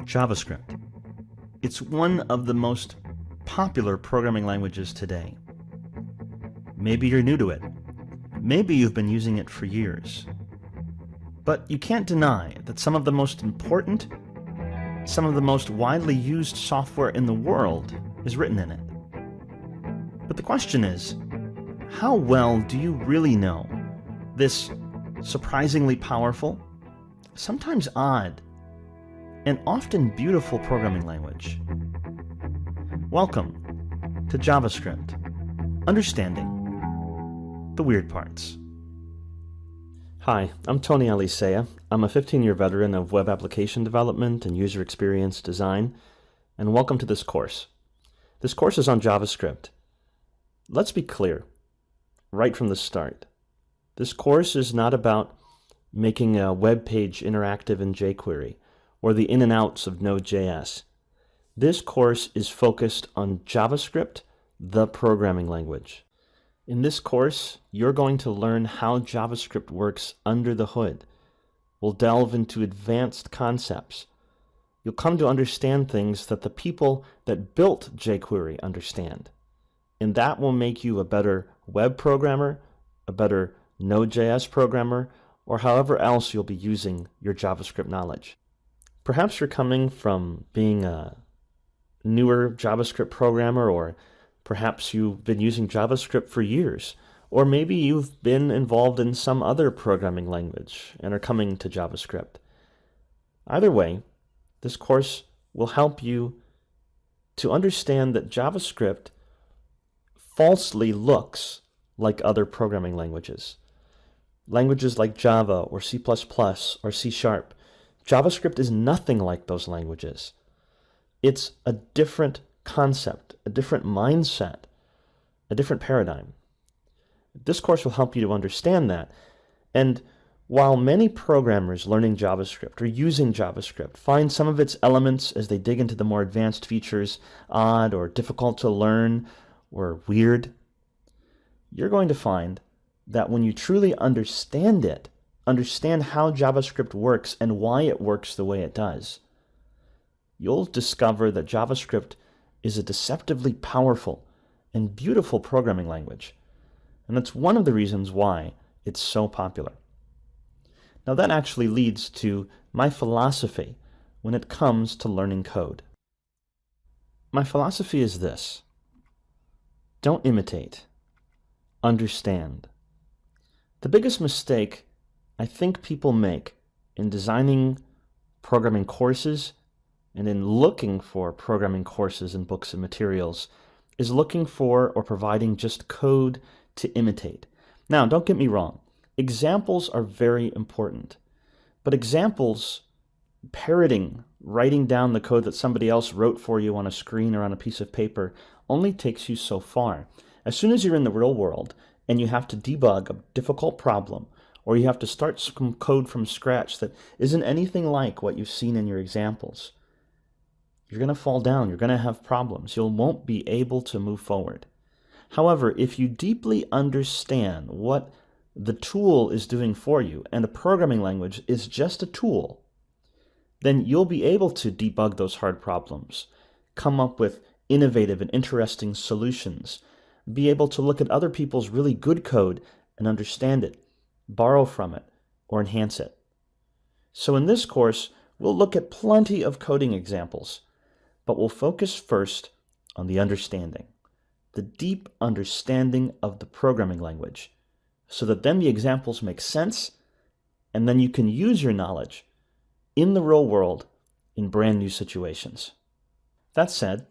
JavaScript. It's one of the most popular programming languages today. Maybe you're new to it. Maybe you've been using it for years. But you can't deny that some of the most important, some of the most widely used software in the world is written in it. But the question is, how well do you really know this surprisingly powerful, sometimes odd, and often beautiful programming language? Welcome to JavaScript, understanding the weird parts. Hi, I'm Tony Alicea. I'm a 15-year veteran of web application development and user experience design, and welcome to this course. This course is on JavaScript. Let's be clear, right from the start. This course is not about making a web page interactive in jQuery or the in and outs of Node.js. This course is focused on JavaScript, the programming language. In this course, you're going to learn how JavaScript works under the hood. We'll delve into advanced concepts. You'll come to understand things that the people that built jQuery understand. And that will make you a better web programmer, a better Node.js programmer, or however else you'll be using your JavaScript knowledge. Perhaps you're coming from being a newer JavaScript programmer, or perhaps you've been using JavaScript for years, or maybe you've been involved in some other programming language and are coming to JavaScript. Either way, this course will help you to understand that JavaScript falsely looks like other programming languages. Languages like Java or C++ or C#. JavaScript is nothing like those languages. It's a different concept, a different mindset, a different paradigm. This course will help you to understand that. And while many programmers learning JavaScript or using JavaScript find some of its elements as they dig into the more advanced features odd or difficult to learn or weird, you're going to find that when you truly understand it, understand how JavaScript works and why it works the way it does, you'll discover that JavaScript is a deceptively powerful and beautiful programming language. And that's one of the reasons why it's so popular. Now that actually leads to my philosophy when it comes to learning code. My philosophy is this: don't imitate, understand. The biggest mistake I think people make in designing programming courses and in looking for programming courses and books and materials is looking for or providing just code to imitate. Now, don't get me wrong. Examples are very important. But examples, parroting, writing down the code that somebody else wrote for you on a screen or on a piece of paper, only takes you so far. As soon as you're in the real world and you have to debug a difficult problem, or you have to start some code from scratch that isn't anything like what you've seen in your examples, you're going to fall down. You're going to have problems. You won't be able to move forward. However, if you deeply understand what the tool is doing for you, and a programming language is just a tool, then you'll be able to debug those hard problems, come up with innovative and interesting solutions, be able to look at other people's really good code and understand it, borrow from it, or enhance it. So in this course, we'll look at plenty of coding examples, but we'll focus first on the understanding, the deep understanding of the programming language, so that then the examples make sense, and then you can use your knowledge in the real world in brand new situations. That said,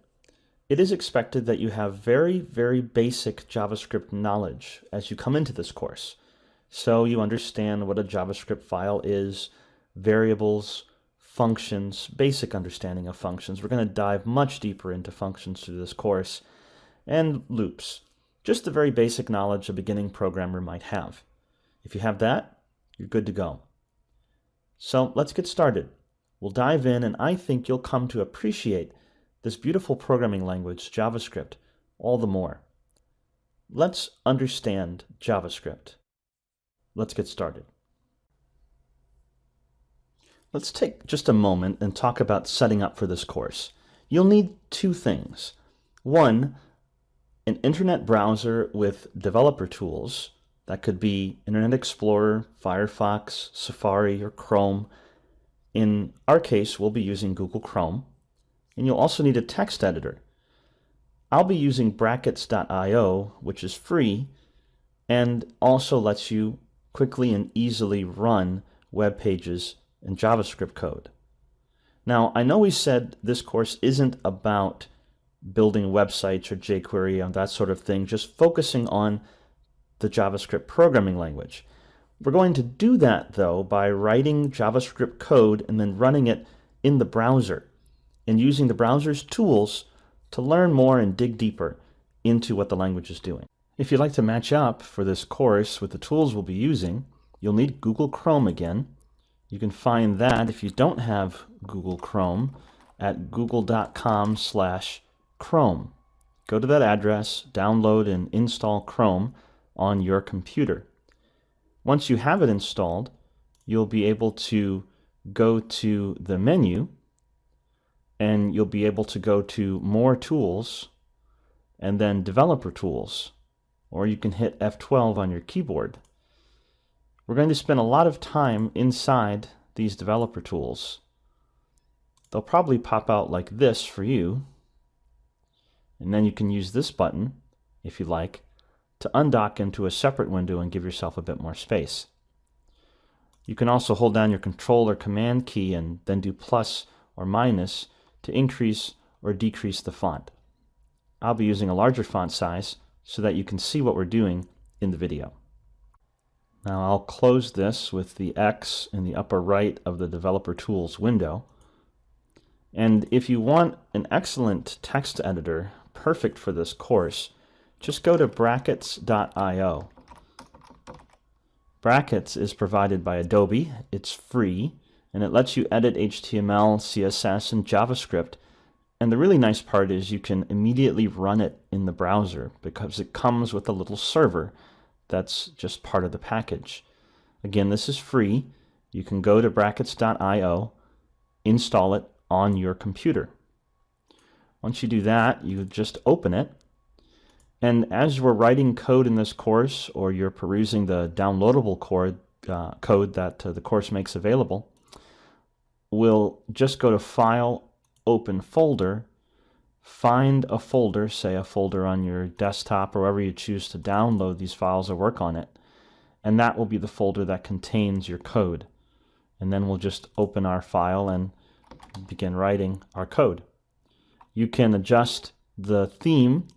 it is expected that you have very, very basic JavaScript knowledge as you come into this course. So you understand what a JavaScript file is, variables, functions, basic understanding of functions. We're going to dive much deeper into functions through this course, and loops. Just the very basic knowledge a beginning programmer might have. If you have that, you're good to go. So let's get started. We'll dive in, and I think you'll come to appreciate this beautiful programming language, JavaScript, all the more. Let's understand JavaScript. Let's get started. Let's take just a moment and talk about setting up for this course. You'll need two things. One, an internet browser with developer tools. That could be Internet Explorer, Firefox, Safari, or Chrome. In our case, we'll be using Google Chrome. And you'll also need a text editor. I'll be using brackets.io, which is free and also lets you quickly and easily run web pages in JavaScript code. Now, I know we said this course isn't about building websites or jQuery and that sort of thing, just focusing on the JavaScript programming language. We're going to do that, though, by writing JavaScript code and then running it in the browser and using the browser's tools to learn more and dig deeper into what the language is doing. If you'd like to match up for this course with the tools we'll be using, you'll need Google Chrome again. You can find that if you don't have Google Chrome at google.com/Chrome. Go to that address, download and install Chrome on your computer. Once you have it installed, you'll be able to go to the menu and you'll be able to go to More Tools and then Developer Tools, or you can hit F12 on your keyboard. We're going to spend a lot of time inside these developer tools. They'll probably pop out like this for you, and then you can use this button, if you like, to undock into a separate window and give yourself a bit more space. You can also hold down your Control or Command key and then do plus or minus to increase or decrease the font. I'll be using a larger font size so that you can see what we're doing in the video. Now I'll close this with the X in the upper right of the Developer Tools window. And if you want an excellent text editor, perfect for this course, just go to brackets.io. Brackets is provided by Adobe. It's free, and it lets you edit HTML, CSS, and JavaScript. And the really nice part is you can immediately run it in the browser because it comes with a little server that's just part of the package. Again, this is free. You can go to brackets.io, install it on your computer. Once you do that, you just open it. And as we're writing code in this course, or you're perusing the downloadable code that the course makes available, we'll just go to File, Open Folder, find a folder, say a folder on your desktop or wherever you choose to download these files or work on it, and that will be the folder that contains your code. And then we'll just open our file and begin writing our code. You can adjust the theme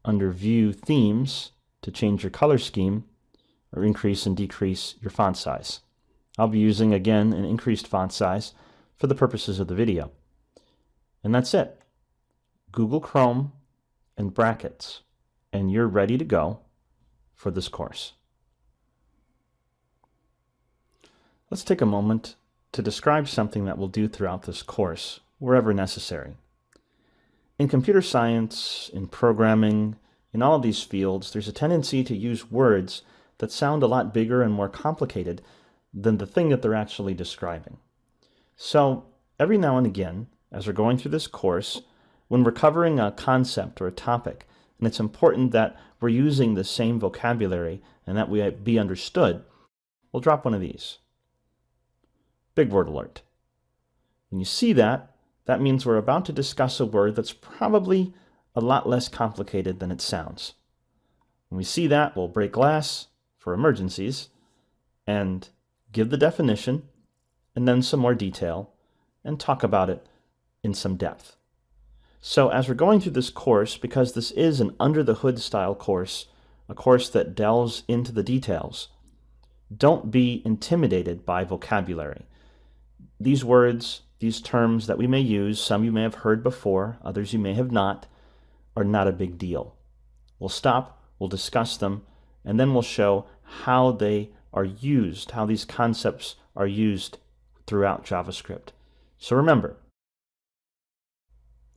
under View Themes to change your color scheme or increase and decrease your font size. I'll be using, again, an increased font size for the purposes of the video. And that's it. Google Chrome and brackets, and you're ready to go for this course. Let's take a moment to describe something that we'll do throughout this course, wherever necessary. In computer science, in programming, in all of these fields, there's a tendency to use words that sound a lot bigger and more complicated than the thing that they're actually describing. So every now and again, as we're going through this course, when we're covering a concept or a topic, and it's important that we're using the same vocabulary and that we be understood, we'll drop one of these. Big word alert. When you see that, that means we're about to discuss a word that's probably a lot less complicated than it sounds. When we see that, we'll break glass for emergencies and give the definition and then some more detail and talk about it in some depth. So as we're going through this course, because this is an under-the-hood style course, a course that delves into the details, don't be intimidated by vocabulary. These words, these terms that we may use, some you may have heard before, others you may have not, are not a big deal. We'll stop, we'll discuss them, and then we'll show how they are used, how these concepts are used throughout JavaScript. So remember,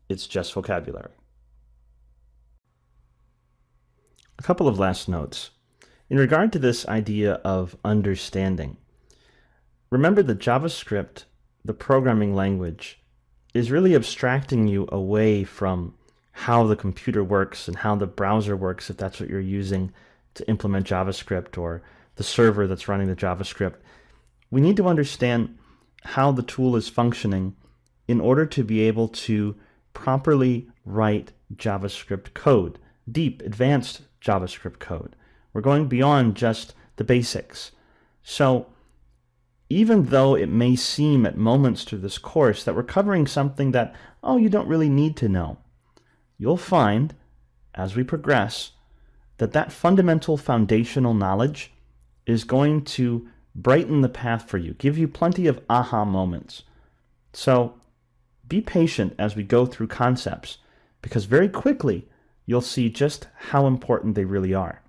it's just vocabulary. A couple of last notes. In regard to this idea of understanding, remember that JavaScript the programming language is really abstracting you away from how the computer works and how the browser works, if that's what you're using to implement JavaScript, or the server that's running the JavaScript. We need to understand how the tool is functioning in order to be able to properly write JavaScript code, deep, advanced JavaScript code. We're going beyond just the basics. So even though it may seem at moments through this course that we're covering something that, oh, you don't really need to know, you'll find as we progress that that fundamental foundational knowledge is going to brighten the path for you, give you plenty of aha moments. So be patient as we go through concepts, because very quickly you'll see just how important they really are.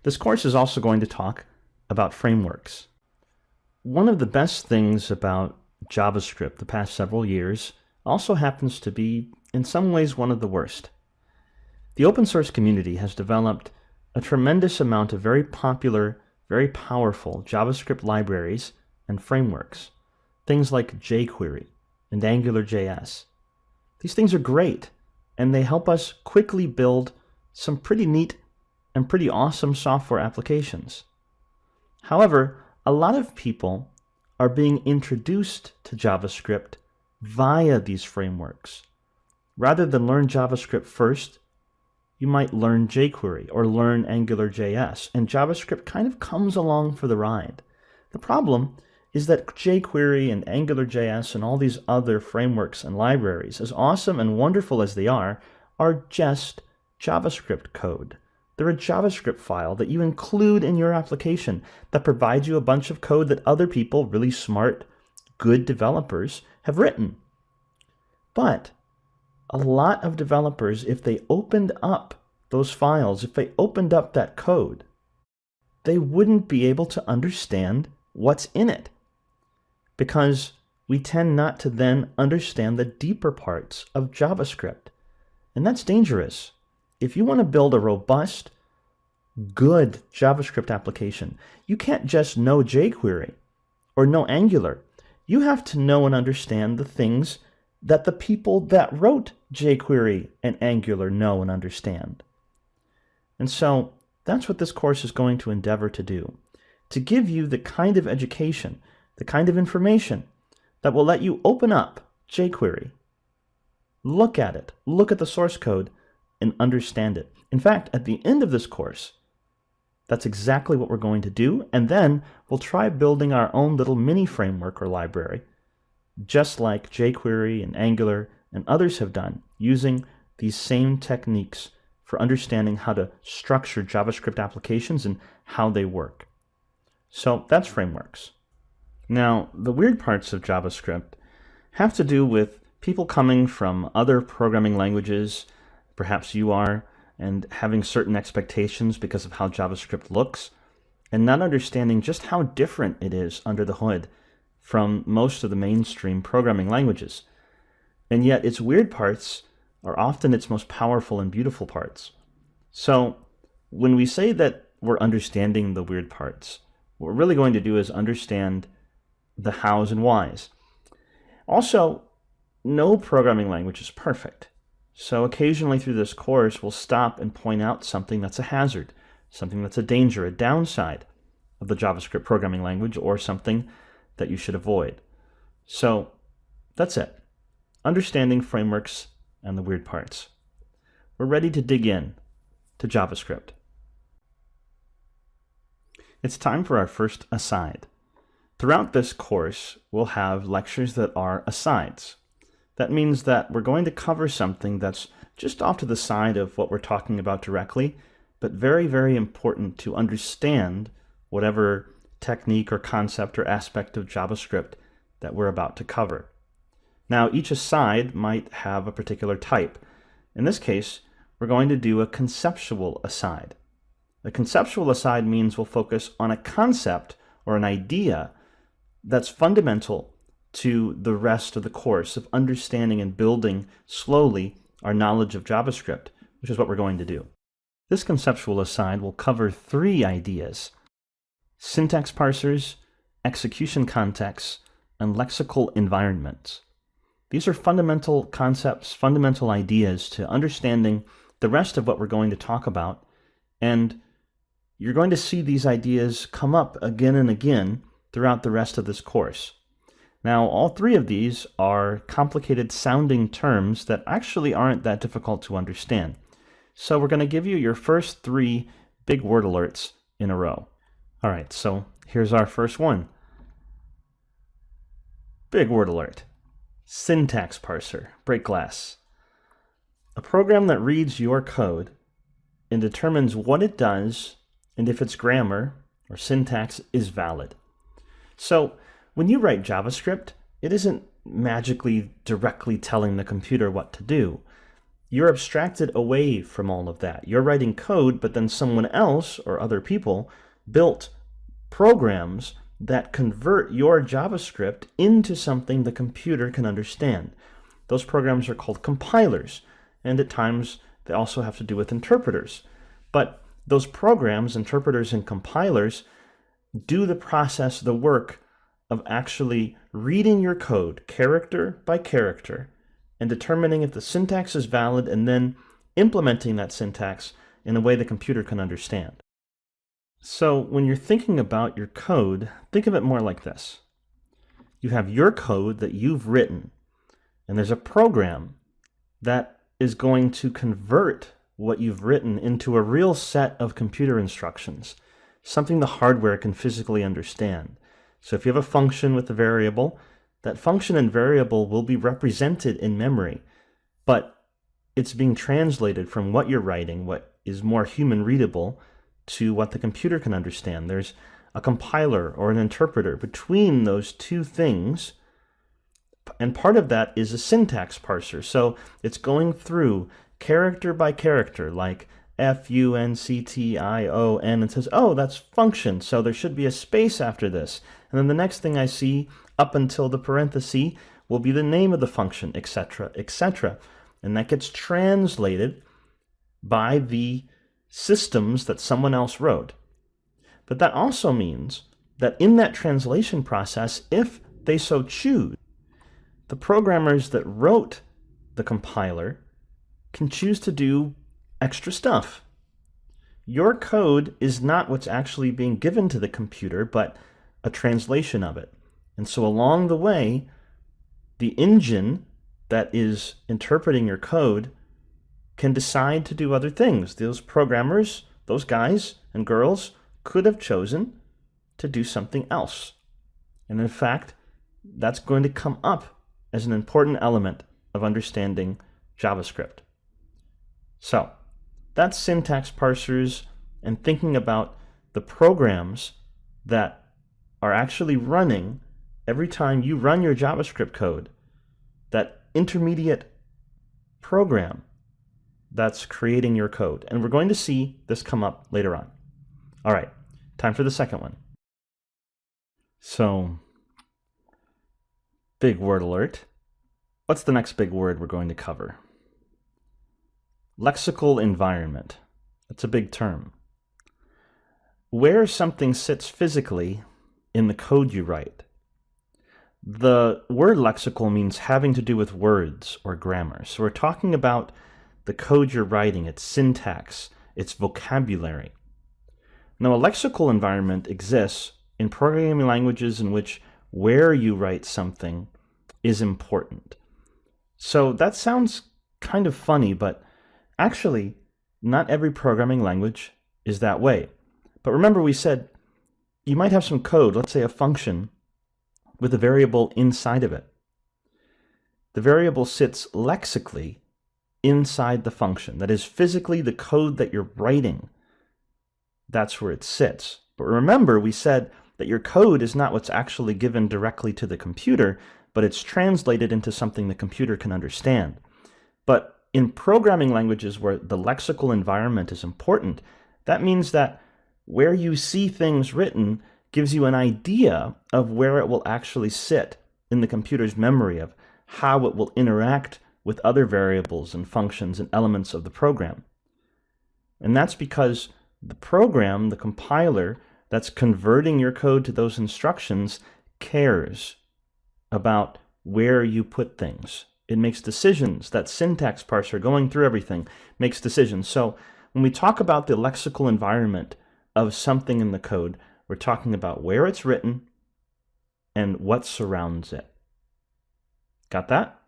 This course is also going to talk about frameworks. One of the best things about JavaScript the past several years also happens to be, in some ways, one of the worst. The open source community has developed a tremendous amount of very popular, very powerful JavaScript libraries and frameworks. Things like jQuery and AngularJS. These things are great, and they help us quickly build some pretty neat and pretty awesome software applications. However, a lot of people are being introduced to JavaScript via these frameworks. Rather than learn JavaScript first, you might learn jQuery or learn AngularJS, and JavaScript kind of comes along for the ride. The problem is that jQuery and AngularJS and all these other frameworks and libraries, as awesome and wonderful as they are just JavaScript code. They're a JavaScript file that you include in your application that provides you a bunch of code that other people, really smart, good developers, have written. But a lot of developers, if they opened up those files, if they opened up that code, they wouldn't be able to understand what's in it, because we tend not to then understand the deeper parts of JavaScript. And that's dangerous. If you want to build a robust, good JavaScript application, you can't just know jQuery or know Angular. You have to know and understand the things that the people that wrote jQuery and Angular know and understand. And so that's what this course is going to endeavor to do, to give you the kind of education, the kind of information that will let you open up jQuery, look at it, look at the source code, and understand it. In fact, at the end of this course, that's exactly what we're going to do, and then we'll try building our own little mini framework or library, just like jQuery and Angular and others have done, using these same techniques for understanding how to structure JavaScript applications and how they work. So that's frameworks. Now, the weird parts of JavaScript have to do with people coming from other programming languages, perhaps you are, and having certain expectations because of how JavaScript looks, and not understanding just how different it is under the hood from most of the mainstream programming languages. And yet its weird parts are often its most powerful and beautiful parts. So when we say that we're understanding the weird parts, what we're really going to do is understand the hows and whys. Also, no programming language is perfect. So occasionally through this course, we'll stop and point out something that's a hazard, something that's a danger, a downside of the JavaScript programming language, or something that you should avoid. So that's it. Understanding frameworks and the weird parts. We're ready to dig in to JavaScript. It's time for our first aside. Throughout this course, we'll have lectures that are asides. That means that we're going to cover something that's just off to the side of what we're talking about directly, but very, very important to understand whatever technique or concept or aspect of JavaScript that we're about to cover. Now, each aside might have a particular type. In this case, we're going to do a conceptual aside. A conceptual aside means we'll focus on a concept or an idea that's fundamental to the rest of the course of understanding and building slowly our knowledge of JavaScript, which is what we're going to do. This conceptual aside will cover 3 ideas: syntax parsers, execution contexts, and lexical environments. These are fundamental concepts, fundamental ideas to understanding the rest of what we're going to talk about, and you're going to see these ideas come up again and again throughout the rest of this course. Now, all three of these are complicated sounding terms that actually aren't that difficult to understand. So we're going to give you your first three big word alerts in a row. All right, so here's our first one. Big word alert. Syntax parser, break glass. A program that reads your code and determines what it does and if its grammar or syntax is valid. So when you write JavaScript, it isn't magically directly telling the computer what to do. You're abstracted away from all of that. You're writing code, but then someone else or other people built programs that convert your JavaScript into something the computer can understand. Those programs are called compilers, and at times they also have to do with interpreters. But those programs, interpreters and compilers, do the process, the work of actually reading your code character by character and determining if the syntax is valid and then implementing that syntax in a way the computer can understand. So when you're thinking about your code, think of it more like this. You have your code that you've written, and there's a program that is going to convert what you've written into a real set of computer instructions, something the hardware can physically understand. So if you have a function with a variable, that function and variable will be represented in memory, but it's being translated from what you're writing, what is more human readable, to what the computer can understand. There's a compiler or an interpreter between those two things, and part of that is a syntax parser. So it's going through character by character, like F-U-N-C-T-I-O-N, and says, oh, that's function, so there should be a space after this. And then the next thing I see up until the parenthesis will be the name of the function, etc., etc. And that gets translated by the systems that someone else wrote. But that also means that in that translation process, if they so choose, the programmers that wrote the compiler can choose to do extra stuff. Your code is not what's actually being given to the computer, but a translation of it. And so along the way, the engine that is interpreting your code can decide to do other things. Those programmers, those guys and girls, could have chosen to do something else. And in fact, that's going to come up as an important element of understanding JavaScript. So that's syntax parsers and thinking about the programs that are actually running every time you run your JavaScript code, that intermediate program that's creating your code. And we're going to see this come up later on. All right, time for the second one. So, big word alert. What's the next big word we're going to cover? Lexical environment. That's a big term. Where something sits physically in the code you write. The word lexical means having to do with words or grammar. So we're talking about the code you're writing, its syntax, its vocabulary. Now, a lexical environment exists in programming languages in which where you write something is important. So that sounds kind of funny, but actually, not every programming language is that way. But remember, we said you might have some code, let's say a function, with a variable inside of it. The variable sits lexically inside the function. That is, physically the code that you're writing, that's where it sits. But remember, we said that your code is not what's actually given directly to the computer, but it's translated into something the computer can understand. But in programming languages where the lexical environment is important, that means that where you see things written gives you an idea of where it will actually sit in the computer's memory, of how it will interact with other variables and functions and elements of the program. And that's because the program, the compiler, that's converting your code to those instructions cares. about where you put things. It makes decisions. That syntax parser going through everything makes decisions. So when we talk about the lexical environment of something in the code, we're talking about where it's written and what surrounds it. Got that?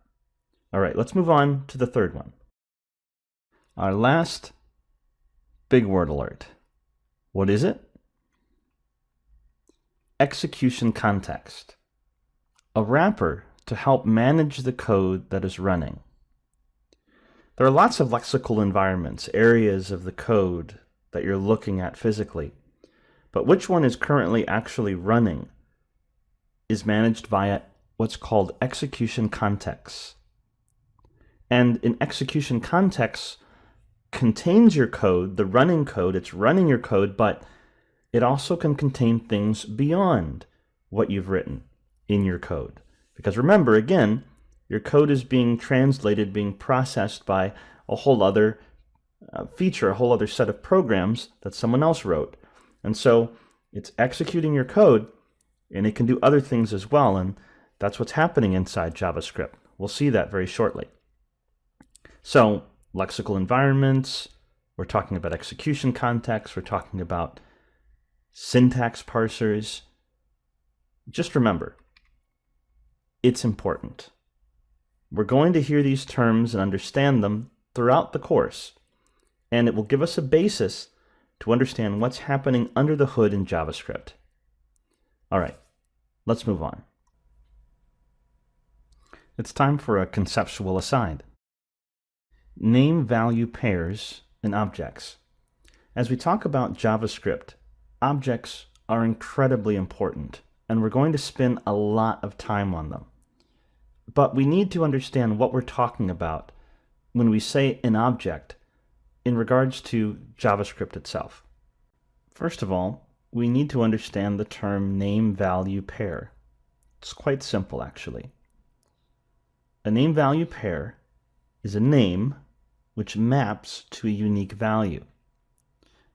All right, let's move on to the third one. Our last big word alert. What is it? Execution context. A wrapper to help manage the code that is running. There are lots of lexical environments, areas of the code that you're looking at physically, but which one is currently actually running is managed via what's called execution contexts. And in execution context contains your code, the running code, it's running your code, but it also can contain things beyond what you've written in your code. Because remember, again, your code is being translated, being processed by a whole other feature, a whole other set of programs that someone else wrote. And so it's executing your code, and it can do other things as well. And that's what's happening inside JavaScript. We'll see that very shortly. So lexical environments, we're talking about execution context, we're talking about syntax parsers. Just remember, it's important. We're going to hear these terms and understand them throughout the course, and it will give us a basis to understand what's happening under the hood in JavaScript. All right, let's move on. It's time for a conceptual aside. Name-value pairs and objects. As we talk about JavaScript, objects are incredibly important, and we're going to spend a lot of time on them. But we need to understand what we're talking about when we say an object in regards to JavaScript itself. First of all, we need to understand the term name-value pair. It's quite simple, actually. A name-value pair is a name which maps to a unique value.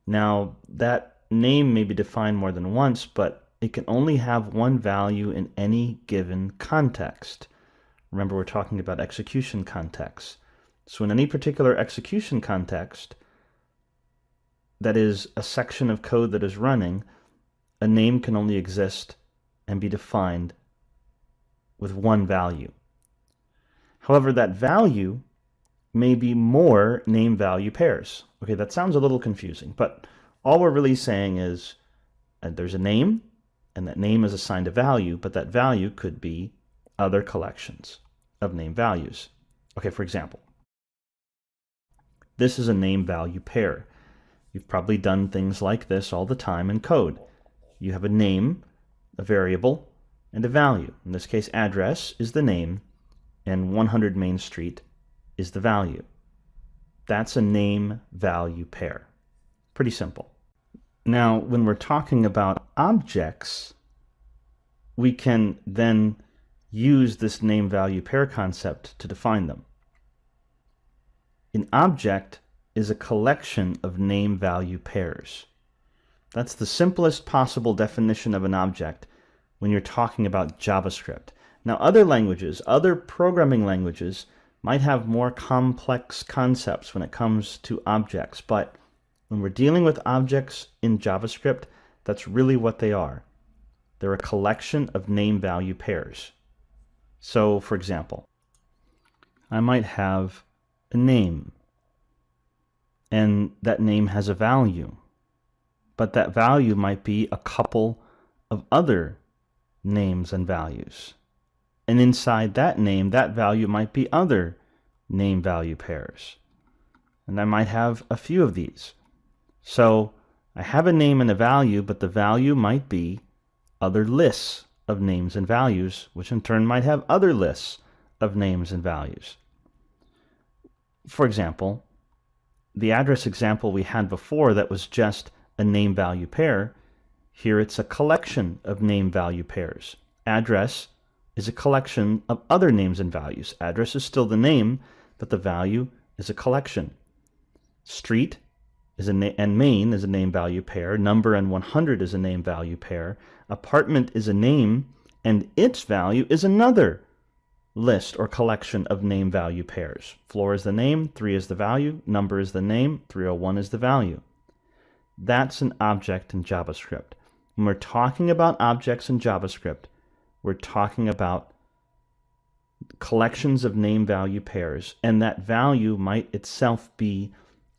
Now, that name may be defined more than once, but it can only have one value in any given context. Remember, we're talking about execution context. So in any particular execution context, that is a section of code that is running, a name can only exist and be defined with one value. However, that value may be more name-value pairs. Okay, that sounds a little confusing, but all we're really saying is there's a name, and that name is assigned a value, but that value could be other collections of name values. Okay, for example, this is a name-value pair. You've probably done things like this all the time in code. You have a name, a variable, and a value. In this case, address is the name, and 100 Main Street is the value. That's a name-value pair. Pretty simple. Now, when we're talking about objects, we can then use this name-value pair concept to define them. An object is a collection of name-value pairs. That's the simplest possible definition of an object when you're talking about JavaScript. Now, other languages, other programming languages, might have more complex concepts when it comes to objects, but when we're dealing with objects in JavaScript, that's really what they are. They're a collection of name-value pairs. So, for example, I might have a name, and that name has a value, but that value might be a couple of other names and values. And inside that name, that value might be other name-value pairs. And I might have a few of these. So I have a name and a value, but the value might be other lists of names and values, which in turn might have other lists of names and values. For example, the address example we had before that was just a name-value pair, here it's a collection of name-value pairs. Address is a collection of other names and values. Address is still the name, but the value is a collection. Street is and main is a name-value pair. Number and 100 is a name-value pair. Apartment is a name, and its value is another list or collection of name-value pairs. Floor is the name, 3 is the value, number is the name, 301 is the value. That's an object in JavaScript. When we're talking about objects in JavaScript, we're talking about collections of name-value pairs, and that value might itself be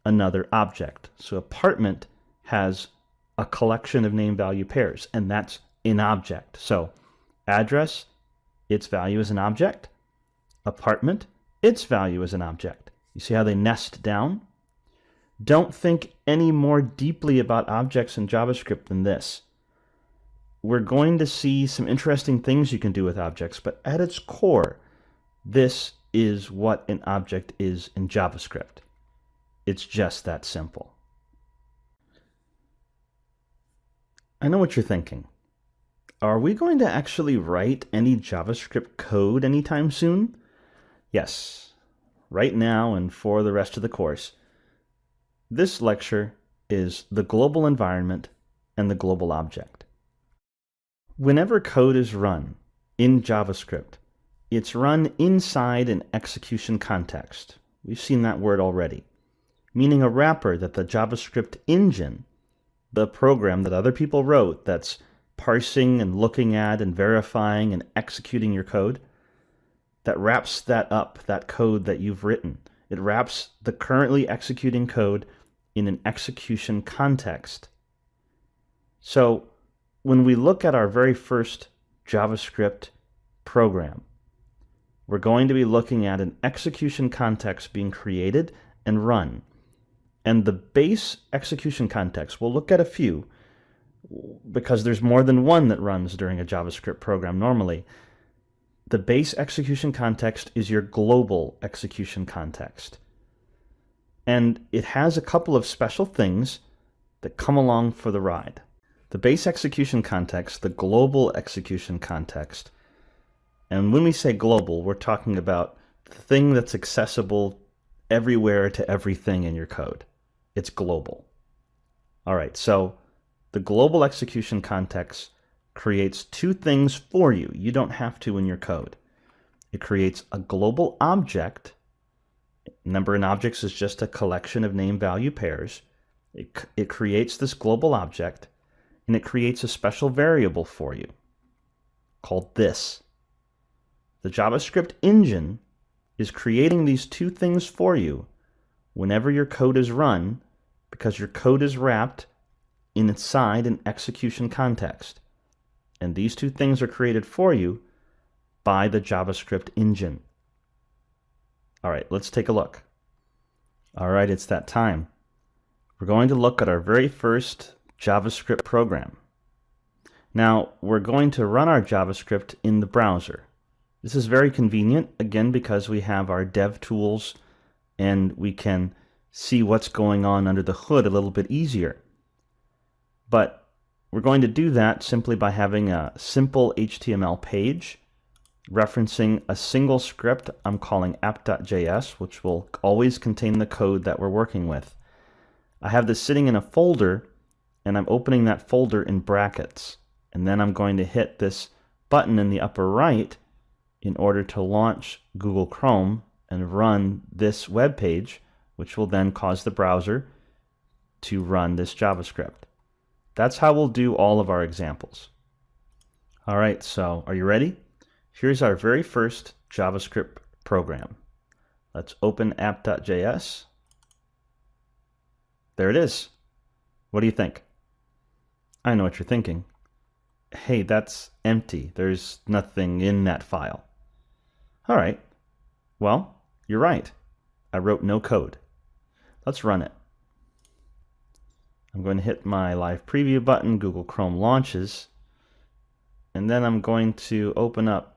another object. So apartment has a collection of name-value pairs, and that's an object. So address, its value is an object. Apartment, its value is an object. You see how they nest down? Don't think any more deeply about objects in JavaScript than this. We're going to see some interesting things you can do with objects, but at its core, this is what an object is in JavaScript. It's just that simple. I know what you're thinking. Are we going to actually write any JavaScript code anytime soon? Yes, right now and for the rest of the course. This lecture is the global environment and the global object. Whenever code is run in JavaScript, it's run inside an execution context. We've seen that word already, meaning a wrapper that the JavaScript engine, the program that other people wrote that's parsing and looking at and verifying and executing your code, that wraps that up, that code that you've written. It wraps the currently executing code in an execution context. So when we look at our very first JavaScript program, we're going to be looking at an execution context being created and run. And the base execution context, we'll look at a few, because there's more than one that runs during a JavaScript program normally. The base execution context is your global execution context. And it has a couple of special things that come along for the ride. The base execution context, the global execution context, and when we say global, we're talking about the thing that's accessible everywhere to everything in your code. It's global. All right, so the global execution context creates two things for you. You don't have to in your code. It creates a global object. Number in objects is just a collection of name-value pairs. It creates this global object, and it creates a special variable for you called this. The JavaScript engine is creating these two things for you whenever your code is run, because your code is wrapped inside an execution context. And these two things are created for you by the JavaScript engine. All right, let's take a look. All right, it's that time. We're going to look at our very first JavaScript program. Now, we're going to run our JavaScript in the browser. This is very convenient, again, because we have our dev tools and we can see what's going on under the hood a little bit easier. But we're going to do that simply by having a simple HTML page referencing a single script I'm calling app.js, which will always contain the code that we're working with. I have this sitting in a folder, and I'm opening that folder in brackets. And then I'm going to hit this button in the upper right in order to launch Google Chrome and run this web page, which will then cause the browser to run this JavaScript. That's how we'll do all of our examples. All right, so are you ready? Here's our very first JavaScript program. Let's open app.js. There it is. What do you think? I know what you're thinking. Hey, that's empty. There's nothing in that file. All right. Well, you're right. I wrote no code. Let's run it. I'm going to hit my live preview button. Google Chrome launches. And then I'm going to open up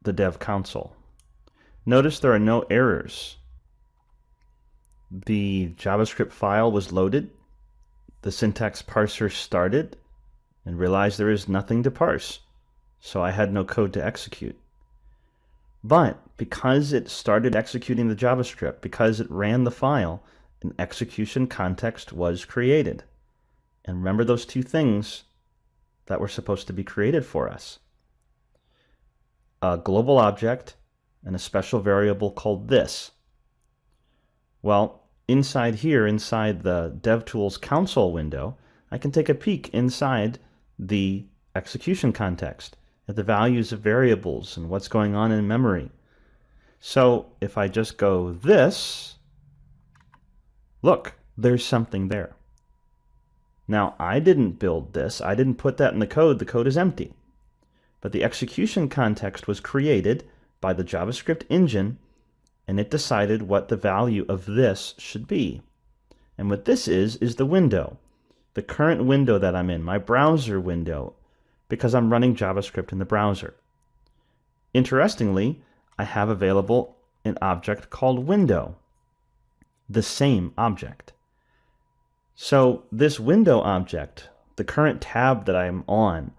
the dev console. Notice there are no errors. The JavaScript file was loaded. The syntax parser started and realized there is nothing to parse. So I had no code to execute. But because it started executing the JavaScript, because it ran the file, an execution context was created. And remember those two things that were supposed to be created for us. a global object and a special variable called this. Well, inside here, inside the DevTools console window, I can take a peek inside the execution context at the values of variables and what's going on in memory. So if I just go this, look, there's something there. Now, I didn't build this. I didn't put that in the code. The code is empty. But the execution context was created by the JavaScript engine, and it decided what the value of this should be. And what this is the window, the current window that I'm in, my browser window, because I'm running JavaScript in the browser. Interestingly, I have available an object called window, the same object. So this window object, the current tab that I'm on,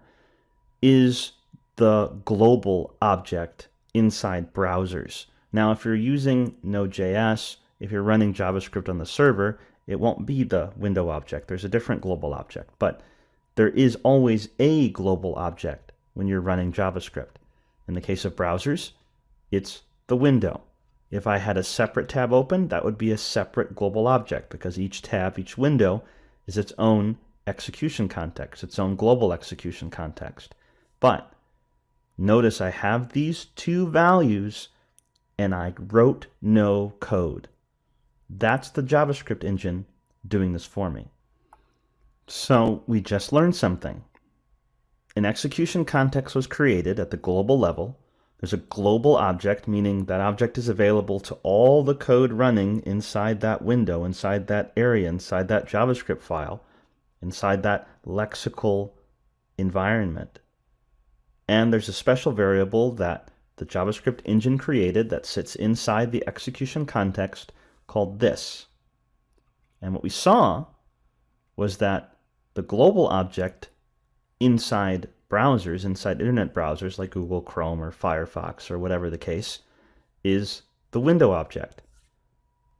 is the global object inside browsers. Now, if you're using Node.js, if you're running JavaScript on the server, it won't be the window object. There's a different global object, but there is always a global object when you're running JavaScript. In the case of browsers, it's the window. If I had a separate tab open, that would be a separate global object because each tab, each window is its own execution context, its own global execution context. But notice I have these two values and I wrote no code. That's the JavaScript engine doing this for me. So we just learned something. An execution context was created at the global level. There's a global object, meaning that object is available to all the code running inside that window, inside that area, inside that JavaScript file, inside that lexical environment. And there's a special variable that the JavaScript engine created that sits inside the execution context called this. And what we saw was that the global object inside browsers, inside internet browsers like Google Chrome or Firefox or whatever the case, is the window object.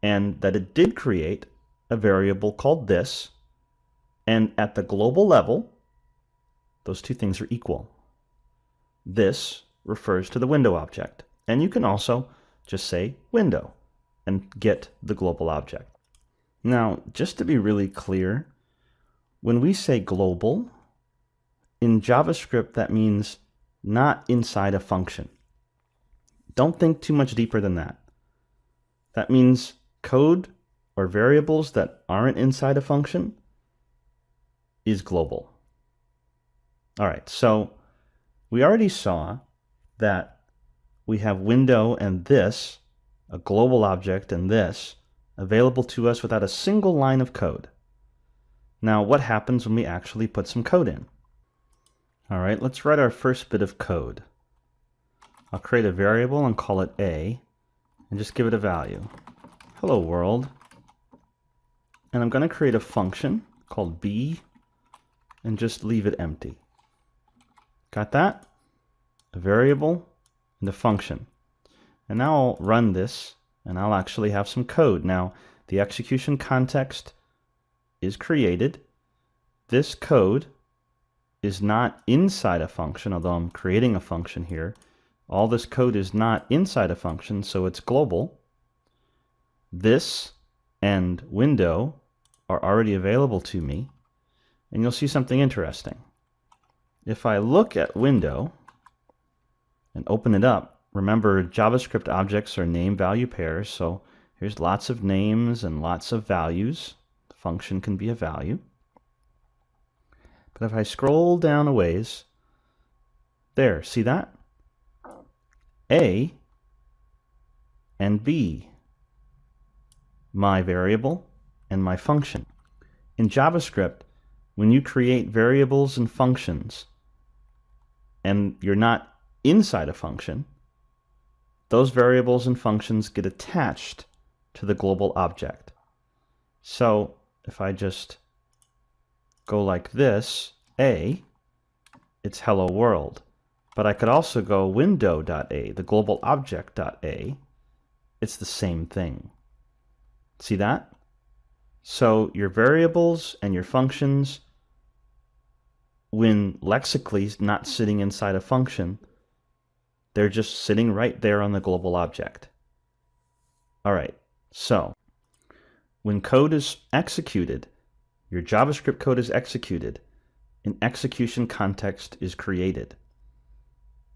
And that it did create a variable called this, and at the global level, those two things are equal. This refers to the window object. And you can also just say window and get the global object. Now, just to be really clear, when we say global, in JavaScript that means not inside a function. Don't think too much deeper than that. That means code or variables that aren't inside a function is global. All right, so we already saw that we have window and this, a global object and this, available to us without a single line of code. Now, what happens when we actually put some code in? All right, let's write our first bit of code. I'll create a variable and call it A, and just give it a value. Hello world. And I'm going to create a function called B, and just leave it empty. Got that? A variable and a function. And now I'll run this, and I'll actually have some code. Now, the execution context is created. This code is not inside a function, although I'm creating a function here. All this code is not inside a function, so it's global. This and window are already available to me, and you'll see something interesting. If I look at window and open it up, remember JavaScript objects are name-value pairs, so here's lots of names and lots of values. The function can be a value. But if I scroll down a ways, there, see that? A and B, my variable and my function. In JavaScript, when you create variables and functions, and you're not inside a function, those variables and functions get attached to the global object. So if I just go like this, A, it's hello world. But I could also go window.a, the global object.a. It's the same thing. See that? So your variables and your functions, when lexically not sitting inside a function, They're just sitting right there on the global object. All right, so when code is executed, your JavaScript code is executed, an execution context is created.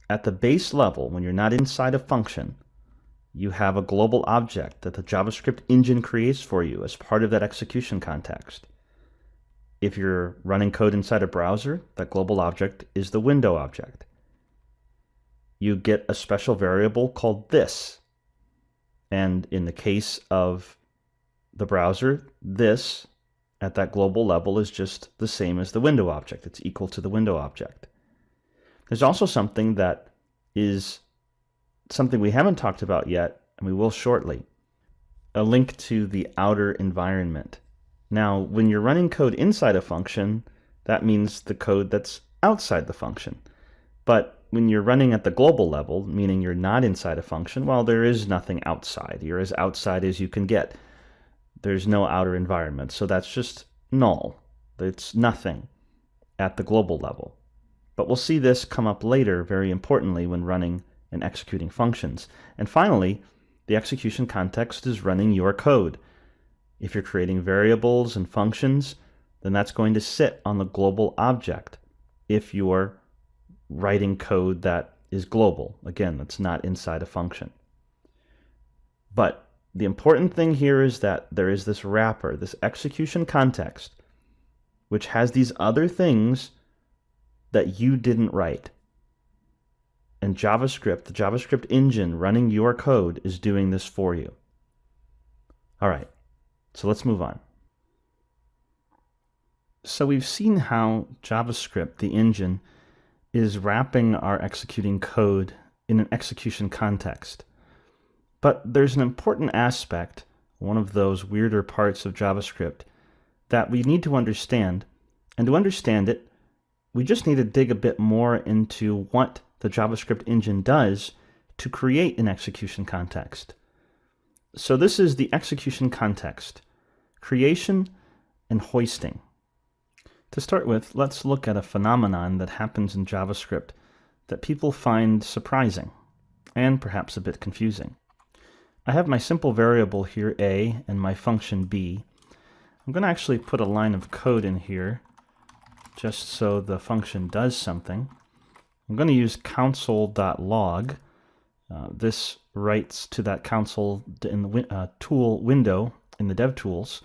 At the base level, when you're not inside a function, you have a global object that the JavaScript engine creates for you as part of that execution context. If you're running code inside a browser, that global object is the window object. You get a special variable called this. And in the case of the browser, this at that global level is just the same as the window object. It's equal to the window object. There's also something that is something we haven't talked about yet, and we will shortly. A link to the outer environment. Now, when you're running code inside a function, that means the code that's outside the function. But when you're running at the global level, meaning you're not inside a function, well, there is nothing outside. You're as outside as you can get. There's no outer environment, so that's just null. It's nothing at the global level. But we'll see this come up later, very importantly, when running and executing functions. And finally, the execution context is running your code. If you're creating variables and functions, then that's going to sit on the global object. If you're writing code that is global, again, that's not inside a function. But the important thing here is that there is this wrapper, this execution context, which has these other things that you didn't write. And JavaScript, the JavaScript engine running your code, is doing this for you. All right, so let's move on. So we've seen how JavaScript, the engine, is wrapping our executing code in an execution context. But there's an important aspect, one of those weirder parts of JavaScript, that we need to understand. And to understand it, we just need to dig a bit more into what the JavaScript engine does to create an execution context. So this is the execution context, creation and hoisting. To start with, let's look at a phenomenon that happens in JavaScript that people find surprising and perhaps a bit confusing. I have my simple variable here, a, and my function b. I'm going to actually put a line of code in here just so the function does something. I'm going to use console.log. This writes to that console in the tool window in the DevTools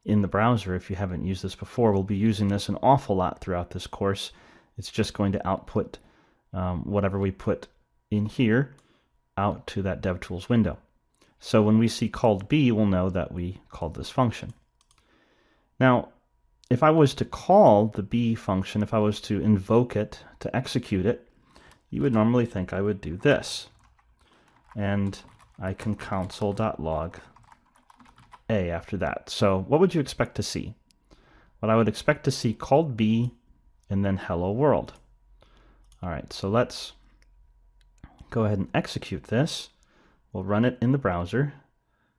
in the browser. If you haven't used this before, we'll be using this an awful lot throughout this course. It's just going to output whatever we put in here out to that DevTools window. So when we see called b, we'll know that we called this function. Now, if I was to call the b function, if I was to invoke it, to execute it, you would normally think I would do this. And I can console.log a after that. So what would you expect to see? Well, I would expect to see called b and then hello world. All right, so let's go ahead and execute this. We'll run it in the browser,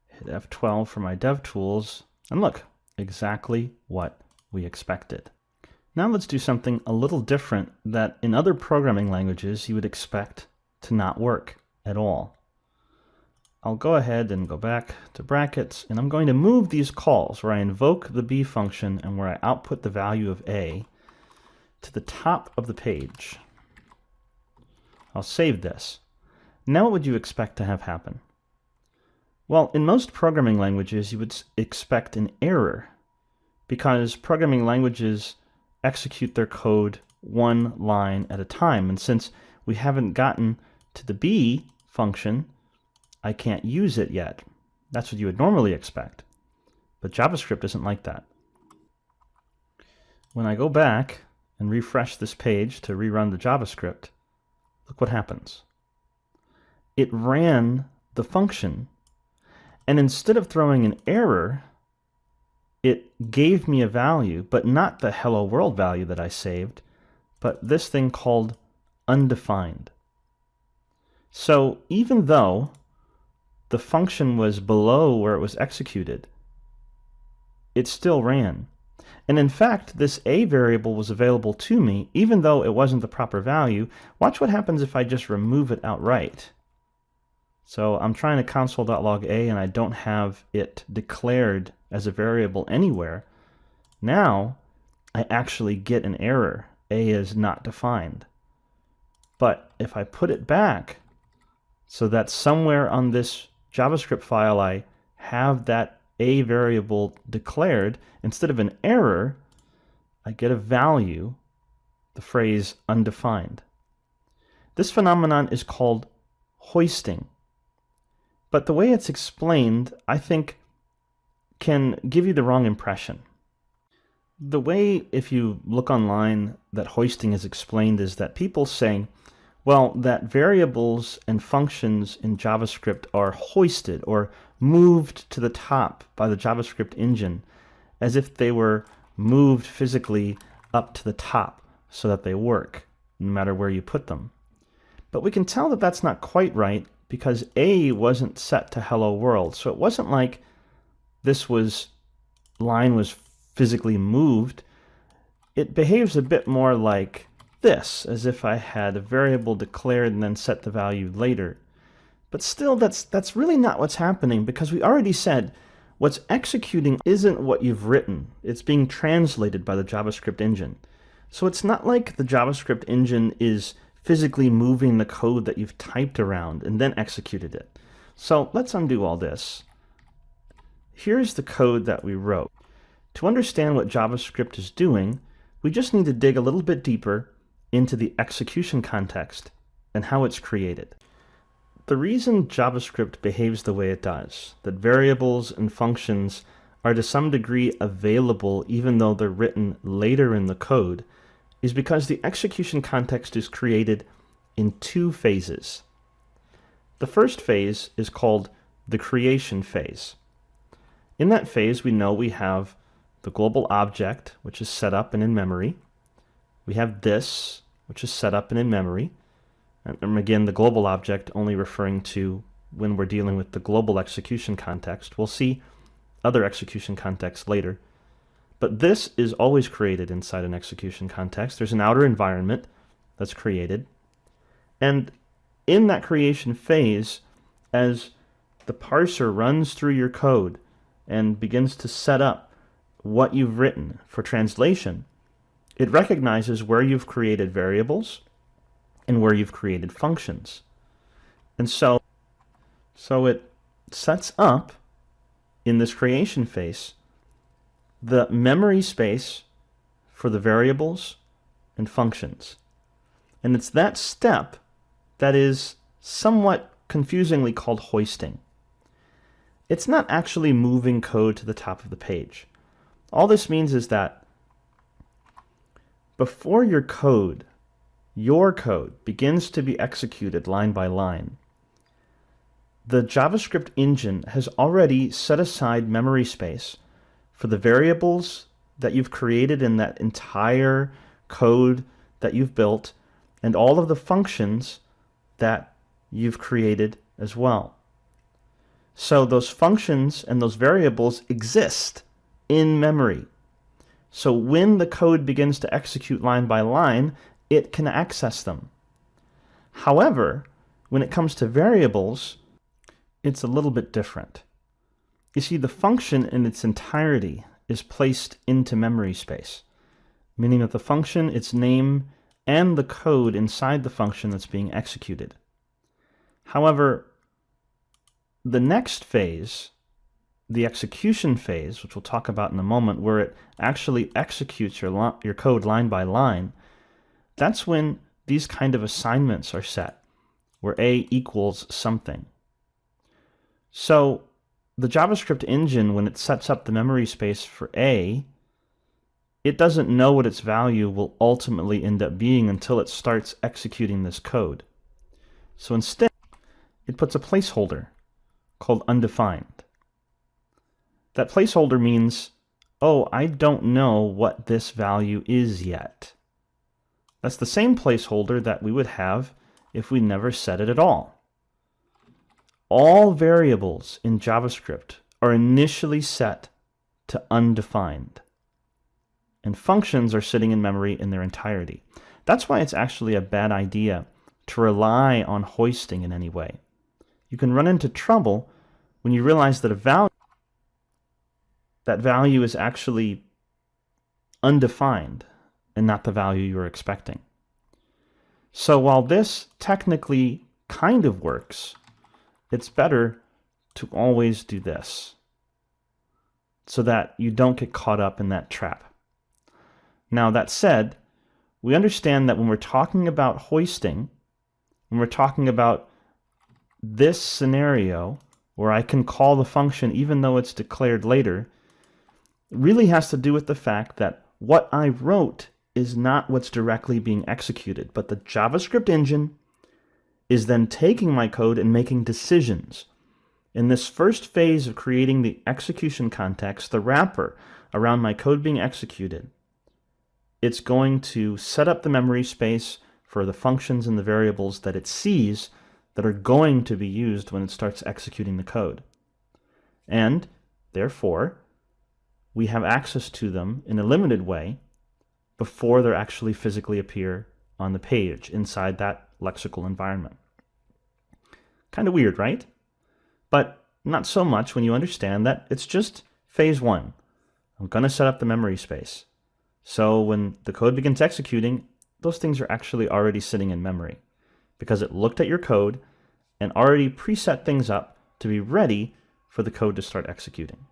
hit F12 for my DevTools, and look, exactly what we expected. Now let's do something a little different that in other programming languages you would expect to not work at all. I'll go ahead and go back to brackets, and I'm going to move these calls where I invoke the b function and where I output the value of a to the top of the page. I'll save this. Now what would you expect to have happen? Well, in most programming languages you would expect an error, because programming languages execute their code one line at a time. And since we haven't gotten to the b function, I can't use it yet. That's what you would normally expect. But JavaScript isn't like that. When I go back and refresh this page to rerun the JavaScript, look what happens. It ran the function, and instead of throwing an error, it gave me a value, but not the hello world value that I saved, but this thing called undefined. So even though the function was below where it was executed, it still ran. And in fact, this a variable was available to me, even though it wasn't the proper value. Watch what happens if I just remove it outright. So I'm trying to console.log a, and I don't have it declared as a variable anywhere. Now, I actually get an error. A is not defined. But if I put it back so that somewhere on this JavaScript file I have that a variable declared, instead of an error, I get a value, the phrase undefined. This phenomenon is called hoisting. But the way it's explained, I think, can give you the wrong impression. The way, if you look online, that hoisting is explained is that people say, well, that variables and functions in JavaScript are hoisted or moved to the top by the JavaScript engine as if they were moved physically up to the top so that they work, no matter where you put them. But we can tell that that's not quite right because A wasn't set to hello world. So it wasn't like this line was physically moved. It behaves a bit more like this, as if I had a variable declared and then set the value later. But still, that's really not what's happening, because we already said what's executing isn't what you've written. It's being translated by the JavaScript engine. So it's not like the JavaScript engine is physically moving the code that you've typed around and then executed it. So let's undo all this. Here's the code that we wrote. To understand what JavaScript is doing, we just need to dig a little bit deeper into the execution context and how it's created. The reason JavaScript behaves the way it does, that variables and functions are to some degree available even though they're written later in the code, is because the execution context is created in two phases. The first phase is called the creation phase. In that phase, we know we have the global object, which is set up and in memory. We have this, which is set up and in memory. And again, the global object only referring to when we're dealing with the global execution context. We'll see other execution contexts later. But this is always created inside an execution context. There's an outer environment that's created. And in that creation phase, as the parser runs through your code and begins to set up what you've written for translation, it recognizes where you've created variables and where you've created functions. And so it sets up, in this creation phase, the memory space for the variables and functions. And it's that step that is somewhat confusingly called hoisting. It's not actually moving code to the top of the page. All this means is that before your code begins to be executed line by line, the JavaScript engine has already set aside memory space for the variables that you've created in that entire code that you've built and all of the functions that you've created as well. So those functions and those variables exist in memory. So when the code begins to execute line by line, it can access them. However, when it comes to variables, it's a little bit different. You see, the function in its entirety is placed into memory space, meaning that the function, its name, and the code inside the function that's being executed. However, the next phase, the execution phase, which we'll talk about in a moment, where it actually executes your code line by line, that's when these kind of assignments are set, where A equals something. So the JavaScript engine, when it sets up the memory space for A, it doesn't know what its value will ultimately end up being until it starts executing this code. So instead, it puts a placeholder called undefined. That placeholder means, oh, I don't know what this value is yet. That's the same placeholder that we would have if we never set it at all. All variables in JavaScript are initially set to undefined. and functions are sitting in memory in their entirety. That's why it's actually a bad idea to rely on hoisting in any way. You can run into trouble when you realize that that value is actually undefined and not the value you're expecting. So while this technically kind of works, it's better to always do this so that you don't get caught up in that trap. Now, that said, we understand that when we're talking about hoisting, when we're talking about this scenario where I can call the function even though it's declared later, it really has to do with the fact that what I wrote is not what's directly being executed, but the JavaScript engine is then taking my code and making decisions. In this first phase of creating the execution context, the wrapper around my code being executed, it's going to set up the memory space for the functions and the variables that it sees that are going to be used when it starts executing the code. And therefore, we have access to them in a limited way before they actually physically appear on the page inside that lexical environment. Kind of weird, right? But not so much when you understand that it's just phase one. I'm going to set up the memory space. So when the code begins executing, those things are actually already sitting in memory because it looked at your code and already preset things up to be ready for the code to start executing.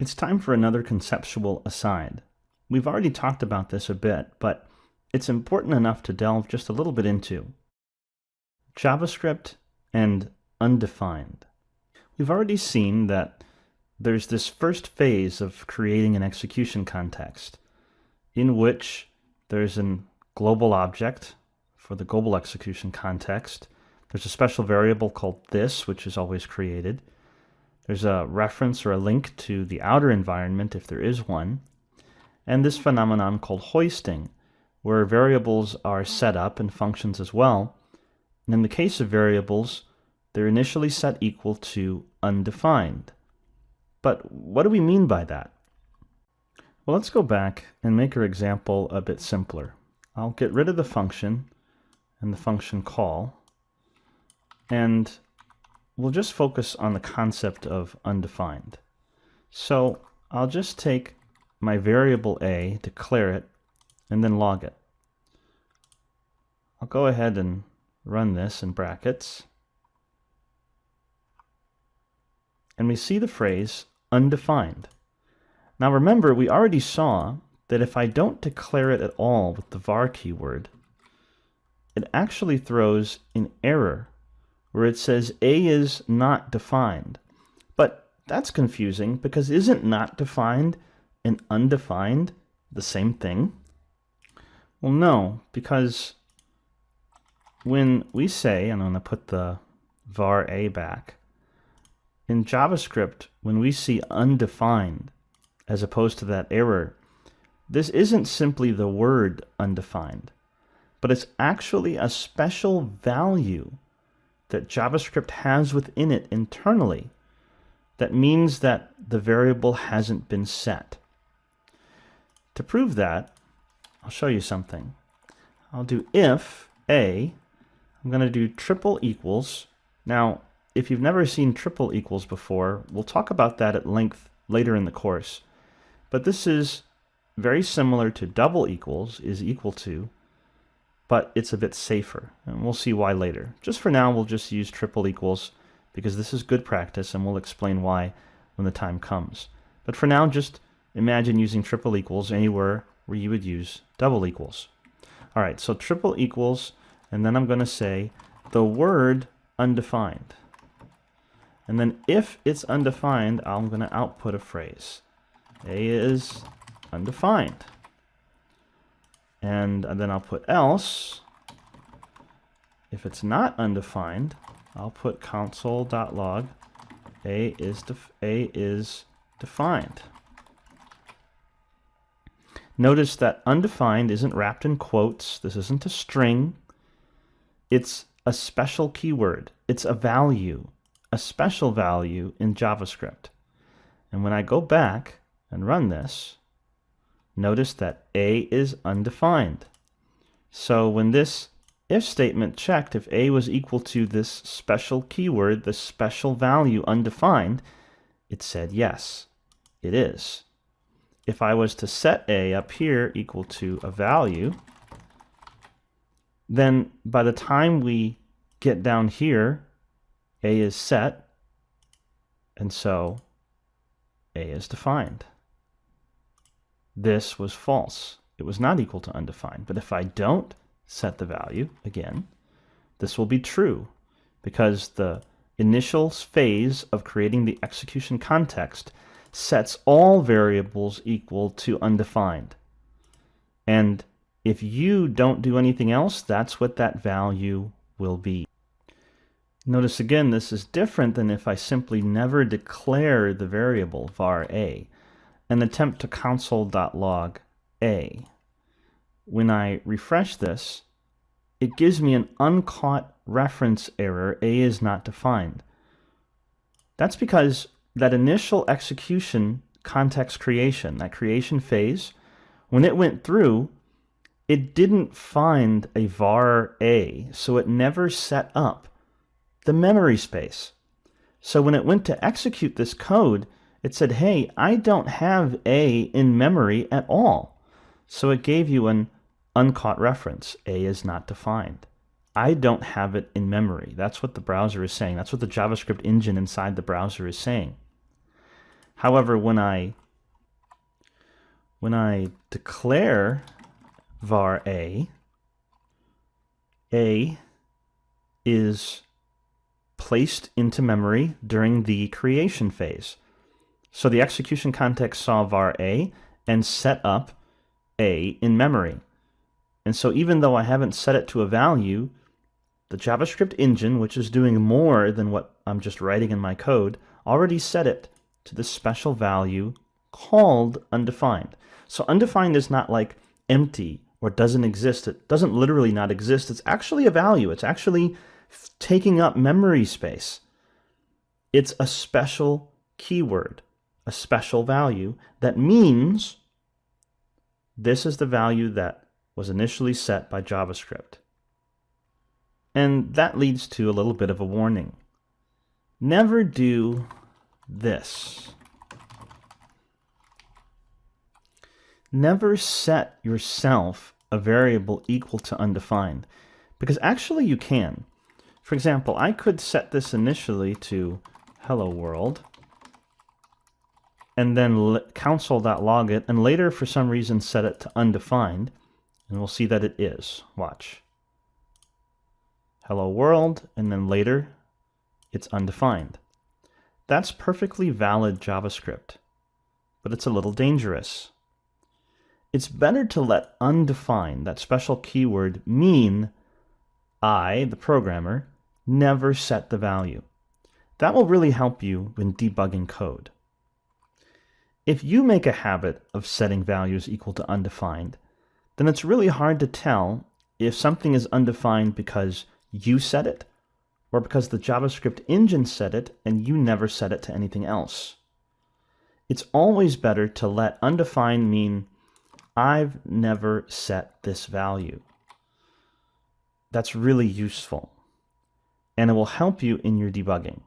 It's time for another conceptual aside. We've already talked about this a bit, but it's important enough to delve just a little bit into. JavaScript and undefined. We've already seen that there's this first phase of creating an execution context in which there's a global object for the global execution context. There's a special variable called this, which is always created. There's a reference or a link to the outer environment if there is one. And this phenomenon called hoisting, where variables are set up and functions as well. And in the case of variables, they're initially set equal to undefined. But what do we mean by that? Well, let's go back and make our example a bit simpler. I'll get rid of the function and the function call, and we'll just focus on the concept of undefined. So I'll just take my variable a, declare it, and then log it. I'll go ahead and run this in brackets. And we see the phrase undefined. Now remember, we already saw that if I don't declare it at all with the var keyword, it actually throws an error where it says A is not defined. But that's confusing because isn't not defined and undefined the same thing? Well, no, because when we say, and I'm going to put the var A back, in JavaScript, when we see undefined as opposed to that error, this isn't simply the word undefined, but it's actually a special value that JavaScript has within it internally that means that the variable hasn't been set. To prove that, I'll show you something. I'll do if a, I'm going to do triple equals. Now, if you've never seen triple equals before, we'll talk about that at length later in the course. But this is very similar to double equals, is equal to, but it's a bit safer, and we'll see why later. Just for now, we'll just use triple equals because this is good practice, and we'll explain why when the time comes. But for now, just imagine using triple equals anywhere where you would use double equals. All right, so triple equals, and then I'm going to say the word undefined. And then if it's undefined, I'm going to output a phrase. A is undefined. And then I'll put else. If it's not undefined, I'll put console.log A is defined. Notice that undefined isn't wrapped in quotes. This isn't a string. It's a special keyword. It's a value, a special value in JavaScript. And when I go back and run this, notice that A is undefined. So when this if statement checked if A was equal to this special keyword, this special value undefined, it said yes, it is. If I was to set A up here equal to a value, then by the time we get down here, A is set, and so A is defined. This was false. It was not equal to undefined. But if I don't set the value, again, this will be true, because the initial phase of creating the execution context sets all variables equal to undefined. And if you don't do anything else, that's what that value will be. Notice again, this is different than if I simply never declare the variable var a and attempt to console.log a. When I refresh this, it gives me an uncaught reference error, A is not defined. That's because that initial execution context creation, that creation phase, when it went through, it didn't find a var A, so it never set up the memory space. So when it went to execute this code, it said, hey, I don't have A in memory at all. So it gave you an uncaught reference. A is not defined. I don't have it in memory. That's what the browser is saying. That's what the JavaScript engine inside the browser is saying. However, when I declare var A is placed into memory during the creation phase. So the execution context saw var A and set up A in memory. And so even though I haven't set it to a value, the JavaScript engine, which is doing more than what I'm just writing in my code, already set it to this special value called undefined. So undefined is not like empty or doesn't exist. It doesn't literally not exist. It's actually a value. It's actually taking up memory space. It's a special keyword, a special value that means this is the value that was initially set by JavaScript. And that leads to a little bit of a warning. Never do this. Never set yourself a variable equal to undefined, because actually you can. For example, I could set this initially to hello world, and then console.log it, and later for some reason set it to undefined, and we'll see that it is. Watch. Hello world, and then later it's undefined. That's perfectly valid JavaScript, but it's a little dangerous. It's better to let undefined, that special keyword, mean I, the programmer, never set the value. That will really help you when debugging code. If you make a habit of setting values equal to undefined, then it's really hard to tell if something is undefined because you set it or because the JavaScript engine set it and you never set it to anything else. It's always better to let undefined mean I've never set this value. That's really useful, and it will help you in your debugging.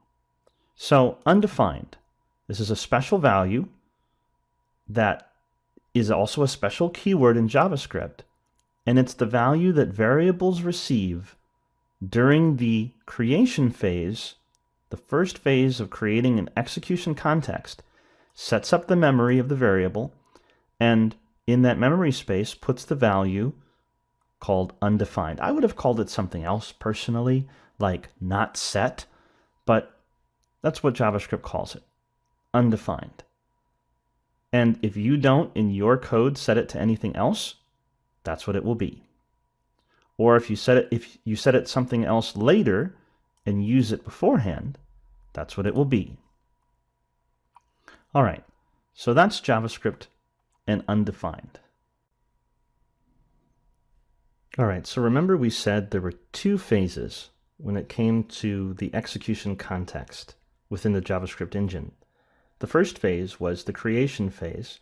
So undefined, this is a special value that is also a special keyword in JavaScript, and it's the value that variables receive during the creation phase. The first phase of creating an execution context sets up the memory of the variable, and in that memory space puts the value called undefined. I would have called it something else personally, like not set, but that's what JavaScript calls it, undefined. And if you don't, in your code, set it to anything else, that's what it will be. Or if you set it something else later and use it beforehand, that's what it will be. All right, so that's JavaScript and undefined. All right, so remember we said there were two phases when it came to the execution context within the JavaScript engine. The first phase was the creation phase,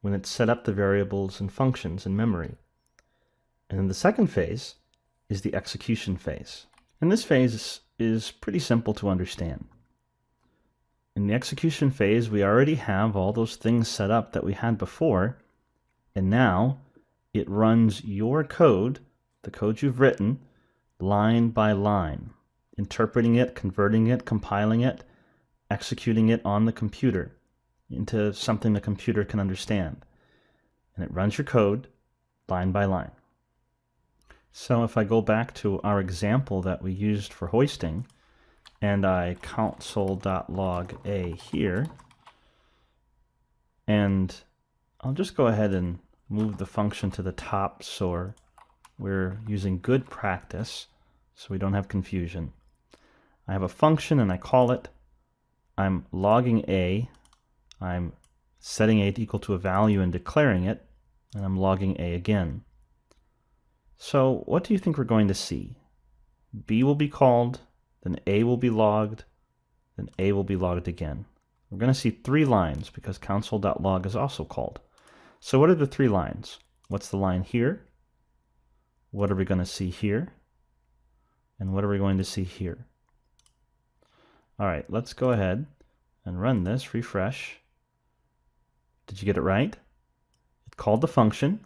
when it set up the variables and functions in memory. And then the second phase is the execution phase. And this phase is pretty simple to understand. In the execution phase, we already have all those things set up that we had before, and now it runs your code, the code you've written, line by line, interpreting it, converting it, compiling it, executing it on the computer into something the computer can understand. And it runs your code line by line. So if I go back to our example that we used for hoisting, and I console.log a here, and I'll just go ahead and move the function to the top so we're using good practice so we don't have confusion. I have a function and I call it. I'm logging a. I'm setting a to equal to a value and declaring it, and I'm logging a again. So what do you think we're going to see? B will be called, then a will be logged, then a will be logged again. We're going to see 3 lines because console.log is also called. So what are the 3 lines? What's the line here? What are we going to see here? And what are we going to see here? All right, let's go ahead and run this, refresh. Did you get it right? It called the function.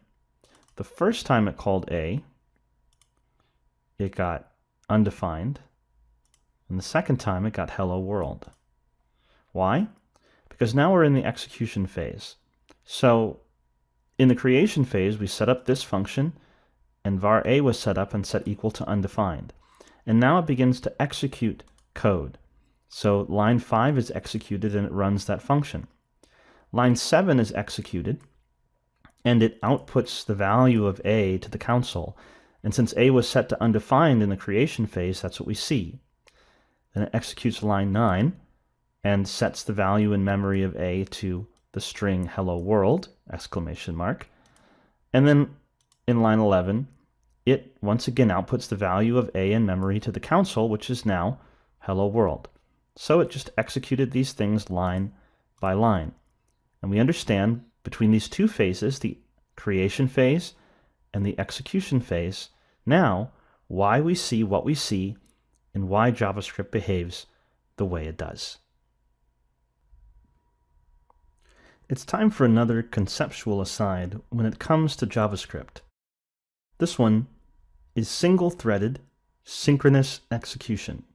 The first time it called a, it got undefined. And the second time it got hello world. Why? Because now we're in the execution phase. So in the creation phase, we set up this function, and var a was set up and set equal to undefined. And now it begins to execute code. So line 5 is executed and it runs that function. Line 7 is executed and it outputs the value of a to the console. And since a was set to undefined in the creation phase, that's what we see. Then it executes line 9 and sets the value in memory of a to the string hello world, exclamation mark. And then in line 11, it once again outputs the value of a in memory to the console, which is now hello world. So it just executed these things line by line. And we understand between these 2 phases, the creation phase and the execution phase, now why we see what we see and why JavaScript behaves the way it does. It's time for another conceptual aside when it comes to JavaScript. This one is single-threaded synchronous execution.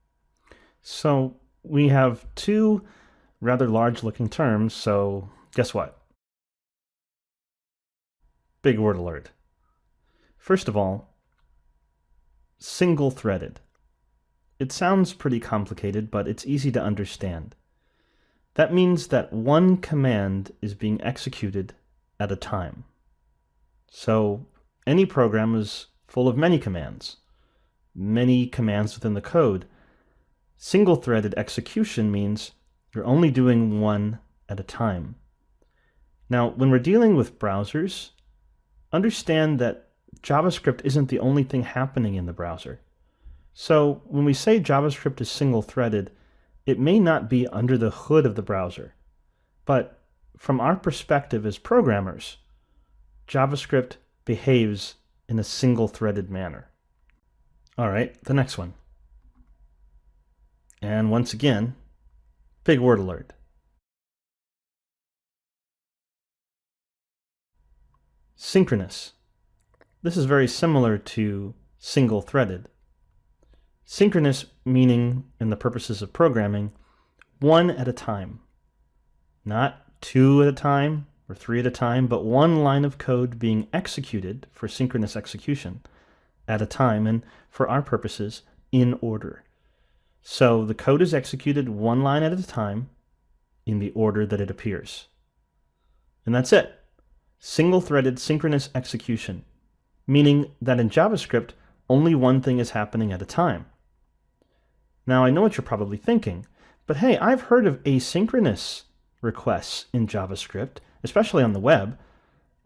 So we have 2 rather large-looking terms, so guess what? Big word alert. First of all, single-threaded. It sounds pretty complicated, but it's easy to understand. That means that one command is being executed at a time. So any program is full of many commands within the code. Single-threaded execution means you're only doing one at a time. Now, when we're dealing with browsers, understand that JavaScript isn't the only thing happening in the browser. So when we say JavaScript is single-threaded, it may not be under the hood of the browser. But from our perspective as programmers, JavaScript behaves in a single-threaded manner. All right, the next one. And once again, big word alert. Synchronous. This is very similar to single-threaded. Synchronous meaning, in the purposes of programming, one at a time. Not 2 at a time or 3 at a time, but one line of code being executed for synchronous execution at a time, and for our purposes, in order. So the code is executed one line at a time in the order that it appears. And that's it. Single-threaded synchronous execution, meaning that in JavaScript, only one thing is happening at a time. Now, I know what you're probably thinking, but hey, I've heard of asynchronous requests in JavaScript, especially on the web.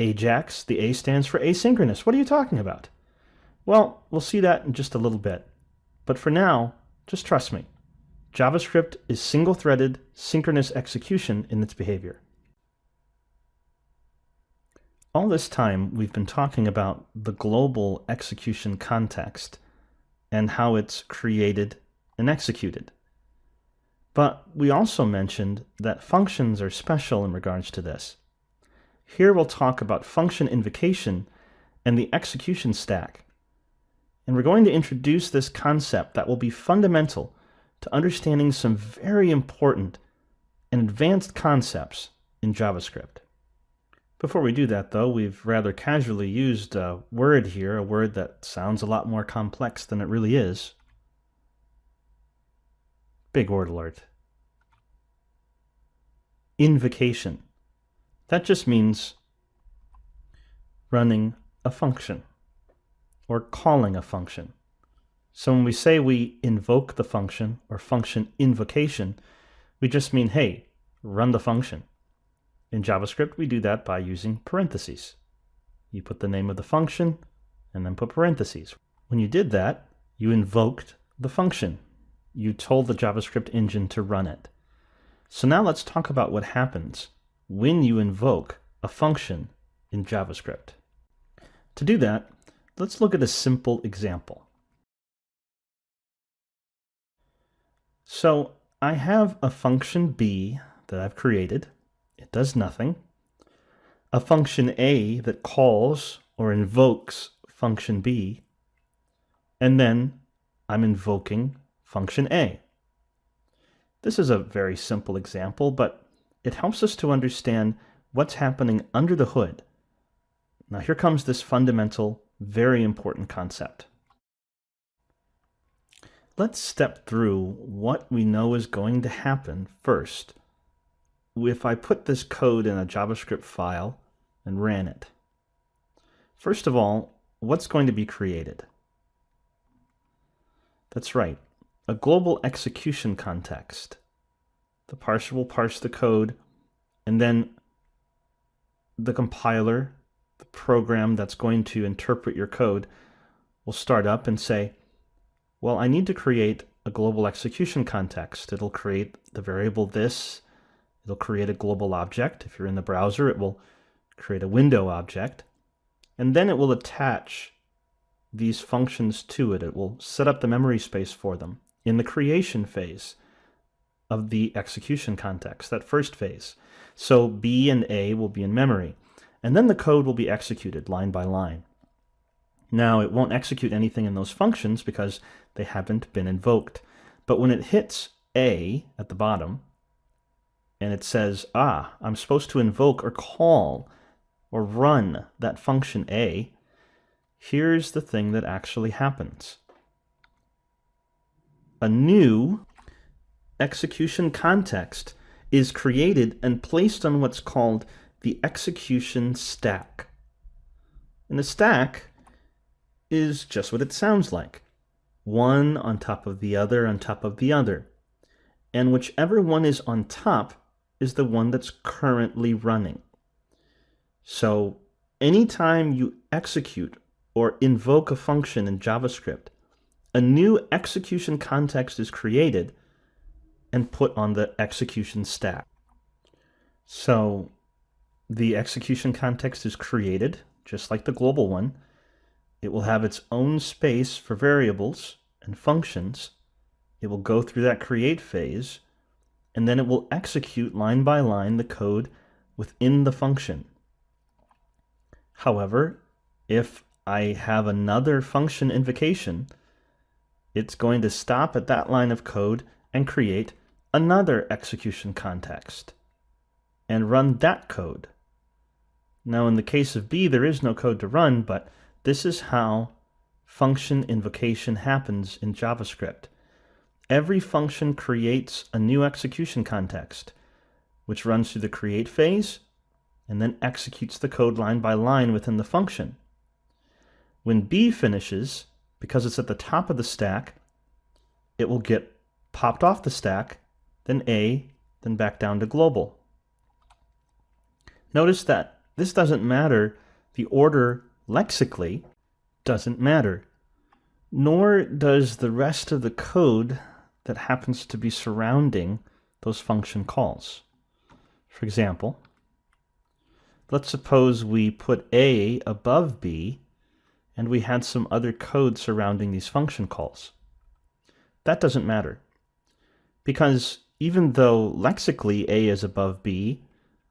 AJAX, the A stands for asynchronous. What are you talking about? Well, we'll see that in just a little bit. But for now, just trust me. JavaScript is single-threaded, synchronous execution in its behavior. All this time, we've been talking about the global execution context and how it's created and executed. But we also mentioned that functions are special in regards to this. Here we'll talk about function invocation and the execution stack. And we're going to introduce this concept that will be fundamental to understanding some very important and advanced concepts in JavaScript. Before we do that, though, we've rather casually used a word here, a word that sounds a lot more complex than it really is. Big word alert. Invocation. That just means running a function or calling a function. So when we say we invoke the function or function invocation, we just mean, hey, run the function. In JavaScript, we do that by using parentheses. You put the name of the function and then put parentheses. When you did that, you invoked the function. You told the JavaScript engine to run it. So now let's talk about what happens when you invoke a function in JavaScript. To do that, let's look at a simple example. So I have a function b that I've created. It does nothing. A function a that calls or invokes function b, and then I'm invoking function a. This is a very simple example, but it helps us to understand what's happening under the hood. Now here comes this fundamental, very important concept. Let's step through what we know is going to happen first if I put this code in a JavaScript file and ran it. First of all, what's going to be created? That's right, a global execution context. The parser will parse the code, and then the compiler, the program that's going to interpret your code, will start up and say, well, I need to create a global execution context. It'll create the variable this. It'll create a global object. If you're in the browser, it will create a window object. And then it will attach these functions to it. It will set up the memory space for them in the creation phase of the execution context, that first phase. So B and A will be in memory. And then the code will be executed line by line. Now, it won't execute anything in those functions because they haven't been invoked. But when it hits A at the bottom, and it says, I'm supposed to invoke or call or run that function A, here's the thing that actually happens. A new execution context is created and placed on what's called the execution stack. And the stack is just what it sounds like. One on top of the other on top of the other. And whichever one is on top is the one that's currently running. So anytime you execute or invoke a function in JavaScript, a new execution context is created and put on the execution stack. So the execution context is created, just like the global one. It will have its own space for variables and functions. It will go through that create phase, and then it will execute line by line the code within the function. However, if I have another function invocation, it's going to stop at that line of code and create another execution context and run that code. Now, in the case of B, there is no code to run, but this is how function invocation happens in JavaScript. Every function creates a new execution context, which runs through the create phase and then executes the code line by line within the function. When B finishes, because it's at the top of the stack, it will get popped off the stack, then A, then back down to global. Notice that this doesn't matter. The order lexically doesn't matter, nor does the rest of the code that happens to be surrounding those function calls. For example, let's suppose we put A above B and we had some other code surrounding these function calls. That doesn't matter, because even though lexically A is above B,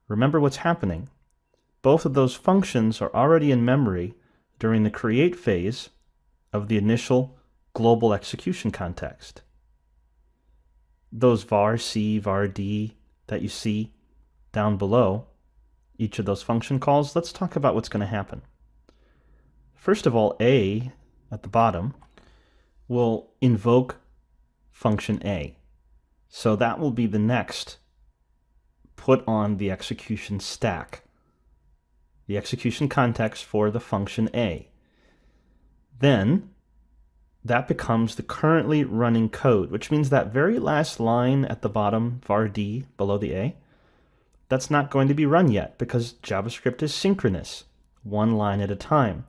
remember what's happening. Both of those functions are already in memory during the create phase of the initial global execution context. Those var c, var d that you see down below each of those function calls, let's talk about what's going to happen. First of all, A at the bottom will invoke function A. So that will be the next put on the execution stack, the execution context for the function A. Then that becomes the currently running code, which means that very last line at the bottom, var d, below the A, that's not going to be run yet because JavaScript is synchronous, one line at a time.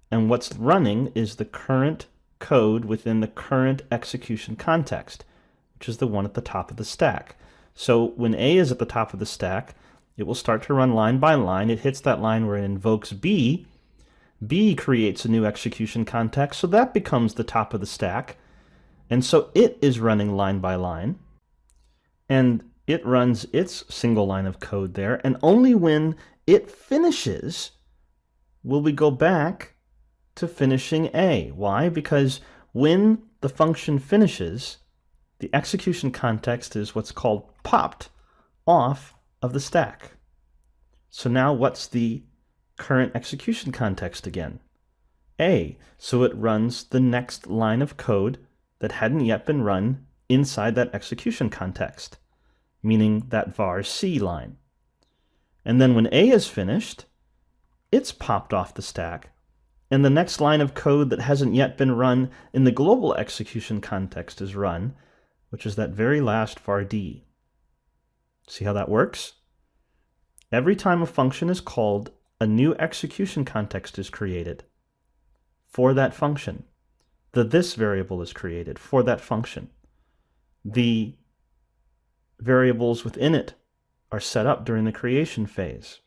And what's running is the current code within the current execution context, which is the one at the top of the stack. So when A is at the top of the stack, it will start to run line by line. It hits that line where it invokes B. B creates a new execution context, so that becomes the top of the stack. And so it is running line by line. And it runs its single line of code there. And only when it finishes will we go back to finishing A. Why? Because when the function finishes, the execution context is what's called popped off of the stack. So now what's the current execution context again? A. So it runs the next line of code that hadn't yet been run inside that execution context, meaning that var C line. And then when A is finished, it's popped off the stack, and the next line of code that hasn't yet been run in the global execution context is run, which is that very last var D. See how that works? Every time a function is called, a new execution context is created for that function. The this variable is created for that function. The variables within it are set up during the creation phase.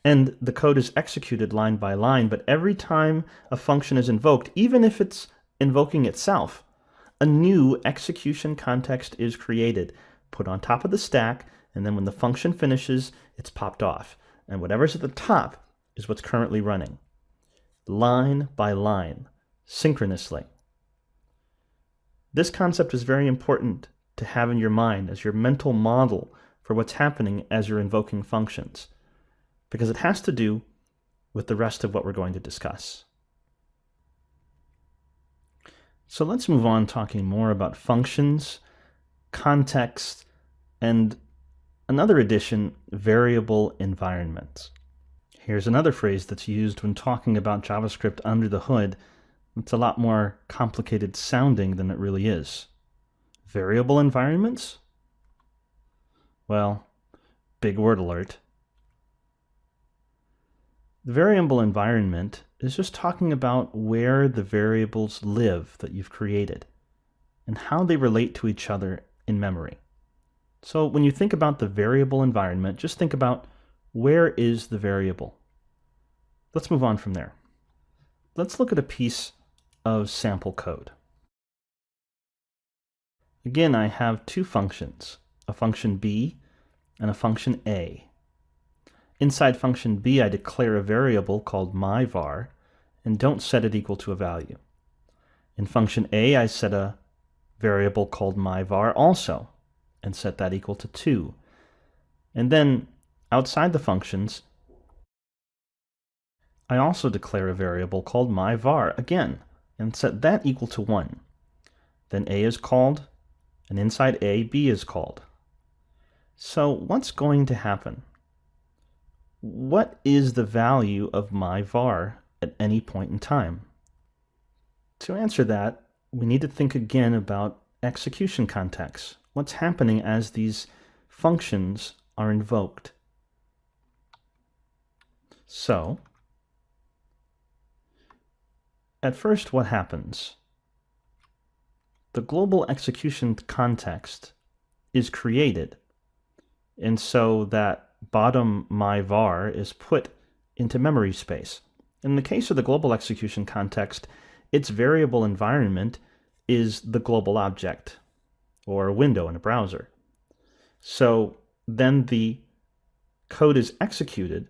And the code is executed line by line, but every time a function is invoked, even if it's invoking itself, a new execution context is created, put on top of the stack, and then when the function finishes, it's popped off. And whatever's at the top is what's currently running, line by line, synchronously. This concept is very important to have in your mind as your mental model for what's happening as you're invoking functions, because it has to do with the rest of what we're going to discuss. So let's move on talking more about functions, context, and another addition, variable environments. Here's another phrase that's used when talking about JavaScript under the hood. It's a lot more complicated sounding than it really is. Variable environments? Well, big word alert. The variable environment is just talking about where the variables live that you've created and how they relate to each other in memory. So when you think about the variable environment, just think about where is the variable. Let's move on from there. Let's look at a piece of sample code. Again, I have two functions, a function B and a function A. Inside function B, I declare a variable called myVar and don't set it equal to a value. In function A, I set a variable called myVar also and set that equal to 2. And then outside the functions, I also declare a variable called myVar again and set that equal to 1. Then A is called, and inside A, B is called. So what's going to happen? What is the value of myVar at any point in time? To answer that, we need to think again about execution contexts. What's happening as these functions are invoked? So, at first, what happens? the global execution context is created. And so that bottom myvar is put into memory space. In the case of the global execution context, its variable environment is the global object, or a window in a browser. So then the code is executed,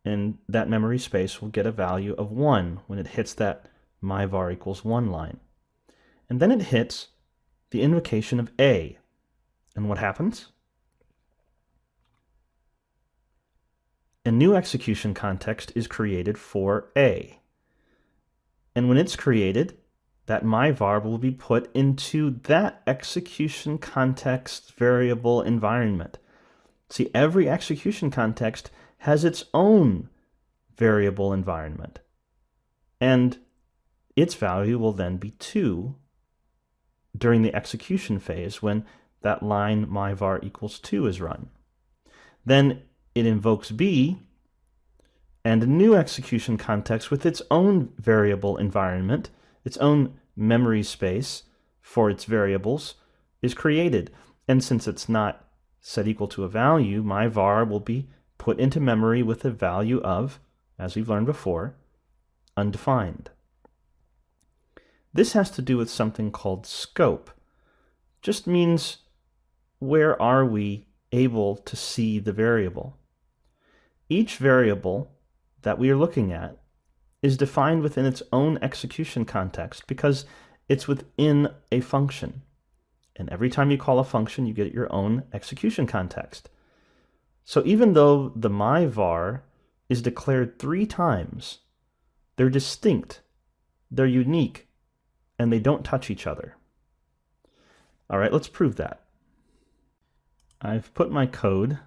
and that memory space will get a value of 1 when it hits that myvar equals 1 line. And then it hits the invocation of A. And what happens? A new execution context is created for A. And when it's created, that myvar will be put into that execution context variable environment. See, every execution context has its own variable environment. And its value will then be 2 during the execution phase when that line myvar equals 2 is run. Then it invokes B, and a new execution context with its own variable environment, its own memory space for its variables, is created. And since it's not set equal to a value, myvar will be put into memory with a value of, as we've learned before, undefined. This has to do with something called scope. Just means where are we able to see the variable. Each variable that we are looking at is defined within its own execution context because it's within a function. And every time you call a function, you get your own execution context. So even though the myvar is declared 3 times, they're distinct, they're unique, and they don't touch each other. All right, let's prove that. I've put my code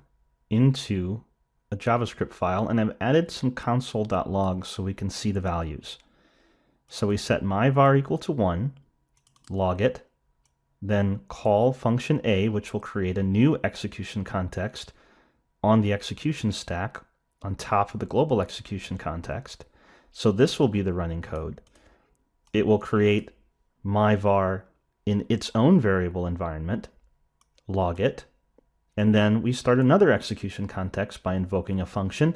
into a JavaScript file, and I've added some console.log so we can see the values. So we set myvar equal to 1, log it, then call function A, which will create a new execution context on the execution stack on top of the global execution context. So this will be the running code. It will create myvar in its own variable environment, log it, and then we start another execution context by invoking a function,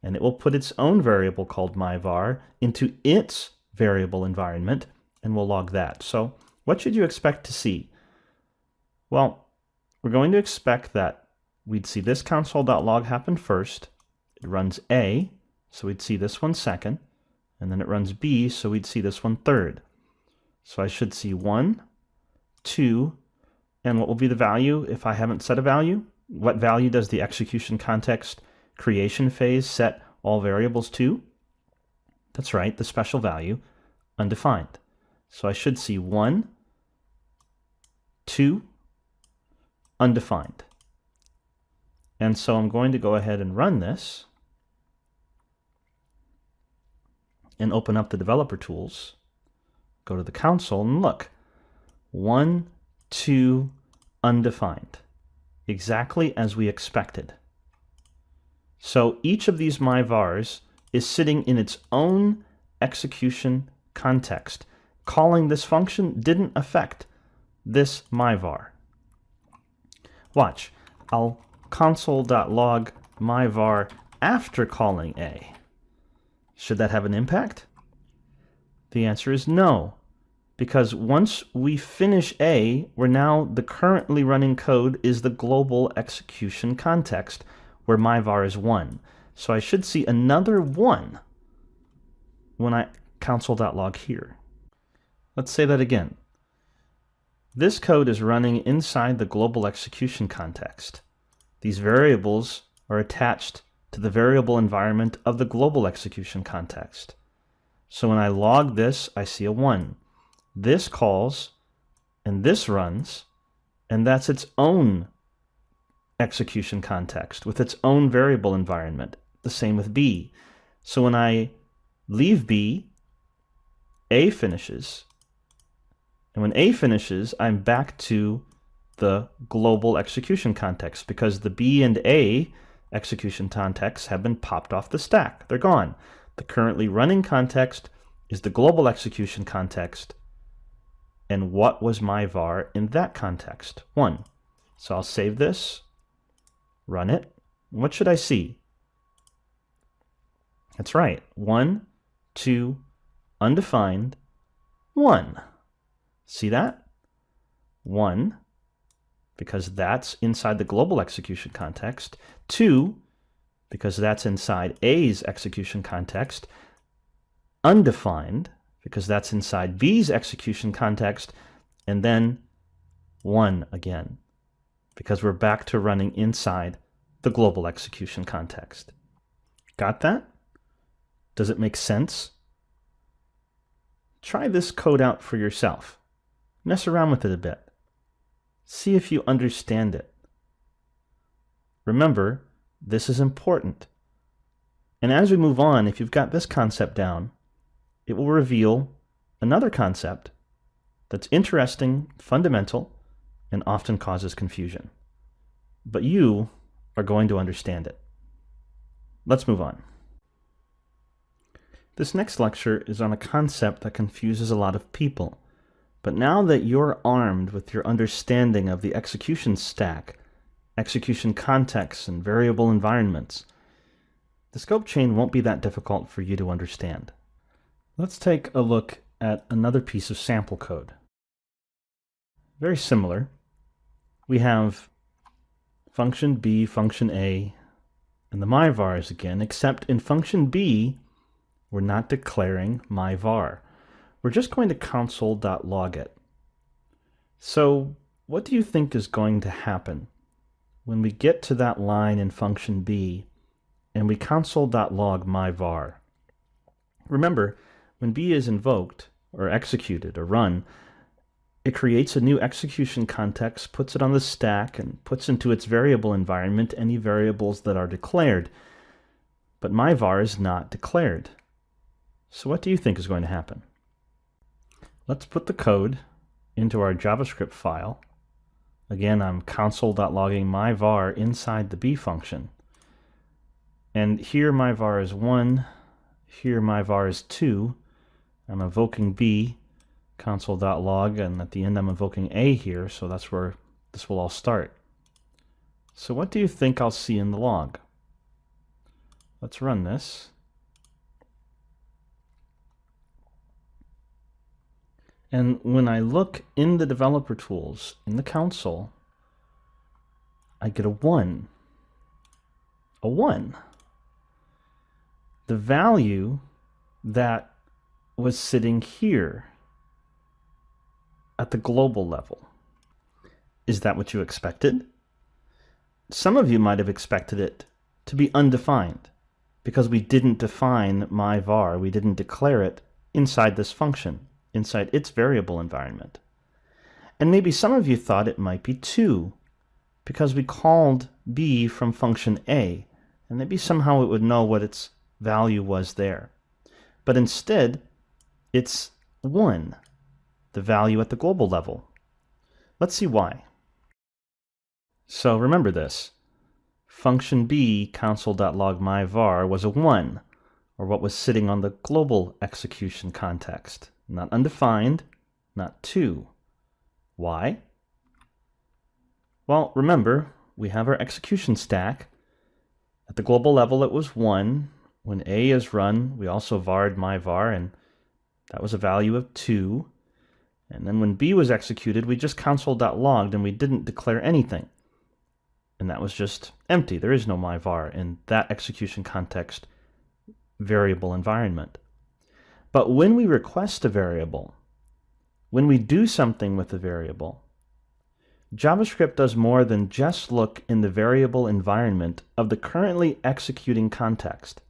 and it will put its own variable called myvar into its variable environment, and we'll log that. So what should you expect to see? Well, we're going to expect that we'd see this console.log happen first. It runs A, so we'd see this one second, and then it runs B, so we'd see this one third. So I should see 1, 2, and what will be the value if I haven't set a value? What value does the execution context creation phase set all variables to? That's right, the special value, undefined. So I should see 1, 2, undefined. And so I'm going to go ahead and run this and open up the developer tools, go to the console, and look. 1, 2, undefined. Exactly as we expected. So each of these myvars is sitting in its own execution context. Calling this function didn't affect this myvar. Watch. I'll console.log myvar after calling A. Should that have an impact? The answer is no, because once we finish A, the currently running code is the global execution context, where myvar is 1. So I should see another 1 when I console.log here. Let's say that again. This code is running inside the global execution context. These variables are attached to the variable environment of the global execution context. So when I log this, I see a 1. This calls, and this runs, and that's its own execution context with its own variable environment. The same with B. So when I leave B, A finishes, and when A finishes, I'm back to the global execution context because the B and A execution contexts have been popped off the stack. They're gone. The currently running context is the global execution context, And what was my var in that context? 1. So I'll save this, run it. What should I see? That's right. 1, 2, undefined, 1. See that? 1, because that's inside the global execution context. 2, because that's inside A's execution context. Undefined, because that's inside B's execution context. And then 1 again, because we're back to running inside the global execution context. Got that? Does it make sense? Try this code out for yourself. Mess around with it a bit. See if you understand it. Remember, this is important. And as we move on, if you've got this concept down, it will reveal another concept that's interesting, fundamental, and often causes confusion. But you are going to understand it. Let's move on. This next lecture is on a concept that confuses a lot of people. But now that you're armed with your understanding of the execution stack, execution contexts, and variable environments, the scope chain won't be that difficult for you to understand. Let's take a look at another piece of sample code. Very similar. We have function B, function A, and the myvars again, except in function B, we're not declaring myvar. We're just going to console.log it. So what do you think is going to happen when we get to that line in function B and we console.log myvar? Remember, when B is invoked or executed or run, it creates a new execution context, puts it on the stack, and puts into its variable environment any variables that are declared. But myvar is not declared. So what do you think is going to happen? Let's put the code into our JavaScript file. Again, I'm console.logging myvar inside the B function. And here myvar is 1, here myvar is 2. I'm invoking B, console.log, and at the end I'm invoking A here, so that's where this will all start. So what do you think I'll see in the log? Let's run this. And when I look in the developer tools, in the console, I get a 1. A 1. The value that was sitting here at the global level. Is that what you expected? Some of you might have expected it to be undefined because we didn't define myvar, we didn't declare it inside this function, inside its variable environment. And maybe some of you thought it might be 2 because we called B from function A, and maybe somehow it would know what its value was there. But instead, it's 1, the value at the global level. Let's see why. So remember this. Function B, console.log myvar, was a 1, or what was sitting on the global execution context. Not undefined, not 2. Why? Well, remember, we have our execution stack. At the global level, it was 1. When A is run, we also varred myvar, and that was a value of 2. And then when B was executed, we just console.logged, and we didn't declare anything. And that was just empty. There is no myvar in that execution context variable environment. But when we request a variable, when we do something with a variable, JavaScript does more than just look in the variable environment of the currently executing context.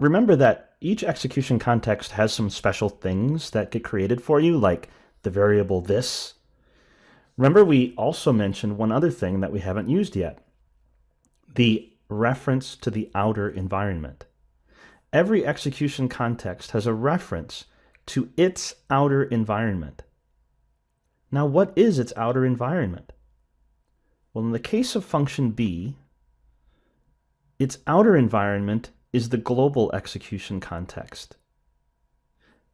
Remember that each execution context has some special things that get created for you, like the variable this. Remember, we also mentioned one other thing that we haven't used yet, the reference to the outer environment. Every execution context has a reference to its outer environment. Now, what is its outer environment? Well, in the case of function B, its outer environment is the global execution context.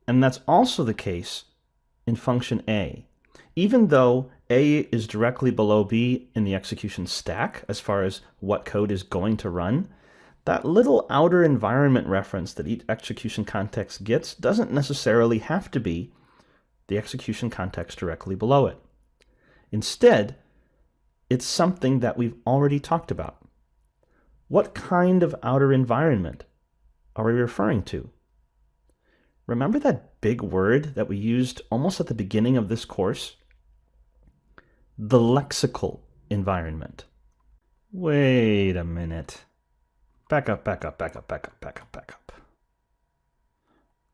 And that's also the case in function A. Even though A is directly below B in the execution stack as far as what code is going to run, that little outer environment reference that each execution context gets doesn't necessarily have to be the execution context directly below it. Instead, it's something that we've already talked about. What kind of outer environment are we referring to? Remember that big word that we used almost at the beginning of this course? The lexical environment. Wait a minute. Back up.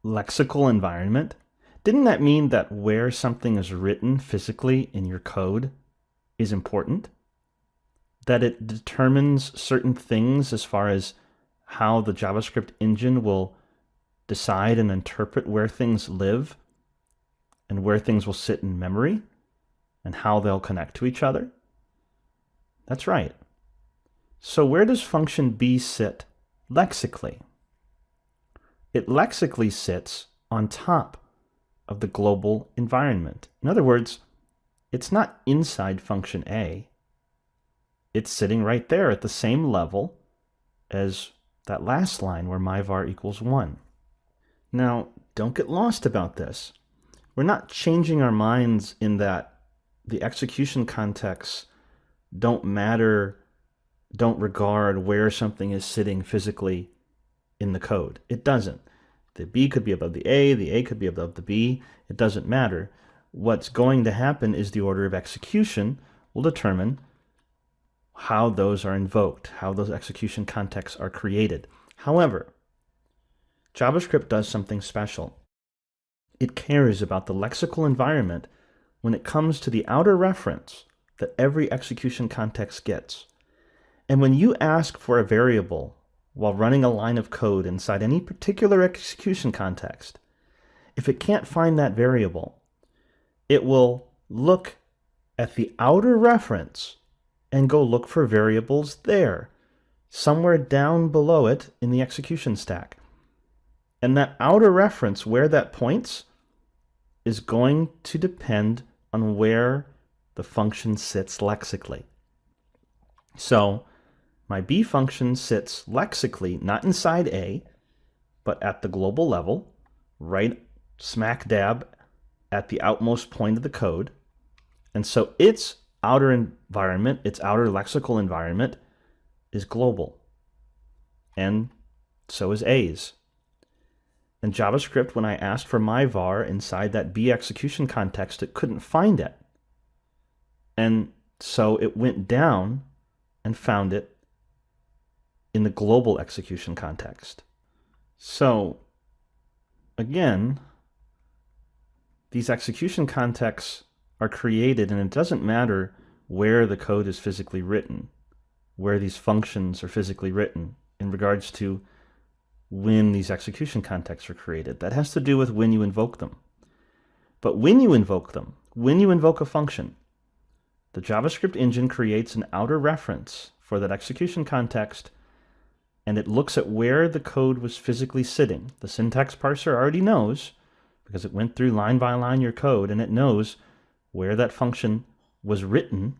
Lexical environment? Didn't that mean that where something is written physically in your code is important? That it determines certain things as far as how the JavaScript engine will decide and interpret where things live and where things will sit in memory and how they'll connect to each other? That's right. So where does function B sit lexically? It lexically sits on top of the global environment. In other words, it's not inside function A. It's sitting right there at the same level as that last line where myvar equals 1. Now, don't get lost about this. We're not changing our minds in that the execution contexts don't matter, don't regard where something is sitting physically in the code. It doesn't. The B could be above the A could be above the B. It doesn't matter. What's going to happen is the order of execution will determine how those are invoked, how those execution contexts are created. However, JavaScript does something special. It cares about the lexical environment when it comes to the outer reference that every execution context gets. And when you ask for a variable while running a line of code inside any particular execution context, if it can't find that variable, it will look at the outer reference and go look for variables there, somewhere down below it in the execution stack. And that outer reference, where that points, is going to depend on where the function sits lexically. So my B function sits lexically, not inside A, but at the global level, right smack dab at the outmost point of the code. And so its outer environment, its outer lexical environment, is global. And so is A's. In JavaScript, when I asked for my var inside that B execution context, it couldn't find it. And so it went down and found it in the global execution context. So again, these execution contexts are created, and it doesn't matter where the code is physically written, where these functions are physically written in regards to when these execution contexts are created. That has to do with when you invoke them. But when you invoke them, when you invoke a function, the JavaScript engine creates an outer reference for that execution context, and it looks at where the code was physically sitting. The syntax parser already knows, because it went through line by line your code, and it knows where that function was written,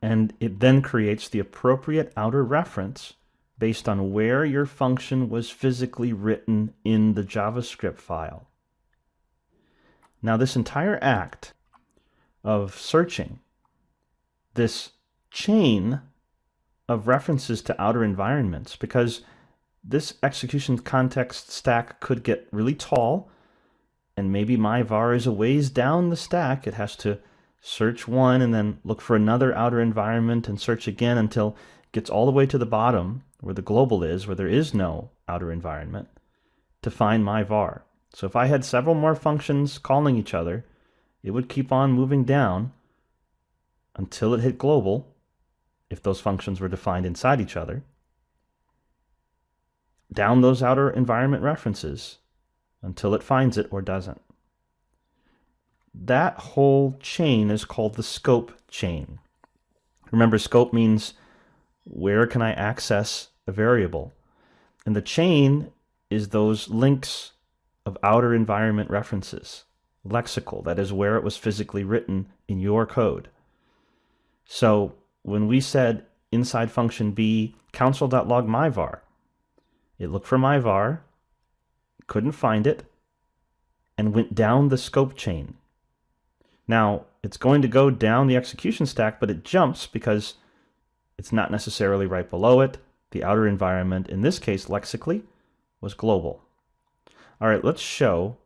and it then creates the appropriate outer reference based on where your function was physically written in the JavaScript file. Now, this entire act of searching, this chain of references to outer environments, because this execution context stack could get really tall, and maybe my var is a ways down the stack. It has to search one and then look for another outer environment and search again until it gets all the way to the bottom where the global is, where there is no outer environment, to find my var. So if I had several more functions calling each other, it would keep on moving down until it hit global, if those functions were defined inside each other, down those outer environment references until it finds it or doesn't. That whole chain is called the scope chain. Remember, scope means where can I access a variable? And the chain is those links of outer environment references, lexical. That is where it was physically written in your code. So when we said inside function B, console.log myvar, it looked for myvar, couldn't find it, and went down the scope chain. Now, it's going to go down the execution stack, but it jumps because it's not necessarily right below it. The outer environment, in this case, lexically, was global. All right, let's show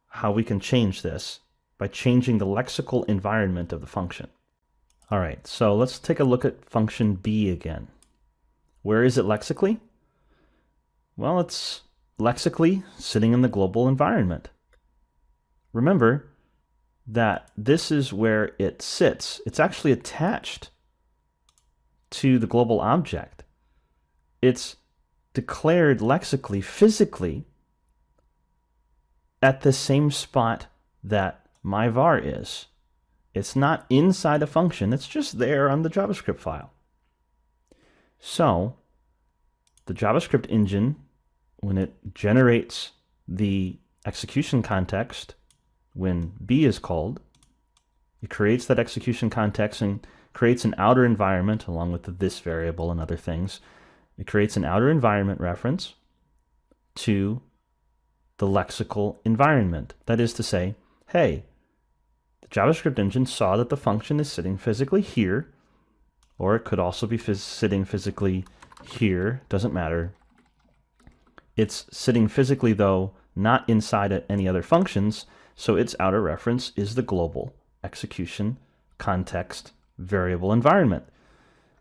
how we can change this by changing the lexical environment of the function. All right, so let's take a look at function B again. Where is it lexically? Well, it's lexically sitting in the global environment. Remember that this is where it sits. It's actually attached to the global object. It's declared lexically, physically, at the same spot that myvar is. It's not inside a function, it's just there on the JavaScript file. So, the JavaScript engine, when it generates the execution context, when B is called, it creates that execution context and creates an outer environment along with the this variable and other things. It creates an outer environment reference to the lexical environment. That is to say, hey, the JavaScript engine saw that the function is sitting physically here, or it could also be sitting physically here, doesn't matter. It's sitting physically, though, not inside any other functions, so its outer reference is the global execution context variable environment.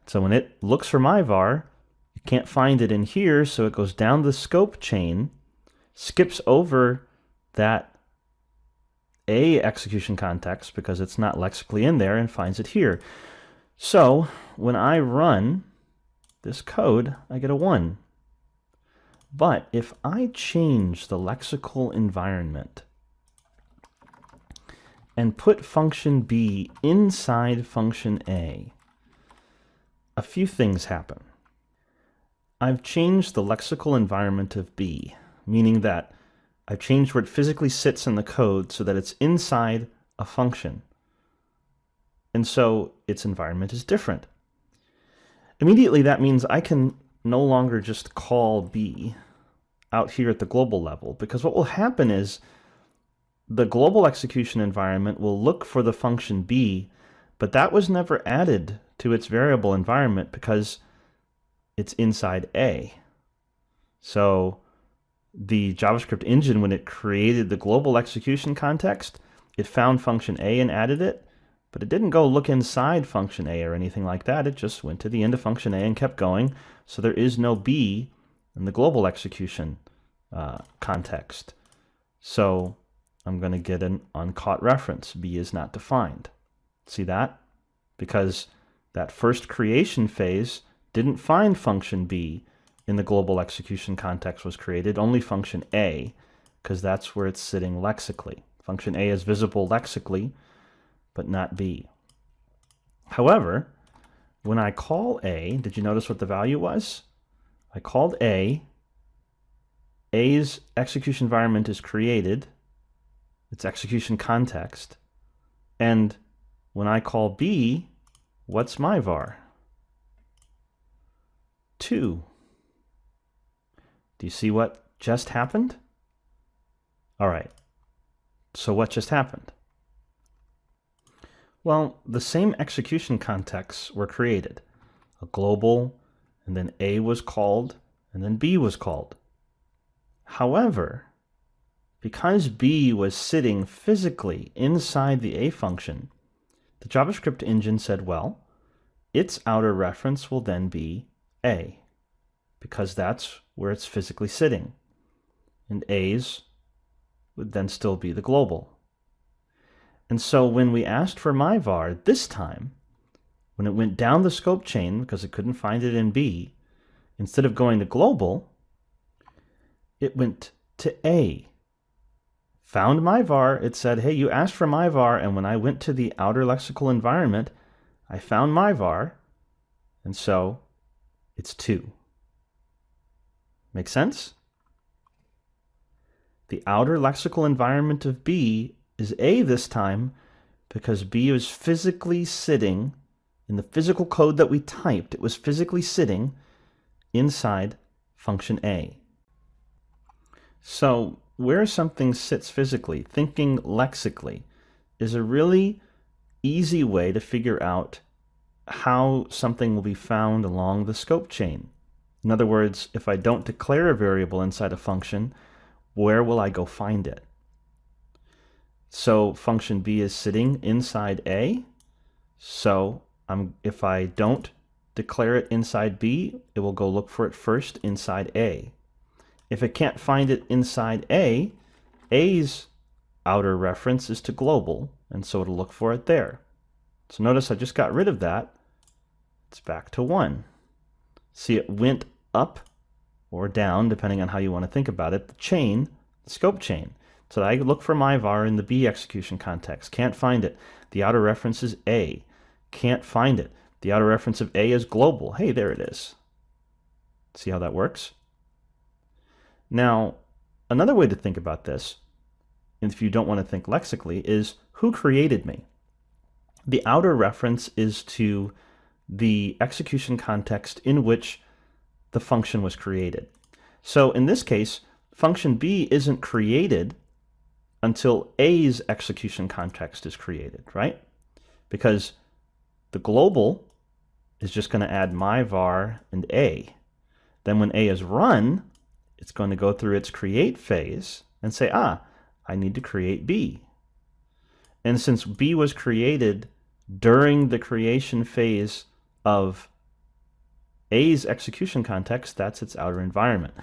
So when it looks for myvar, it can't find it in here, so it goes down the scope chain, skips over that A execution context because it's not lexically in there, and finds it here. So when I run this code, I get a 1. But if I change the lexical environment and put function B inside function A few things happen. I've changed the lexical environment of B, meaning that I've changed where it physically sits in the code so that it's inside a function. And so its environment is different. Immediately, that means I can no longer just call B out here at the global level, because what will happen is the global execution environment will look for the function B, but that was never added to its variable environment because it's inside A. So the JavaScript engine, when it created the global execution context, it found function A and added it, but it didn't go look inside function A or anything like that. It just went to the end of function A and kept going. So there is no B in the global execution context. So I'm going to get an uncaught reference. B is not defined. See that? Because that first creation phase didn't find function B in the global execution context was created, only function A, because that's where it's sitting lexically. Function A is visible lexically, but not B. However, when I call A, did you notice what the value was? I called A. A's execution environment is created, its execution context, and when I call B, what's my var? 2. Do you see what just happened? All right, so what just happened? Well, the same execution contexts were created. A global, and then A was called, and then B was called. However, because B was sitting physically inside the A function, the JavaScript engine said, well, its outer reference will then be A, because that's where it's physically sitting. And A's would then still be the global. And so when we asked for myvar this time, when it went down the scope chain because it couldn't find it in B, instead of going to global, it went to A. Found myvar, it said, hey, you asked for myvar, and when I went to the outer lexical environment, I found myvar, and so it's 2. Make sense? The outer lexical environment of B is A this time because B was physically sitting in the physical code that we typed. It was physically sitting inside function A. So where something sits physically, thinking lexically, is a really easy way to figure out how something will be found along the scope chain. In other words, if I don't declare a variable inside a function, where will I go find it? So function B is sitting inside A. So if I don't declare it inside B, it will go look for it first inside A. If it can't find it inside A, A's outer reference is to global, and so it'll look for it there. So notice I just got rid of that. It's back to 1. See, it went up or down, depending on how you want to think about it, the chain, the scope chain. So I look for my var in the B execution context. Can't find it. The outer reference is A. Can't find it. The outer reference of A is global. Hey, there it is. See how that works? Now, another way to think about this, if you don't want to think lexically, is who created me? The outer reference is to the execution context in which the function was created. So in this case, function B isn't created until A's execution context is created, right? Because the global is just going to add my var and A. Then when A is run, it's going to go through its create phase and say, I need to create B. And since B was created during the creation phase of A's execution context, that's its outer environment.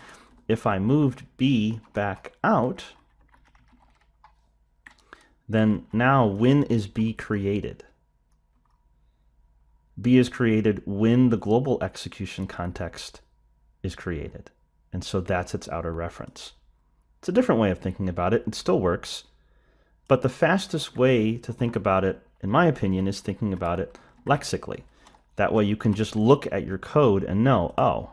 If I moved B back out, then now when is B created? B is created when the global execution context is created. And so that's its outer reference. It's a different way of thinking about it. It still works. But the fastest way to think about it, in my opinion, is thinking about it lexically. That way you can just look at your code and know, oh,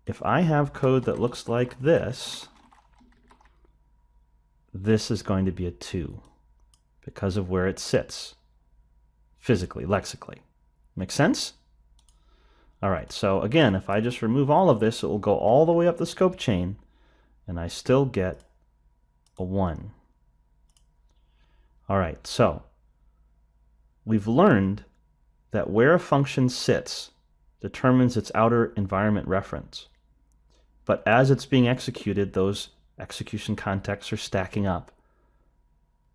if I have code that looks like this, this is going to be a 2 because of where it sits physically, lexically. Make sense? All right, so again, if I just remove all of this, it will go all the way up the scope chain, and I still get a 1. All right, so we've learned that where a function sits determines its outer environment reference. But as it's being executed, those execution contexts are stacking up,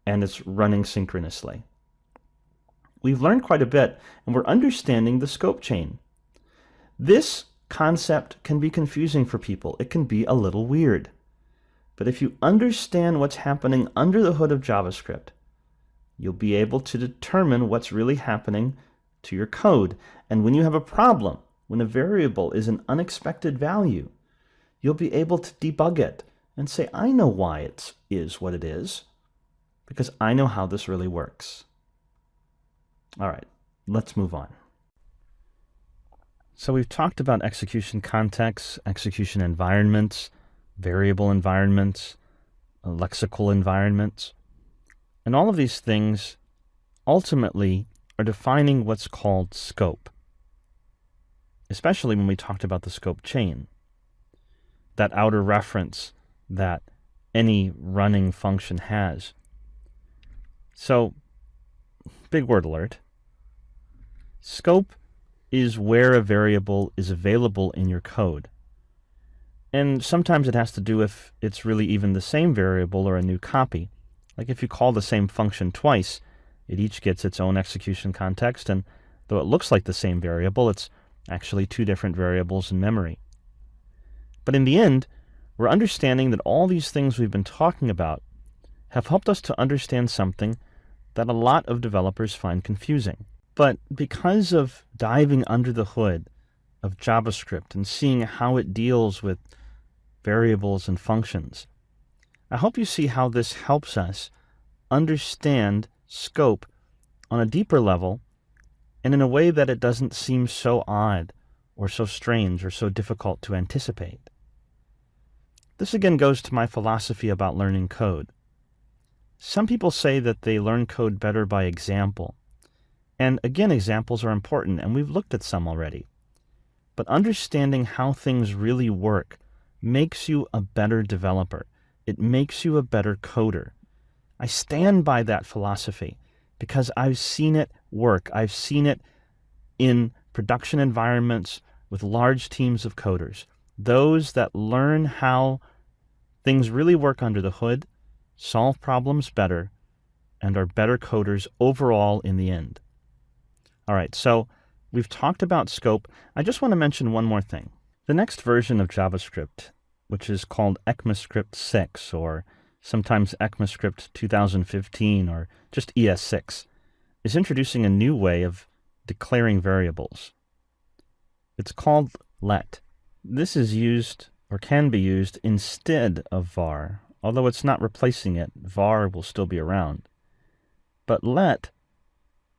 and it's running synchronously. We've learned quite a bit, and we're understanding the scope chain. This concept can be confusing for people. It can be a little weird. But if you understand what's happening under the hood of JavaScript, you'll be able to determine what's really happening to your code. And when you have a problem, when a variable is an unexpected value, you'll be able to debug it and say, I know why it is what it is, because I know how this really works. All right, let's move on. So we've talked about execution contexts, execution environments, variable environments, lexical environments. And all of these things ultimately are defining what's called scope, especially when we talked about the scope chain, that outer reference that any running function has. So, big word alert. Scope is where a variable is available in your code. And sometimes it has to do if it's really even the same variable or a new copy. Like if you call the same function twice, it each gets its own execution context, and though it looks like the same variable, it's actually 2 different variables in memory. But in the end, we're understanding that all these things we've been talking about have helped us to understand something that a lot of developers find confusing. But because of diving under the hood of JavaScript and seeing how it deals with variables and functions, I hope you see how this helps us understand scope on a deeper level and in a way that it doesn't seem so odd or so strange or so difficult to anticipate. This again goes to my philosophy about learning code. Some people say that they learn code better by example. And again, examples are important, and we've looked at some already. But understanding how things really work makes you a better developer. It makes you a better coder. I stand by that philosophy because I've seen it work. I've seen it in production environments with large teams of coders. Those that learn how things really work under the hood solve problems better and are better coders overall in the end. All right, so we've talked about scope. I just want to mention one more thing. The next version of JavaScript, which is called ECMAScript 6, or sometimes ECMAScript 2015, or just ES6, is introducing a new way of declaring variables. It's called let. This is used, or can be used, instead of var. Although it's not replacing it, var will still be around. But let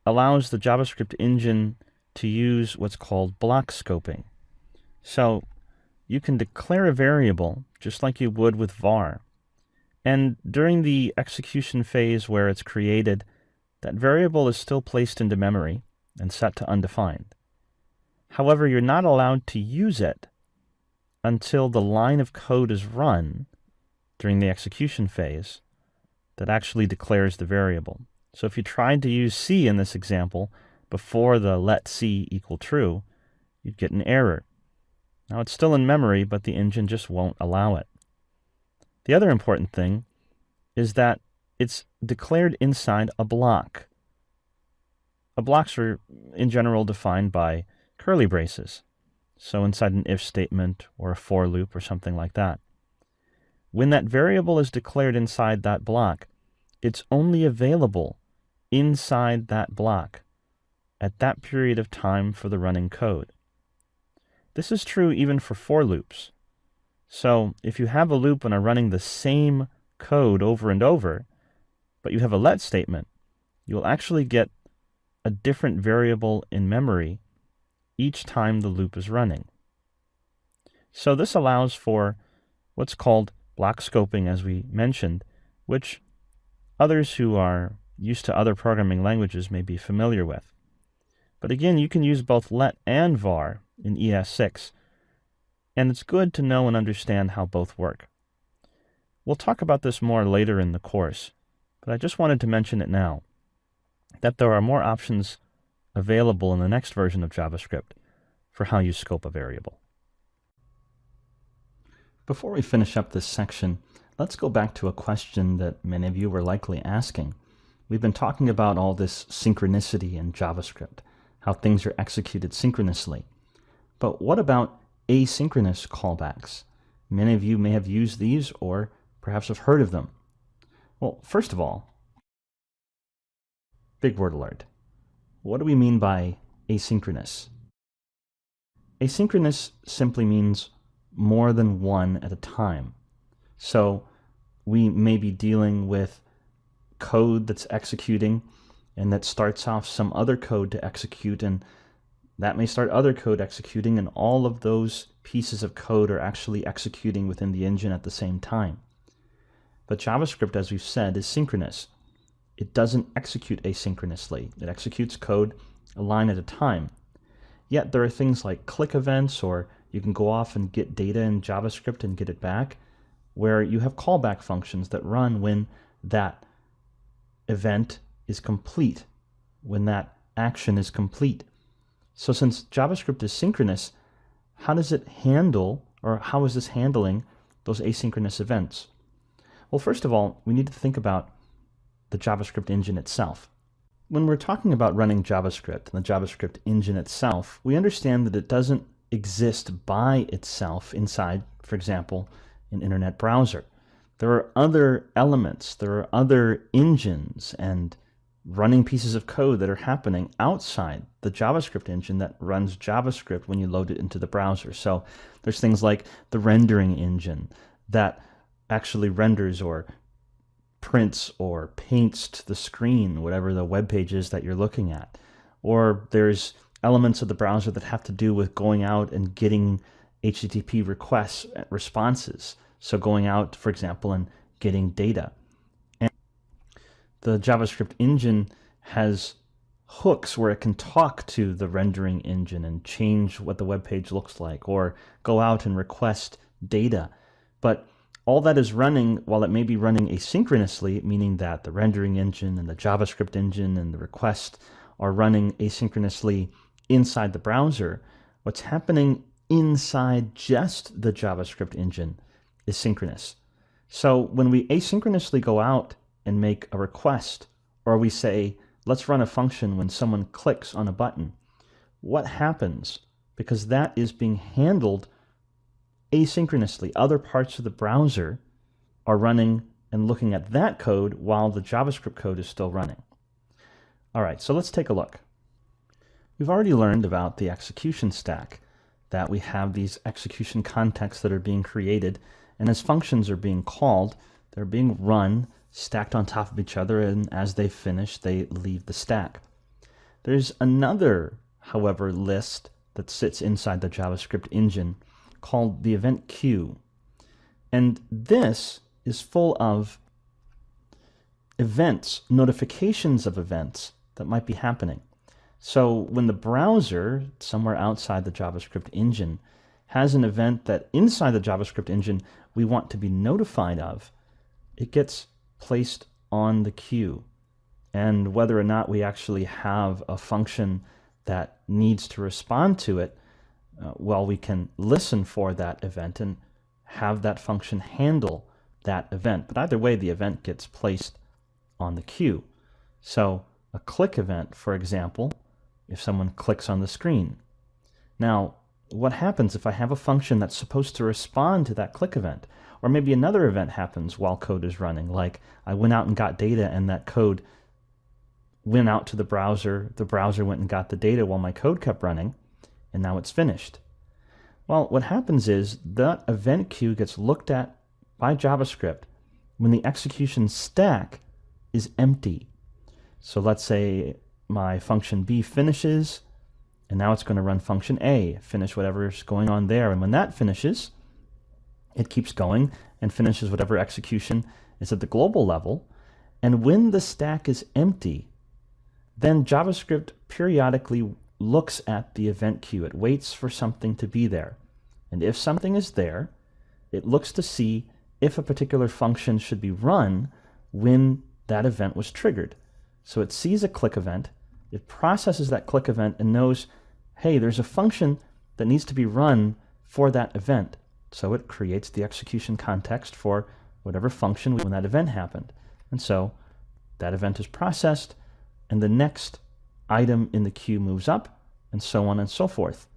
allows the JavaScript engine to use what's called block scoping. So you can declare a variable just like you would with var. And during the execution phase where it's created, that variable is still placed into memory and set to undefined. However, you're not allowed to use it until the line of code is run during the execution phase that actually declares the variable. So if you tried to use C in this example before the let C equal true, you'd get an error. Now it's still in memory, but the engine just won't allow it. The other important thing is that it's declared inside a block. Blocks are in general defined by curly braces, so inside an if statement or a for loop or something like that. When that variable is declared inside that block, it's only available inside that block at that period of time for the running code. This is true even for for loops. So if you have a loop and are running the same code over and over, but you have a let statement, you'll actually get a different variable in memory each time the loop is running. So this allows for what's called block scoping, as we mentioned, which others who are used to other programming languages may be familiar with. But again, you can use both let and var in ES6, and it's good to know and understand how both work. We'll talk about this more later in the course, but I just wanted to mention it now, that there are more options available in the next version of JavaScript for how you scope a variable. Before we finish up this section, let's go back to a question that many of you were likely asking. We've been talking about all this synchronicity in JavaScript, how things are executed synchronously. But what about asynchronous callbacks? Many of you may have used these or perhaps have heard of them. Well, first of all, big word alert. What do we mean by asynchronous? Asynchronous simply means more than one at a time. So we may be dealing with code that's executing and that starts off some other code to execute, and that may start other code executing, and all of those pieces of code are actually executing within the engine at the same time. But JavaScript, as we've said, is synchronous. It doesn't execute asynchronously. It executes code a line at a time. Yet there are things like click events, or you can go off and get data in JavaScript and get it back, where you have callback functions that run when that event is complete, when that action is complete. So since JavaScript is synchronous, how does it handle, or how is this handling those asynchronous events? Well, first of all, we need to think about the JavaScript engine itself. When we're talking about running JavaScript and the JavaScript engine itself, we understand that it doesn't exist by itself inside, for example, an internet browser. There are other elements, there are other engines and running pieces of code that are happening outside the JavaScript engine that runs JavaScript when you load it into the browser. So there's things like the rendering engine that actually renders or prints or paints to the screen, whatever the web page is that you're looking at. Or there's elements of the browser that have to do with going out and getting HTTP requests, responses. So going out, for example, and getting data. And the JavaScript engine has hooks where it can talk to the rendering engine and change what the web page looks like, or go out and request data. But all that is running, while it may be running asynchronously, meaning that the rendering engine and the JavaScript engine and the request are running asynchronously inside the browser, what's happening inside just the JavaScript engine is synchronous. So when we asynchronously go out and make a request, or we say, let's run a function when someone clicks on a button, what happens? Because that is being handled asynchronously. Other parts of the browser are running and looking at that code while the JavaScript code is still running. All right, so let's take a look. We've already learned about the execution stack, that we have these execution contexts that are being created, and as functions are being called, they're being run, stacked on top of each other, and as they finish, they leave the stack. There's another, however, list that sits inside the JavaScript engine called the event queue. And this is full of events, notifications of events that might be happening. So when the browser, somewhere outside the JavaScript engine, has an event that inside the JavaScript engine we want to be notified of, it gets placed on the queue. And whether or not we actually have a function that needs to respond to it, well, we can listen for that event and have that function handle that event. But either way, the event gets placed on the queue. So a click event, for example, if someone clicks on the screen. Now, what happens if I have a function that's supposed to respond to that click event? Or maybe another event happens while code is running, like I went out and got data and that code went out to the browser went and got the data while my code kept running, and now it's finished. Well, what happens is that event queue gets looked at by JavaScript when the execution stack is empty. So let's say my function B finishes, and now it's going to run function A, finish whatever's going on there. And when that finishes, it keeps going and finishes whatever execution is at the global level. And when the stack is empty, then JavaScript periodically looks at the event queue. It waits for something to be there. And if something is there, it looks to see if a particular function should be run when that event was triggered. So it sees a click event, it processes that click event and knows, hey, there's a function that needs to be run for that event. So it creates the execution context for whatever function when that event happened. And so that event is processed, and the next item in the queue moves up, and so on and so forth.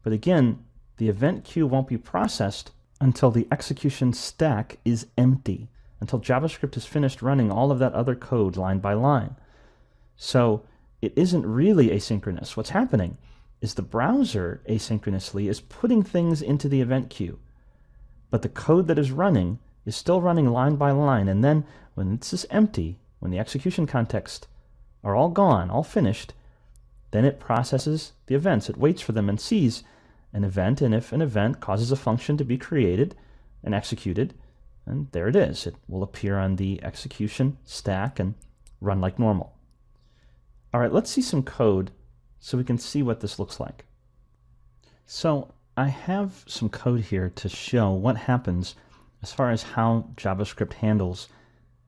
But again, the event queue won't be processed until the execution stack is empty, until JavaScript is finished running all of that other code line by line. So it isn't really asynchronous. What's happening is the browser asynchronously is putting things into the event queue, but the code that is running is still running line by line, and then when this is empty, when the execution context are all gone, all finished, then it processes the events. It waits for them and sees an event, and if an event causes a function to be created and executed, and there it is. It will appear on the execution stack and run like normal. All right, let's see some code so we can see what this looks like. So I have some code here to show what happens as far as how JavaScript handles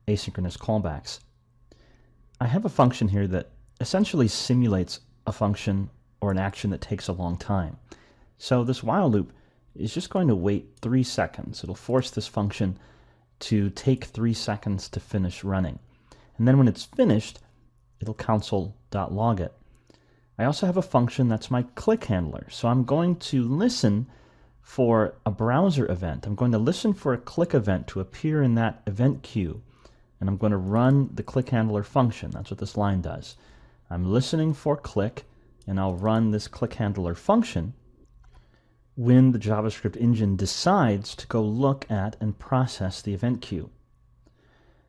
asynchronous callbacks. I have a function here that essentially simulates a function or an action that takes a long time. So this while loop is just going to wait 3 seconds. It'll force this function to take 3 seconds to finish running. And then when it's finished, it'll console.log it. I also have a function that's my click handler. So I'm going to listen for a browser event. I'm going to listen for a click event to appear in that event queue. And I'm going to run the click handler function. That's what this line does. I'm listening for click, and I'll run this click handler function when the JavaScript engine decides to go look at and process the event queue.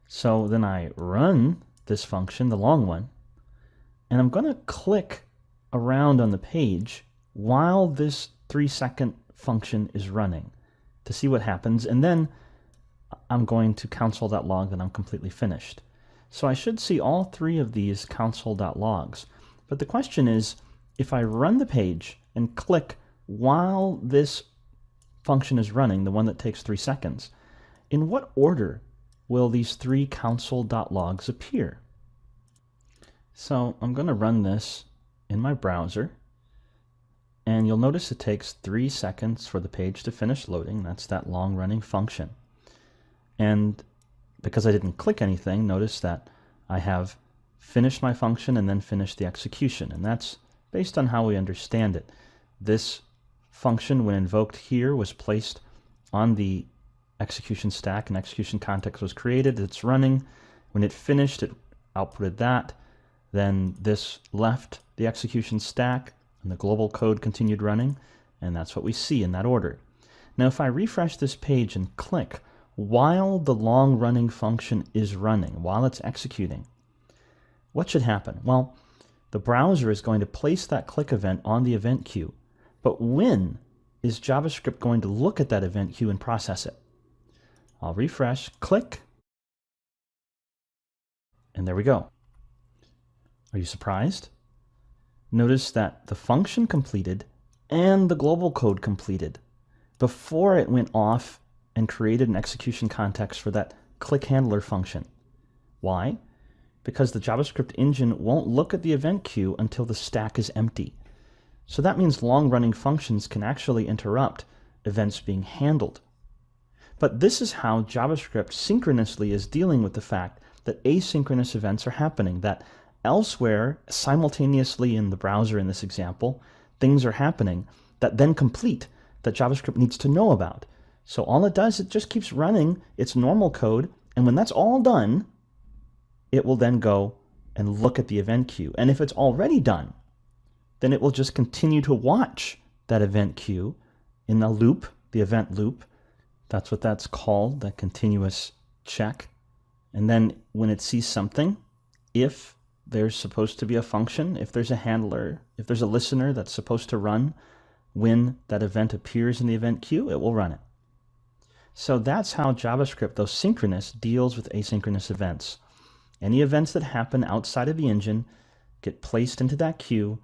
So then I run this function, the long one, and I'm going to click around on the page while this 3-second function is running to see what happens, and then I'm going to console.log that I'm completely finished. So I should see all three of these console.logs. But the question is, if I run the page and click while this function is running, the one that takes 3 seconds, in what order will these three console.logs appear? So I'm going to run this in my browser, and you'll notice it takes 3 seconds for the page to finish loading. That's that long-running function. And because I didn't click anything, notice that I have finished my function and then finished the execution, and that's based on how we understand it. This function, when invoked here, was placed on the execution stack, and execution context was created. It's running. When it finished, it outputted that. Then this left the execution stack, and the global code continued running, and that's what we see in that order. Now, if I refresh this page and click while the long-running function is running, while it's executing, what should happen? Well, the browser is going to place that click event on the event queue, but when is JavaScript going to look at that event queue and process it? I'll refresh, click, and there we go. Are you surprised? Notice that the function completed and the global code completed before it went off and created an execution context for that click handler function. Why? Because the JavaScript engine won't look at the event queue until the stack is empty. So that means long-running functions can actually interrupt events being handled. But this is how JavaScript synchronously is dealing with the fact that asynchronous events are happening, that elsewhere, simultaneously in the browser in this example, things are happening that then complete, that JavaScript needs to know about. So all it does, it just keeps running its normal code, and when that's all done, it will then go and look at the event queue. And if it's already done, then it will just continue to watch that event queue in the loop, the event loop. That's what that's called, that continuous check. And then when it sees something, if there's supposed to be a function, if there's a handler, if there's a listener that's supposed to run when that event appears in the event queue, it will run it. So that's how JavaScript, though synchronous, deals with asynchronous events. Any events that happen outside of the engine get placed into that queue,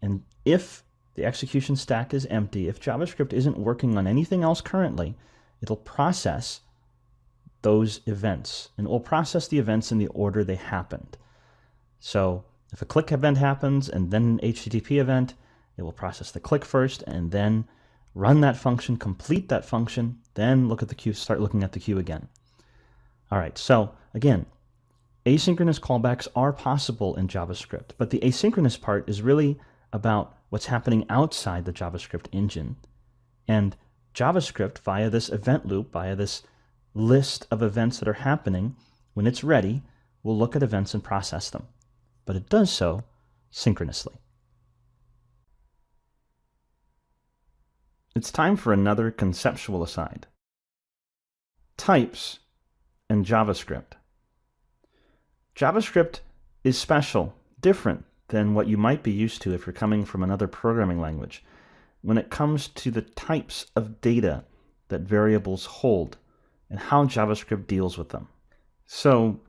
and if the execution stack is empty, if JavaScript isn't working on anything else currently, it'll process those events, and it will process the events in the order they happened. So if a click event happens and then an HTTP event, it will process the click first and then run that function, complete that function, then look at the queue, start looking at the queue again. All right, so again, asynchronous callbacks are possible in JavaScript, but the asynchronous part is really about what's happening outside the JavaScript engine. And JavaScript, via this event loop, via this list of events that are happening, when it's ready, will look at events and process them. But it does so synchronously. It's time for another conceptual aside. Types and JavaScript. JavaScript is special, different than what you might be used to if you're coming from another programming language when it comes to the types of data that variables hold and how JavaScript deals with them. So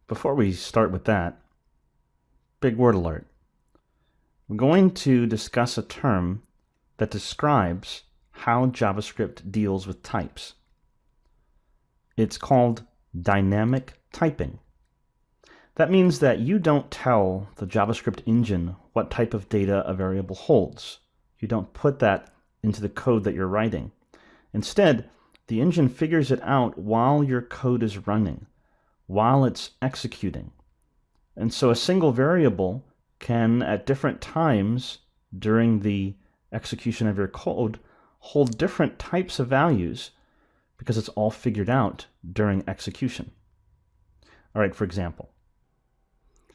before we start with that, big word alert. We're going to discuss a term that describes how JavaScript deals with types. It's called dynamic typing. That means that you don't tell the JavaScript engine what type of data a variable holds. You don't put that into the code that you're writing. Instead, the engine figures it out while your code is running, while it's executing. And so a single variable can, at different times during the execution of your code, hold different types of values because it's all figured out during execution. All right, for example,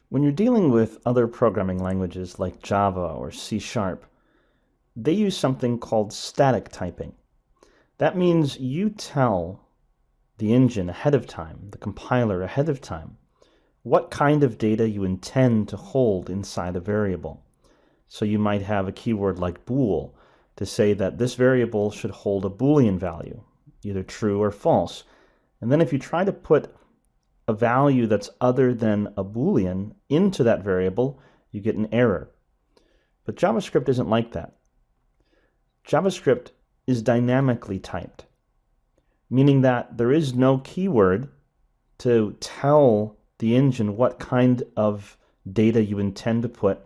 when you're dealing with other programming languages like Java or C#, they use something called static typing. That means you tell the engine ahead of time, the compiler ahead of time, what kind of data you intend to hold inside a variable. So you might have a keyword like bool to say that this variable should hold a Boolean value, either true or false. And then if you try to put a value that's other than a Boolean into that variable, you get an error. But JavaScript isn't like that. JavaScript is dynamically typed, meaning that there is no keyword to tell the engine what kind of data you intend to put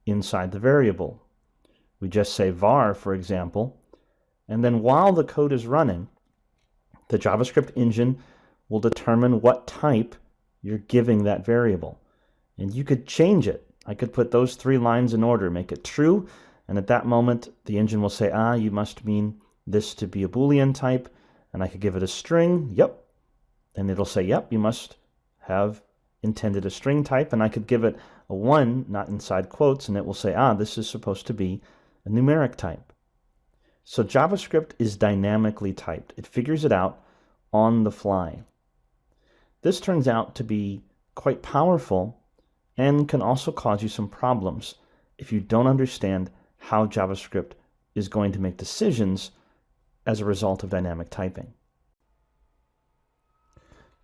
inside the variable. We just say var, for example, and then while the code is running, the JavaScript engine will determine what type you're giving that variable. And you could change it. I could put those 3 lines in order, make it true, and at that moment the engine will say, you must mean this to be a Boolean type, and I could give it a string, yep, and it'll say, yep, you must have intended a string type, and I could give it a 1, not inside quotes, and it will say, this is supposed to be a numeric type. So JavaScript is dynamically typed. It figures it out on the fly. This turns out to be quite powerful and can also cause you some problems if you don't understand how JavaScript is going to make decisions as a result of dynamic typing.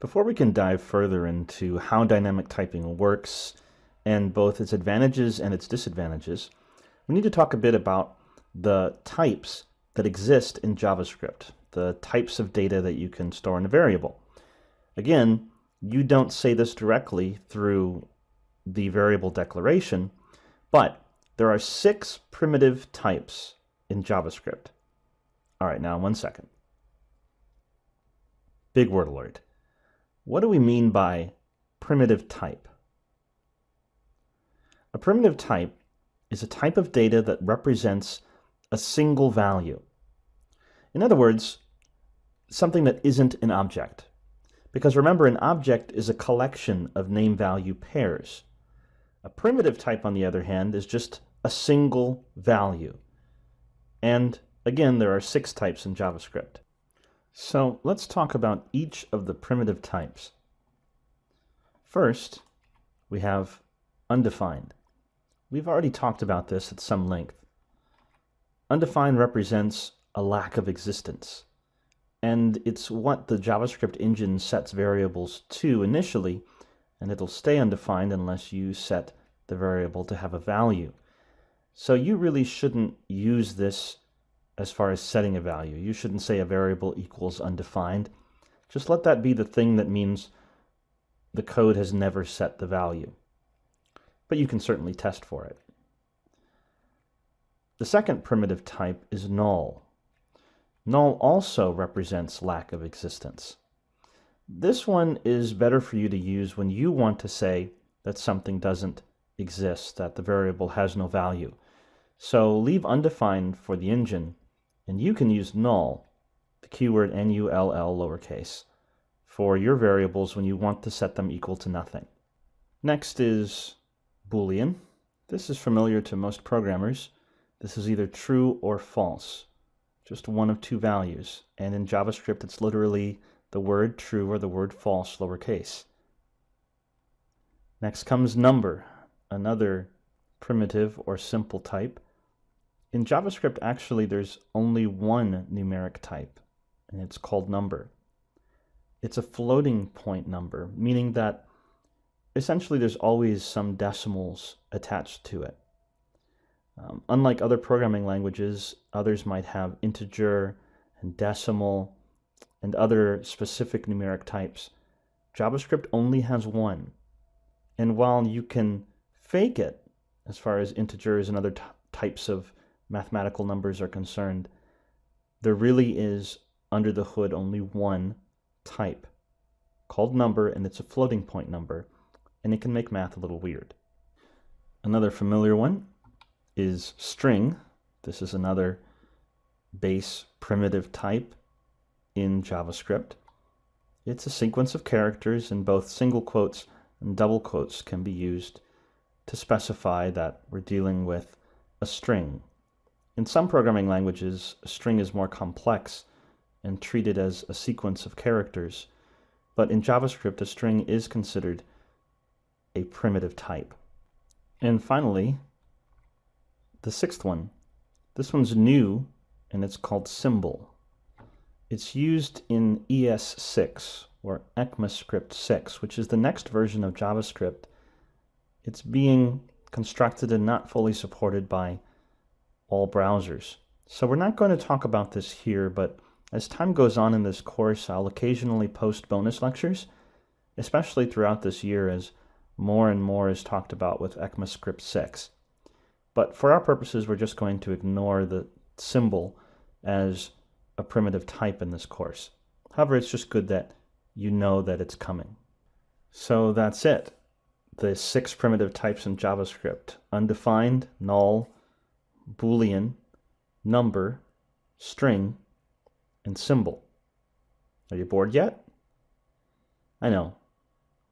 Before we can dive further into how dynamic typing works and both its advantages and its disadvantages, we need to talk a bit about the types that exist in JavaScript, the types of data that you can store in a variable. Again, you don't say this directly through the variable declaration, but there are 6 primitive types in JavaScript. All right, now 1 second. Big word alert. What do we mean by primitive type? A primitive type is a type of data that represents a single value. In other words, something that isn't an object. Because remember, an object is a collection of name-value pairs. A primitive type, on the other hand, is just a single value. And again, there are 6 types in JavaScript. So let's talk about each of the primitive types. First, we have undefined. We've already talked about this at some length. Undefined represents a lack of existence. And it's what the JavaScript engine sets variables to initially, and it'll stay undefined unless you set the variable to have a value. So you really shouldn't use this as far as setting a value. You shouldn't say a variable equals undefined. Just let that be the thing that means the code has never set the value. But you can certainly test for it. The second primitive type is null. Null also represents lack of existence. This one is better for you to use when you want to say that something doesn't exist, that the variable has no value. So leave undefined for the engine, and you can use null, the keyword null lowercase, for your variables when you want to set them equal to nothing. Next is Boolean. This is familiar to most programmers. This is either true or false, just one of 2 values. And in JavaScript, it's literally the word true or the word false, lowercase. Next comes number, another primitive or simple type. In JavaScript, actually, there's only one numeric type, and it's called number. It's a floating point number, meaning that essentially there's always some decimals attached to it. Unlike other programming languages, others might have integer and decimal and other specific numeric types. JavaScript only has one. And while you can fake it as far as integers and other types of mathematical numbers are concerned, there really is under the hood only one type called number, and it's a floating point number, and it can make math a little weird. Another familiar one is string. This is another base primitive type in JavaScript. It's a sequence of characters, and both single quotes and double quotes can be used to specify that we're dealing with a string. In some programming languages, a string is more complex and treated as a sequence of characters, but in JavaScript, a string is considered a primitive type. And finally, the 6th one. This one's new, and it's called symbol. It's used in ES6, or ECMAScript 6, which is the next version of JavaScript. It's being constructed and not fully supported by all browsers. So we're not going to talk about this here, but as time goes on in this course, I'll occasionally post bonus lectures, especially throughout this year as more and more is talked about with ECMAScript 6. But for our purposes, we're just going to ignore the symbol as a primitive type in this course. However, it's just good that you know that it's coming. So that's it. The 6 primitive types in JavaScript: undefined, null, Boolean, number, string, and symbol. Are you bored yet? I know.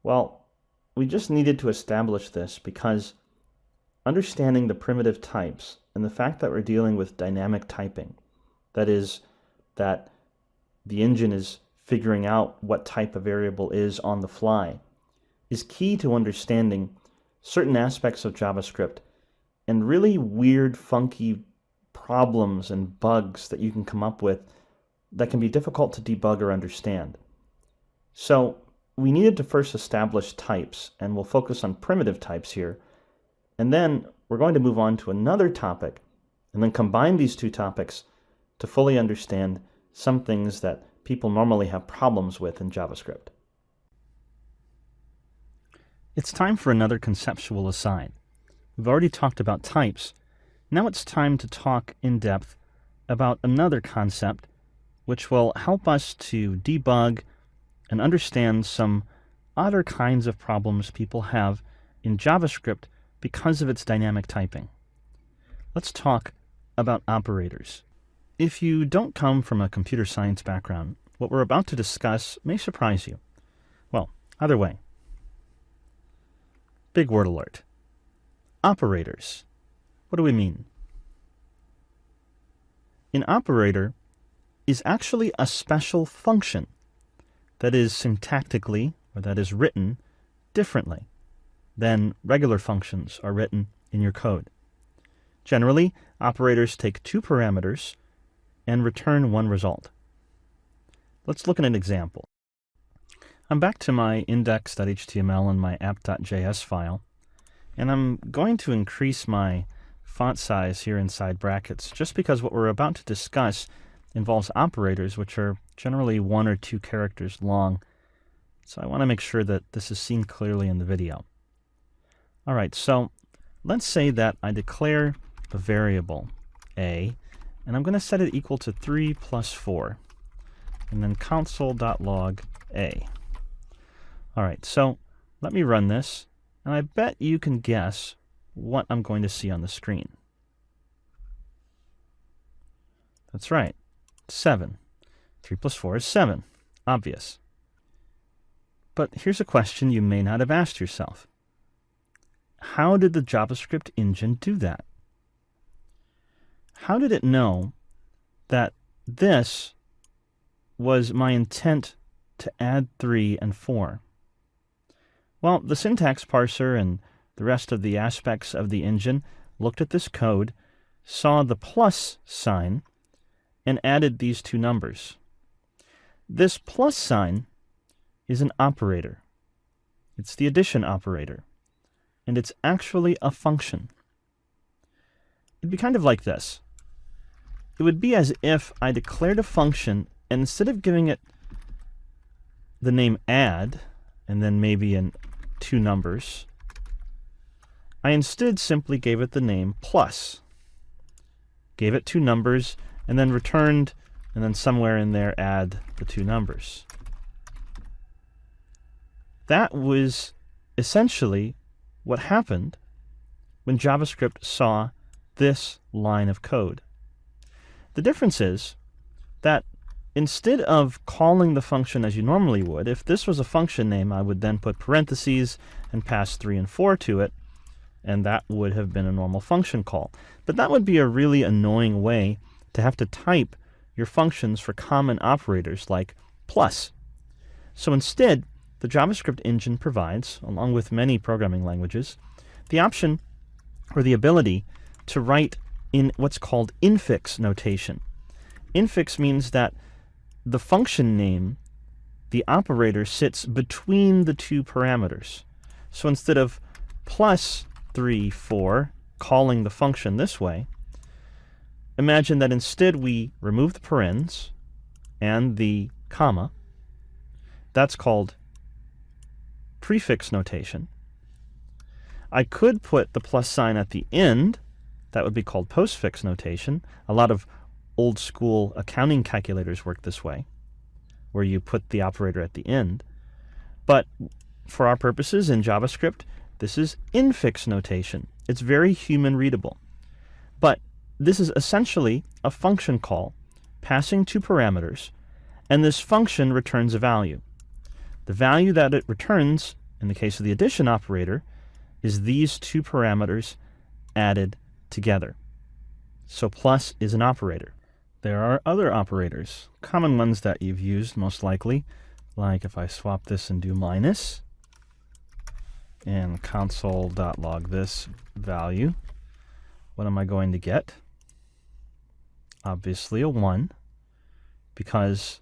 Well, we just needed to establish this because understanding the primitive types and the fact that we're dealing with dynamic typing, that is, that the engine is figuring out what type a variable is on the fly, is key to understanding certain aspects of JavaScript and really weird, funky problems and bugs that you can come up with that can be difficult to debug or understand. So we needed to first establish types, and we'll focus on primitive types here. And then we're going to move on to another topic and then combine these two topics to fully understand some things that people normally have problems with in JavaScript. It's time for another conceptual aside. We've already talked about types. Now it's time to talk in depth about another concept which will help us to debug and understand some odder kinds of problems people have in JavaScript because of its dynamic typing. Let's talk about operators. If you don't come from a computer science background, what we're about to discuss may surprise you. Well, either way. Big word alert. Operators. What do we mean? An operator is actually a special function that is syntactically, or that is written differently than regular functions are written in your code. Generally, operators take 2 parameters and return 1 result. Let's look at an example. I'm back to my index.html and my app.js file, and I'm going to increase my font size here inside brackets just because what we're about to discuss involves operators which are generally 1 or 2 characters long. So I want to make sure that this is seen clearly in the video. Alright, so let's say that I declare a variable a, and I'm going to set it equal to 3 plus 4, and then console.log a. Alright, so let me run this, and I bet you can guess what I'm going to see on the screen. That's right, 7. 3 plus 4 is 7. Obvious. But here's a question you may not have asked yourself. How did the JavaScript engine do that? How did it know that this was my intent to add 3 and 4? Well, the syntax parser and the rest of the aspects of the engine looked at this code, saw the plus sign, and added these 2 numbers. This plus sign is an operator. It's the addition operator, and it's actually a function. It'd be kind of like this. It would be as if I declared a function, and instead of giving it the name add, and then maybe 2 numbers, I instead simply gave it the name plus, gave it 2 numbers, and then returned, and then somewhere in there add the 2 numbers. That was essentially what happened when JavaScript saw this line of code. The difference is that instead of calling the function as you normally would, if this was a function name, I would then put parentheses and pass 3 and 4 to it, and that would have been a normal function call. But that would be a really annoying way to have to type your functions for common operators like plus. So instead, the JavaScript engine provides, along with many programming languages, the option or the ability to write in what's called infix notation. Infix means that the function name the operator sits between the two parameters. So instead of plus 3, 4, calling the function this way, imagine that instead we remove the parens and the comma. That's called prefix notation. I could put the plus sign at the end. That would be called postfix notation. A lot of old school accounting calculators work this way, where you put the operator at the end. But for our purposes in JavaScript, this is infix notation. It's very human readable. But this is essentially a function call passing two parameters, and this function returns a value. The value that it returns, in the case of the addition operator, is these two parameters added together. So plus is an operator. There are other operators, common ones that you've used most likely, like if I swap this and do minus, and console.log this value, what am I going to get? Obviously a 1, because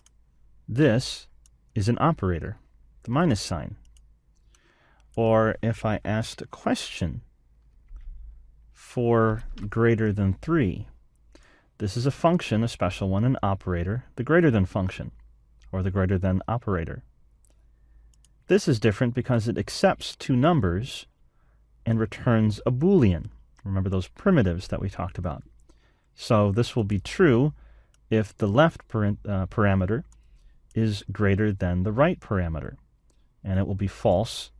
this is an operator, the minus sign. Or if I asked a question, 4 greater than 3, this is a function, a special one, an operator, the greater than function, or the greater than operator. This is different because it accepts two numbers and returns a Boolean. Remember those primitives that we talked about. So this will be true if the left parameter is greater than the right parameter, and it will be false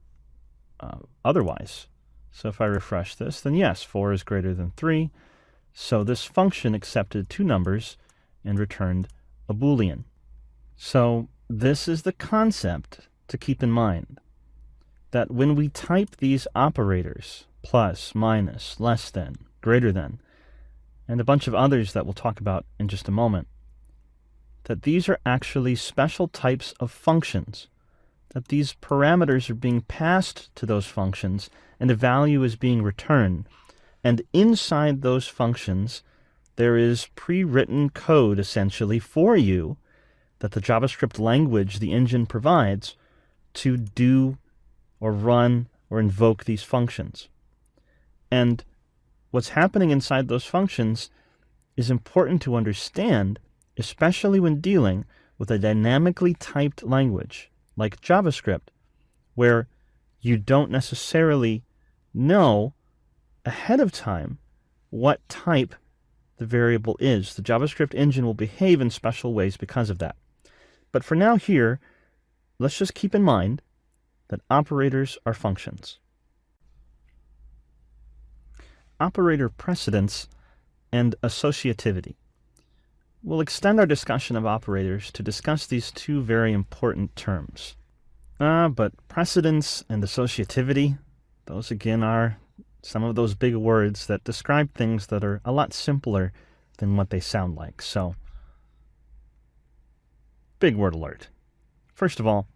otherwise. So if I refresh this, then yes, 4 is greater than 3. So this function accepted two numbers and returned a Boolean. So this is the concept to keep in mind, that when we type these operators, plus, minus, less than, greater than, and a bunch of others that we'll talk about in just a moment, that these are actually special types of functions, that these parameters are being passed to those functions and a value is being returned. And inside those functions, there is pre-written code essentially for you that the JavaScript language the engine provides to do or run or invoke these functions. And what's happening inside those functions is important to understand, especially when dealing with a dynamically typed language like JavaScript, where you don't necessarily know ahead of time what type the variable is. The JavaScript engine will behave in special ways because of that. But for now here, let's just keep in mind that operators are functions. Operator precedence and associativity. We'll extend our discussion of operators to discuss these two very important terms. But precedence and associativity, those again are some of those big words that describe things that are a lot simpler than what they sound like. So, big word alert. First of all,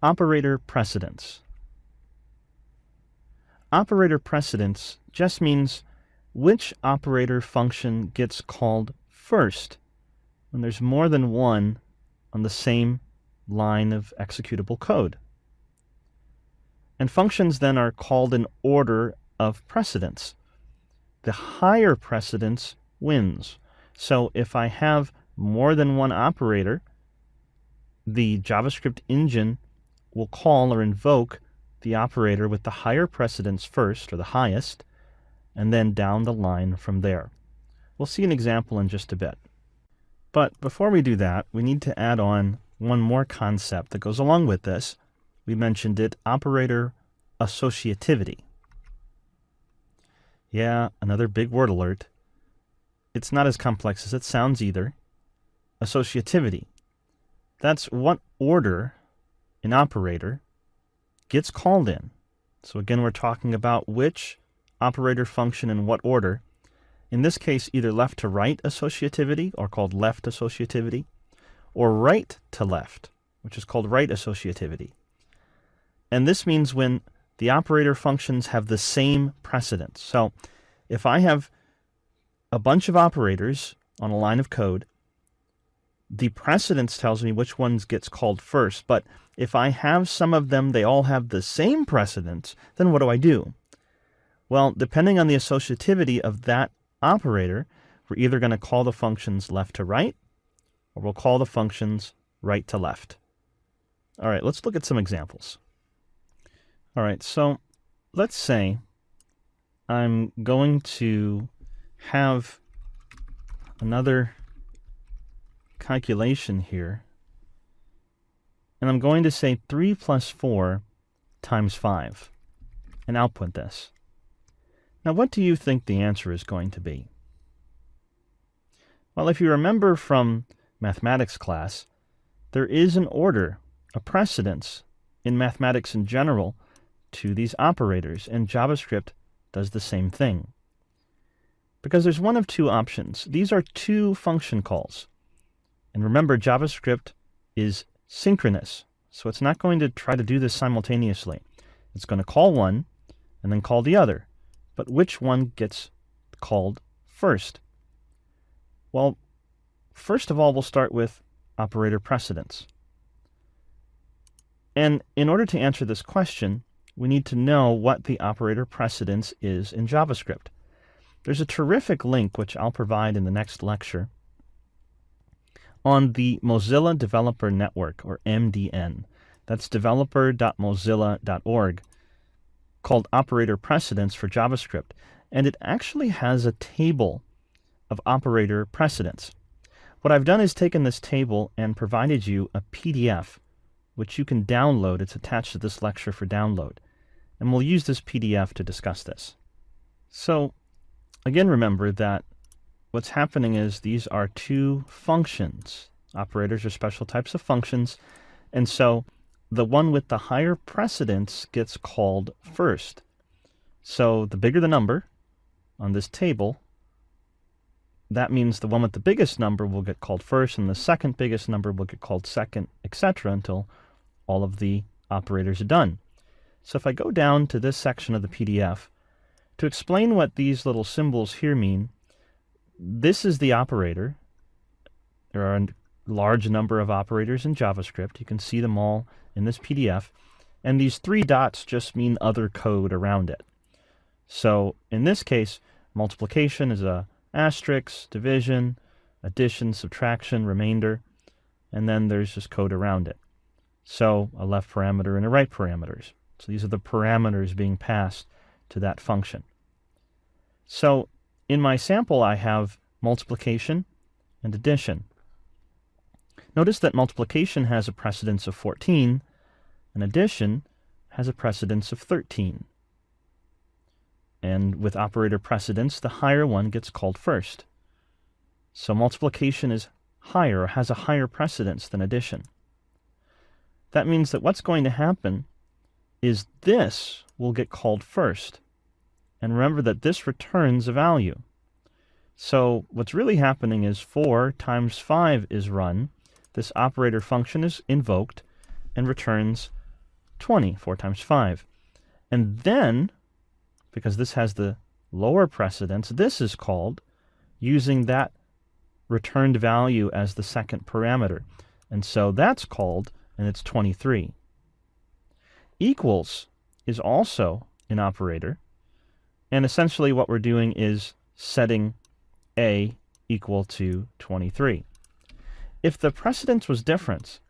operator precedence. Operator precedence just means which operator function gets called first when there's more than one on the same line of executable code. And functions then are called in order of precedence. The higher precedence wins. So if I have more than one operator, the JavaScript engine will call or invoke the operator with the higher precedence first, or the highest, and then down the line from there. We'll see an example in just a bit. But before we do that, we need to add on one more concept that goes along with this. We mentioned it, operator associativity. Yeah, another big word alert. It's not as complex as it sounds either. Associativity. That's what order an operator gets called in. So again, we're talking about which operator function in what order. In this case, either left to right associativity, or called left associativity, or right to left, which is called right associativity. And this means when the operator functions have the same precedence. So if I have a bunch of operators on a line of code, the precedence tells me which ones gets called first, but if I have some of them, they all have the same precedence, then what do I do? Well, depending on the associativity of that operator, we're either going to call the functions left to right, or we'll call the functions right to left. All right, let's look at some examples. All right, so let's say I'm going to have another calculation here, and I'm going to say 3 plus 4 times 5, and output this. Now, what do you think the answer is going to be? Well, if you remember from mathematics class, there is an order, a precedence in mathematics in general to these operators, and JavaScript does the same thing. Because there's one of two options. These are two function calls. And remember, JavaScript is synchronous, so it's not going to try to do this simultaneously. It's going to call one and then call the other. But which one gets called first? Well, first of all, we'll start with operator precedence. And in order to answer this question, we need to know what the operator precedence is in JavaScript. There's a terrific link, which I'll provide in the next lecture, on the Mozilla Developer Network, or MDN. That's developer.mozilla.org, called Operator Precedence for JavaScript. And it actually has a table of operator precedence. What I've done is taken this table and provided you a PDF, which you can download. It's attached to this lecture for download. And we'll use this PDF to discuss this. So, again, remember that what's happening is these are two functions. Operators are special types of functions. And so the one with the higher precedence gets called first. So the bigger the number on this table, that means the one with the biggest number will get called first, and the second biggest number will get called second, etc., until all of the operators are done. So if I go down to this section of the PDF, to explain what these little symbols here mean, this is the operator. There are a large number of operators in JavaScript. You can see them all in this PDF. And these three dots just mean other code around it. So in this case, multiplication is a asterisk, division, addition, subtraction, remainder, and then there's just code around it. So a left parameter and a right parameters. So these are the parameters being passed to that function. So in my sample, I have multiplication and addition. Notice that multiplication has a precedence of 14, and addition has a precedence of 13. And with operator precedence, the higher one gets called first. So multiplication is higher, or has a higher precedence than addition. That means that what's going to happen is this will get called first. And remember that this returns a value. So what's really happening is 4 times 5 is run. This operator function is invoked and returns 20, 4 times 5. And then, because this has the lower precedence, this is called using that returned value as the second parameter. And so that's called, and it's 23. Equals is also an operator. And essentially what we're doing is setting a equal to 23. If the precedence was different,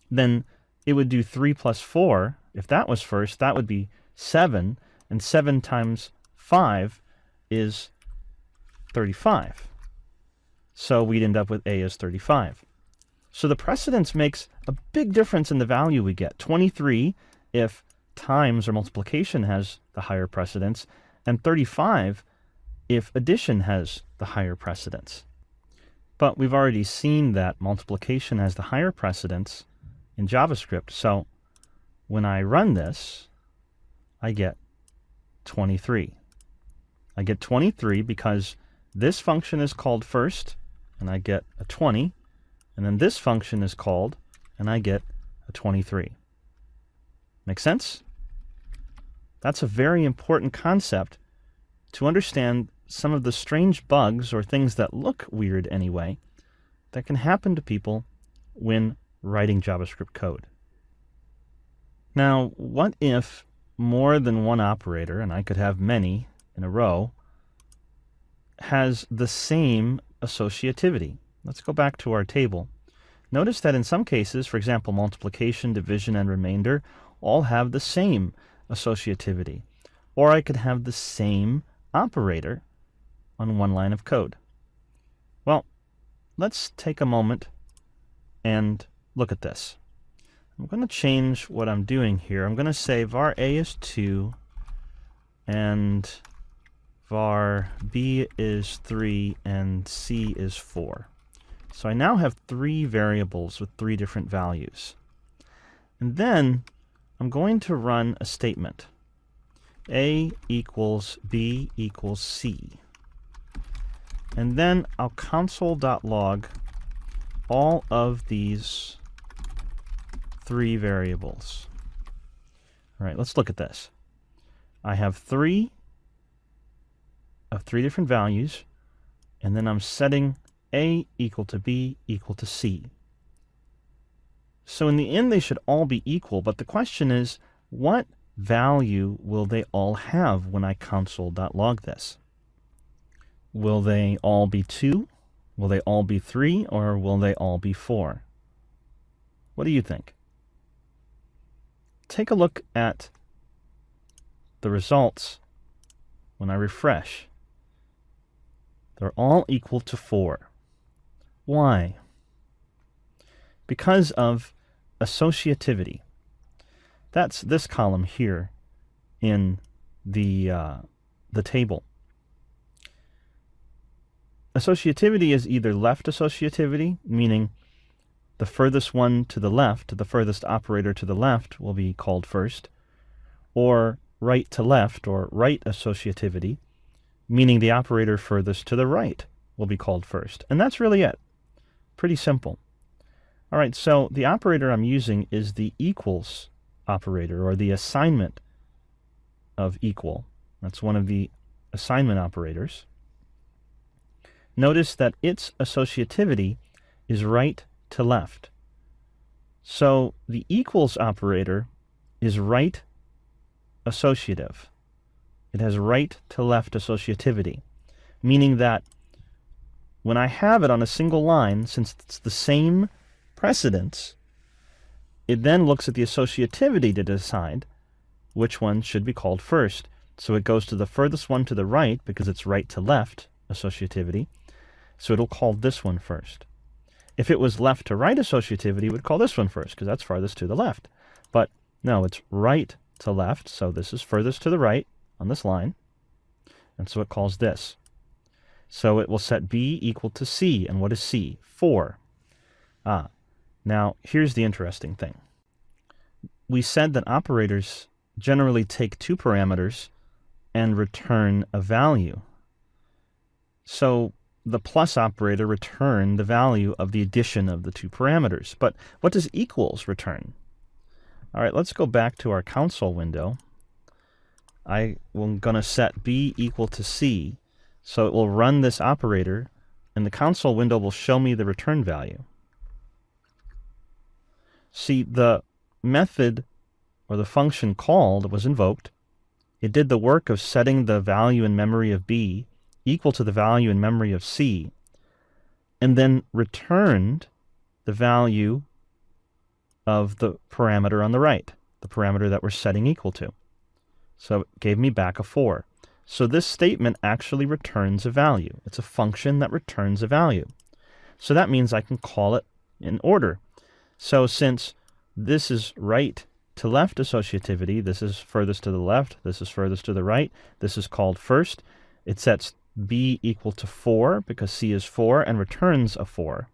then it would do 3 plus 4. If that was first, that would be 7. And 7 times 5 is 35. So we'd end up with a as 35. So the precedence makes a big difference in the value we get. 23 if times or multiplication has the higher precedence, and 35 if addition has the higher precedence. But we've already seen that multiplication has the higher precedence in JavaScript. So when I run this, I get 23. I get 23 because this function is called first, and I get a 20. And then this function is called, and I get a 23. Make sense? That's a very important concept to understand some of the strange bugs, or things that look weird anyway, that can happen to people when writing JavaScript code. Now, what if more than one operator, and I could have many in a row, has the same associativity? Let's go back to our table. Notice that in some cases, for example, multiplication, division, and remainder, all have the same associativity. Or I could have the same operator on one line of code. Well, let's take a moment and look at this. I'm going to change what I'm doing here. I'm going to say var a is 2 and var b is 3 and c is 4. So I now have 3 variables with 3 different values. And then I'm going to run a statement. A equals B equals C. And then I'll console.log all of these 3 variables. All right, let's look at this. I have 3 of 3 different values, and then I'm setting A equal to B equal to C. So in the end, they should all be equal, but the question is, what value will they all have when I console.log this? Will they all be 2? Will they all be 3? Or will they all be 4? What do you think? Take a look at the results when I refresh. They're all equal to 4. Why? Because of associativity. That's this column here in the table. Associativity is either left associativity, meaning the furthest one to the left, the furthest operator to the left will be called first, or right to left, or right associativity, meaning the operator furthest to the right will be called first. And that's really it. Pretty simple. All right, so the operator I'm using is the equals operator, or the assignment of equal. That's one of the assignment operators. Notice that its associativity is right to left. So the equals operator is right associative. It has right to left associativity, meaning that when I have it on a single line, since it's the same precedence, it then looks at the associativity to decide which one should be called first. So it goes to the furthest one to the right because it's right to left associativity. So it'll call this one first. If it was left to right associativity, it would call this one first because that's farthest to the left. But no, it's right to left, so this is furthest to the right on this line, and so it calls this. So it will set B equal to C, and what is C? 4. Now here's the interesting thing. We said that operators generally take 2 parameters and return a value. So the plus operator returned the value of the addition of the 2 parameters. But what does equals return? All right, let's go back to our console window. I'm going to set B equal to C, so it will run this operator, and the console window will show me the return value. See, the method or the function called was invoked. It did the work of setting the value in memory of B equal to the value in memory of C, and then returned the value of the parameter on the right, the parameter that we're setting equal to. So it gave me back a 4. So this statement actually returns a value. It's a function that returns a value. So that means I can call it in order. So since this is right to left associativity, this is furthest to the left, this is furthest to the right, this is called first, it sets B equal to 4 because C is 4 and returns a 4.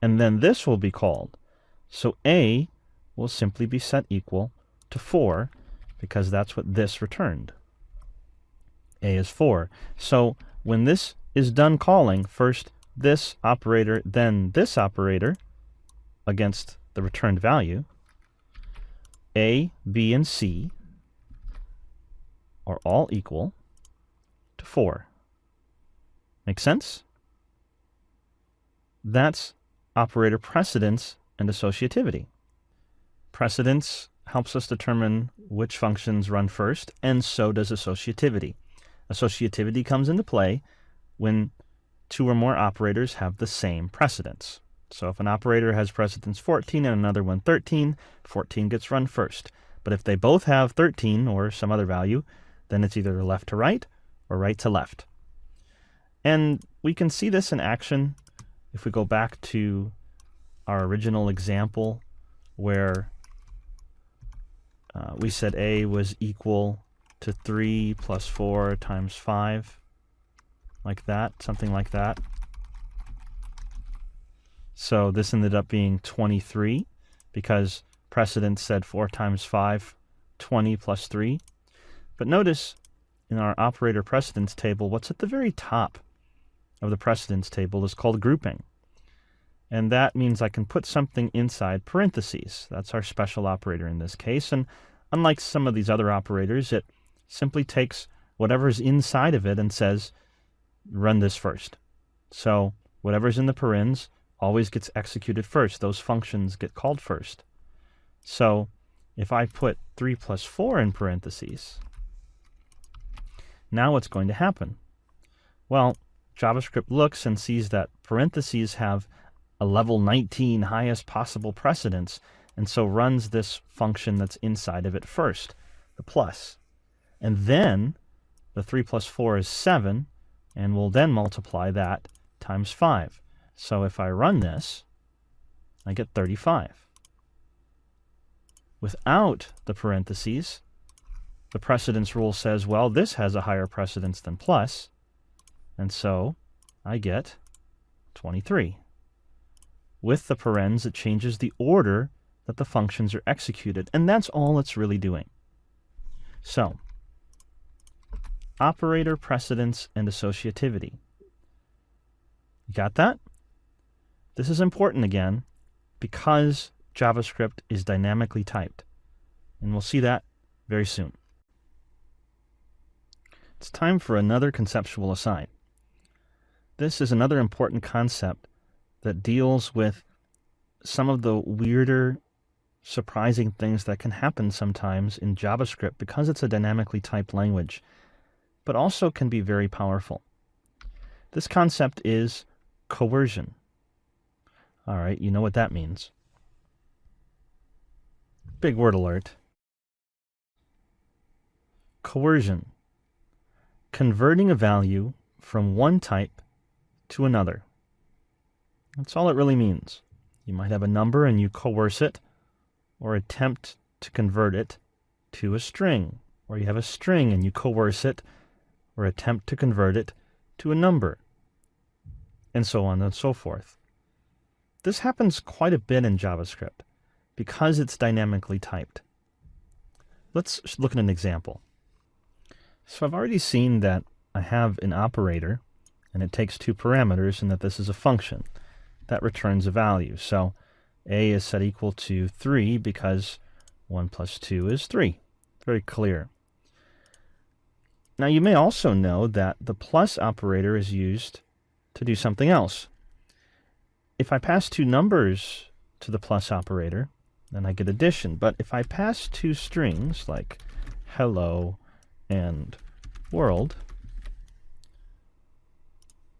And then this will be called. So A will simply be set equal to 4 because that's what this returned. A is 4. So when this is done calling, first this operator, then this operator against the returned value, A, B, and C are all equal to 4. Make sense? That's operator precedence and associativity. Precedence helps us determine which functions run first, and so does associativity. Associativity comes into play when two or more operators have the same precedence. So if an operator has precedence 14 and another one 13, 14 gets run first. But if they both have 13 or some other value, then it's either left to right or right to left. And we can see this in action if we go back to our original example where we said A was equal to 3 plus 4 times 5, like that, something like that. So this ended up being 23 because precedence said 4 times 5, 20 plus 3. But notice in our operator precedence table, what's at the very top of the precedence table is called grouping. And that means I can put something inside parentheses. That's our special operator in this case. And unlike some of these other operators, it simply takes whatever's inside of it and says, run this first. So whatever's in the parens always gets executed first. Those functions get called first. So if I put 3 plus 4 in parentheses, now what's going to happen? Well, JavaScript looks and sees that parentheses have a level 19 highest possible precedence, and so runs this function that's inside of it first, the plus. And then the 3 plus 4 is 7, and we'll then multiply that times 5. So if I run this, I get 35. Without the parentheses, the precedence rule says, well, this has a higher precedence than plus, and so I get 23. With the parens, it changes the order that the functions are executed, and that's all it's really doing. So, operator precedence and associativity. You got that? This is important again because JavaScript is dynamically typed, and we'll see that very soon. It's time for another conceptual aside. This is another important concept that deals with some of the weirder, surprising things that can happen sometimes in JavaScript because it's a dynamically typed language, but also can be very powerful. This concept is coercion. All right, you know what that means. Big word alert. Coercion. Converting a value from one type to another. That's all it really means. You might have a number and you coerce it or attempt to convert it to a string. Or you have a string and you coerce it or attempt to convert it to a number. And so on and so forth. This happens quite a bit in JavaScript because it's dynamically typed. Let's look at an example. So I've already seen that I have an operator and it takes two parameters and that this is a function that returns a value. So A is set equal to 3 because 1 plus 2 is 3. Very clear. Now you may also know that the plus operator is used to do something else. If I pass two numbers to the plus operator, then I get addition. But if I pass two strings like hello and world,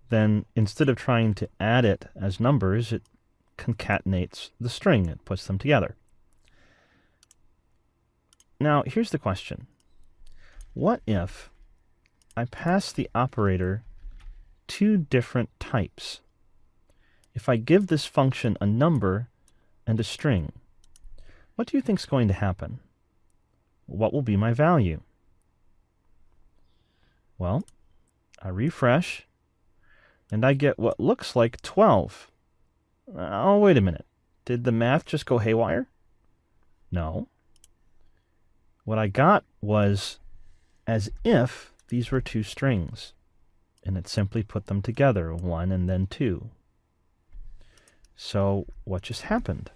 then instead of trying to add it as numbers, it concatenates the string. It puts them together. Now, here's the question. What if I pass the operator two different types? If I give this function a number and a string, what do you think is going to happen? What will be my value? Well, I refresh, and I get what looks like 12. Oh, wait a minute. Did the math just go haywire? No. What I got was as if these were two strings, and it simply put them together, 1 and then 2. So what just happened?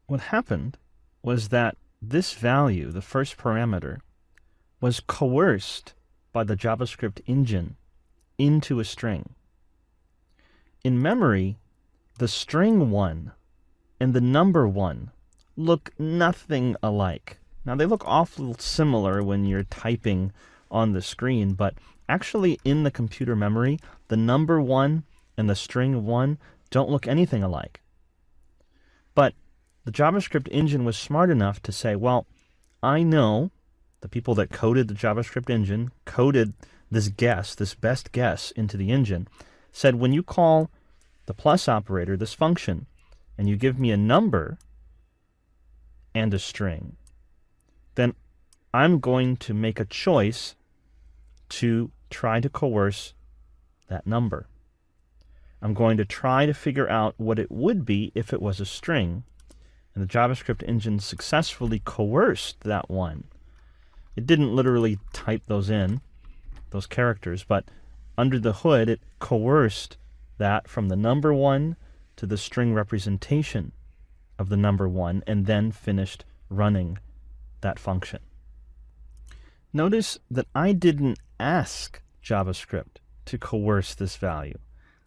What happened was that this value, the first parameter, was coerced by the JavaScript engine into a string. in memory, the string 1 and the number 1 look nothing alike. Now, they look awful similar when you're typing on the screen, but actually in the computer memory, the number 1 and the string 1 don't look anything alike. But the JavaScript engine was smart enough to say, well, I know the people that coded the JavaScript engine, coded this guess, this best guess into the engine, said when you call the plus operator, this function, and you give me a number and a string, then I'm going to make a choice to try to coerce that number. I'm going to try to figure out what it would be if it was a string. And the JavaScript engine successfully coerced that one. It didn't literally type those in, those characters, but under the hood, it coerced that from the number 1 to the string representation of the number 1, and then finished running that function. Notice that I didn't ask JavaScript to coerce this value.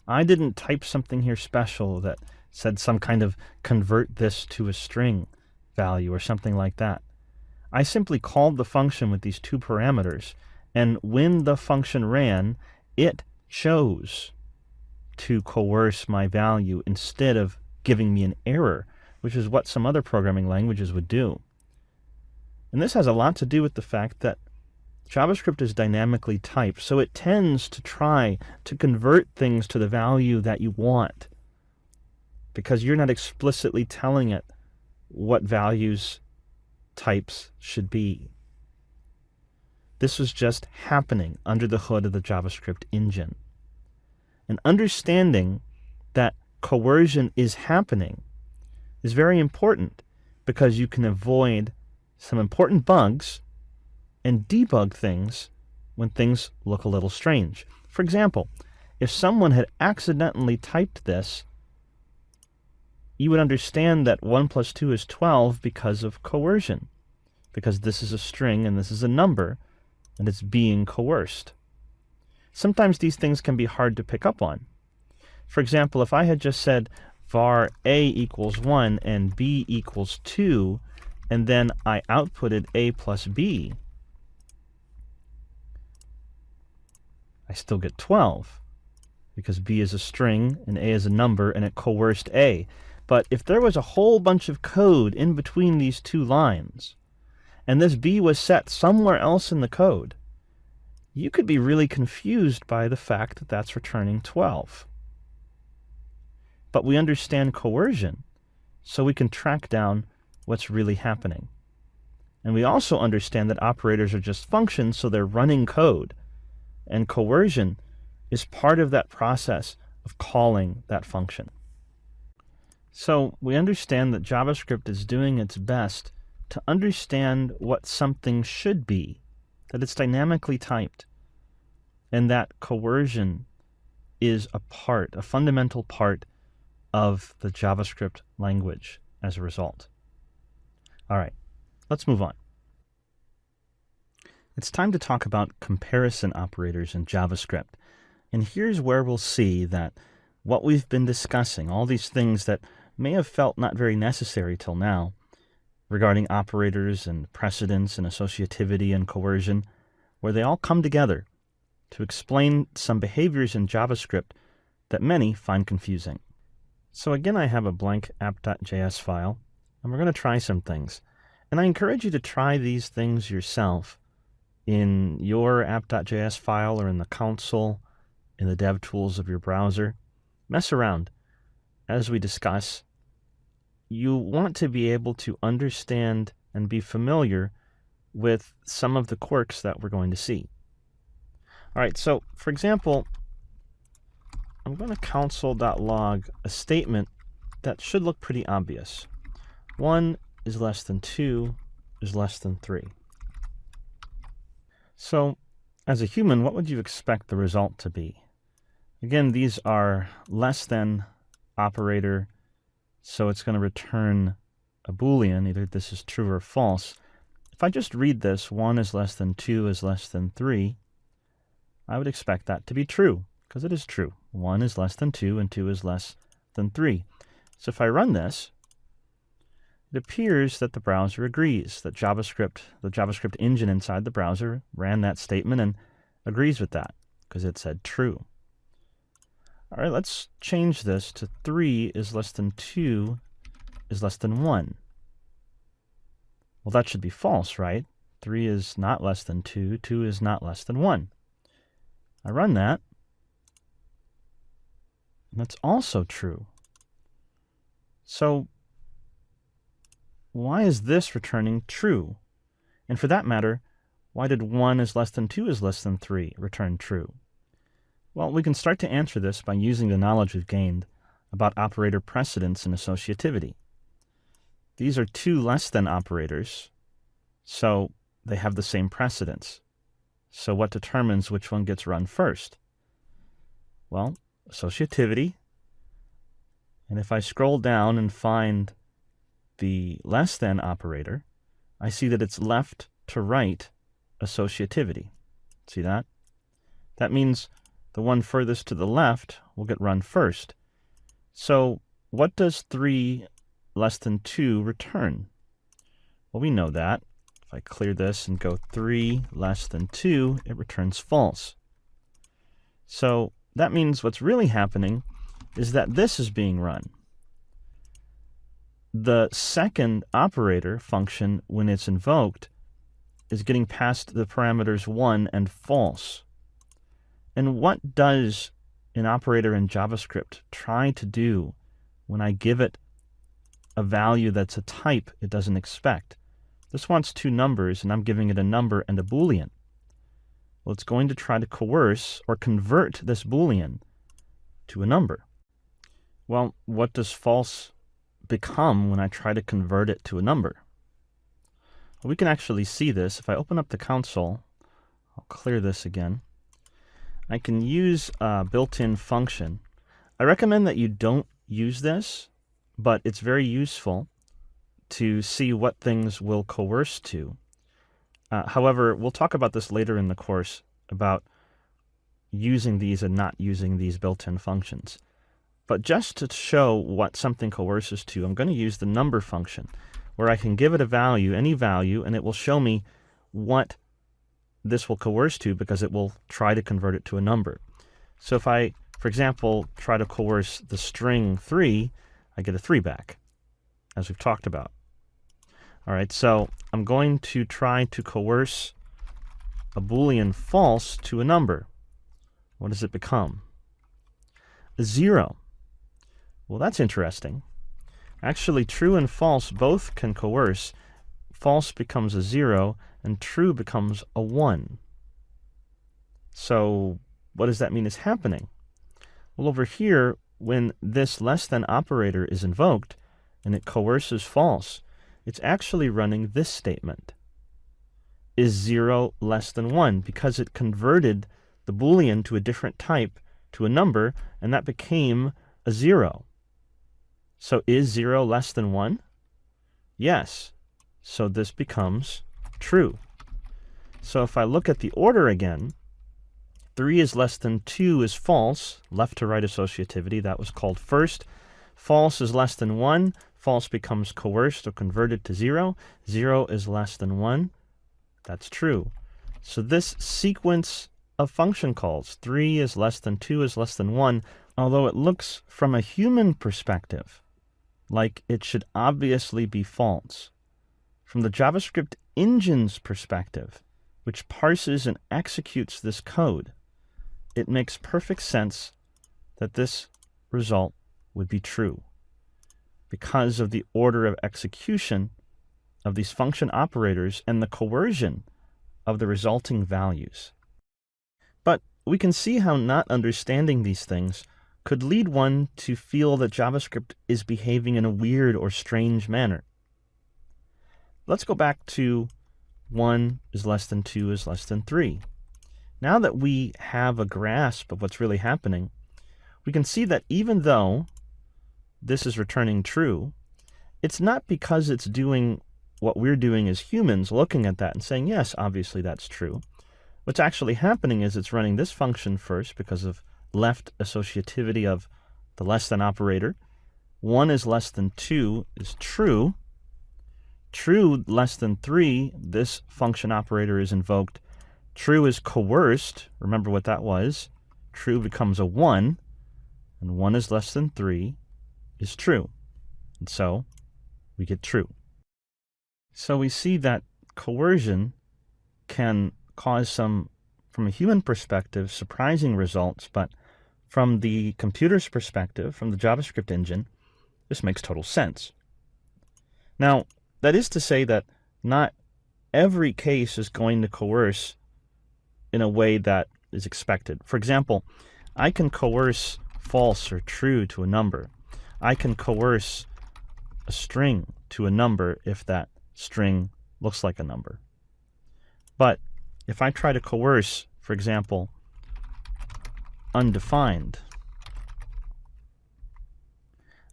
I didn't type something here special that said some kind of convert this to a string value or something like that. I simply called the function with these two parameters, and when the function ran, it chose to coerce my value instead of giving me an error, which is what some other programming languages would do. And this has a lot to do with the fact that JavaScript is dynamically typed, so it tends to try to convert things to the value that you want, because you're not explicitly telling it what values types should be. This was just happening under the hood of the JavaScript engine. And understanding that coercion is happening is very important, because you can avoid some important bugs and debug things when things look a little strange. For example, if someone had accidentally typed this, you would understand that 1 plus 2 is 12 because of coercion, because this is a string and this is a number, and it's being coerced. Sometimes these things can be hard to pick up on. For example, if I had just said var a equals 1 and b equals 2, and then I outputted a plus b, I still get 12, because b is a string and a is a number, and it coerced a. But if there was a whole bunch of code in between these two lines, and this b was set somewhere else in the code, you could be really confused by the fact that that's returning 12. But we understand coercion, so we can track down what's really happening. And we also understand that operators are just functions, so they're running code. And coercion is part of that process of calling that function. So we understand that JavaScript is doing its best to understand what something should be, that it's dynamically typed, and that coercion is a fundamental part of the JavaScript language as a result. All right, let's move on. It's time to talk about comparison operators in JavaScript. And here's where we'll see that what we've been discussing, all these things that may have felt not very necessary till now, regarding operators and precedence and associativity and coercion, where they all come together to explain some behaviors in JavaScript that many find confusing. So again, I have a blank app.js file, and we're going to try some things. And I encourage you to try these things yourself in your app.js file or in the console, in the dev tools of your browser. Mess around. As we discuss, you want to be able to understand and be familiar with some of the quirks that we're going to see. All right, so for example, I'm going to console.log a statement that should look pretty obvious. 1 is less than 2 is less than 3. So, as a human, what would you expect the result to be? Again, these are less than operator, so it's going to return a Boolean, either this is true or false. If I just read this, 1 is less than 2 is less than 3, I would expect that to be true. because it is true. 1 is less than 2, and 2 is less than 3. So if I run this, it appears that the browser agrees, that the JavaScript engine inside the browser ran that statement and agrees with that, because it said true. All right, let's change this to 3 is less than 2 is less than 1. Well, that should be false, right? 3 is not less than 2. 2 is not less than 1. I run that, and that's also true. So why is this returning true? And for that matter, why did 1 is less than 2 is less than 3 return true? Well, we can start to answer this by using the knowledge we've gained about operator precedence and associativity. These are two less than operators, so they have the same precedence. So what determines which one gets run first? Well, associativity. And if I scroll down and find the less than operator, I see that it's left to right associativity. See that? That means the one furthest to the left will get run first. So what does 3 less than 2 return? Well, we know that. If I clear this and go 3 less than 2, it returns false. So that means what's really happening is that this is being run. The second operator function, when it's invoked, is getting past the parameters 1 and false. And what does an operator in JavaScript try to do when I give it a value that's a type it doesn't expect? This wants two numbers, and I'm giving it a number and a Boolean. Well, it's going to try to coerce or convert this Boolean to a number. Well, what does false become when I try to convert it to a number? Well, we can actually see this. If I open up the console, I'll clear this again. I can use a built-in function. I recommend that you don't use this, but it's very useful to see what things will coerce to. However, we'll talk about this later in the course, about using these and not using these built-in functions. But just to show what something coerces to, I'm going to use the number function, where I can give it a value, any value, and it will show me what this will coerce to, because it will try to convert it to a number. So if I, for example, try to coerce the string 3, I get a 3 back, as we've talked about. All right, so I'm going to try to coerce a Boolean false to a number. What does it become? A 0. Well, that's interesting. Actually, true and false both can coerce. False becomes a 0, and true becomes a 1. So what does that mean is happening? Well, over here, when this less than operator is invoked, and it coerces false, it's actually running this statement. Is 0 less than 1? Because it converted the Boolean to a different type, to a number, and that became a 0. So is 0 less than 1? Yes. So this becomes true. So if I look at the order again, 3 is less than 2 is false, left to right associativity, that was called first. False is less than 1, false becomes coerced or converted to 0. 0 is less than 1, that's true. So this sequence of function calls, 3 is less than 2 is less than 1, although it looks from a human perspective like it should obviously be false, from the JavaScript engine's perspective, which parses and executes this code, it makes perfect sense that this result would be true, because of the order of execution of these function operators and the coercion of the resulting values. But we can see how not understanding these things could lead one to feel that JavaScript is behaving in a weird or strange manner. Let's go back to 1 is less than 2 is less than 3. Now that we have a grasp of what's really happening, we can see that even though this is returning true, it's not because it's doing what we're doing as humans, looking at that and saying, yes, obviously that's true. What's actually happening is it's running this function first because of left associativity of the less than operator. 1 is less than 2 is true. True less than 3, this function operator is invoked. True is coerced. Remember what that was. True becomes a 1, and 1 is less than 3 is true. And so we get true. So we see that coercion can cause some, from a human perspective, surprising results, but from the computer's perspective, from the JavaScript engine, this makes total sense. Now, that is to say that not every case is going to coerce in a way that is expected. For example, I can coerce false or true to a number. I can coerce a string to a number if that string looks like a number. But if I try to coerce, for example, undefined,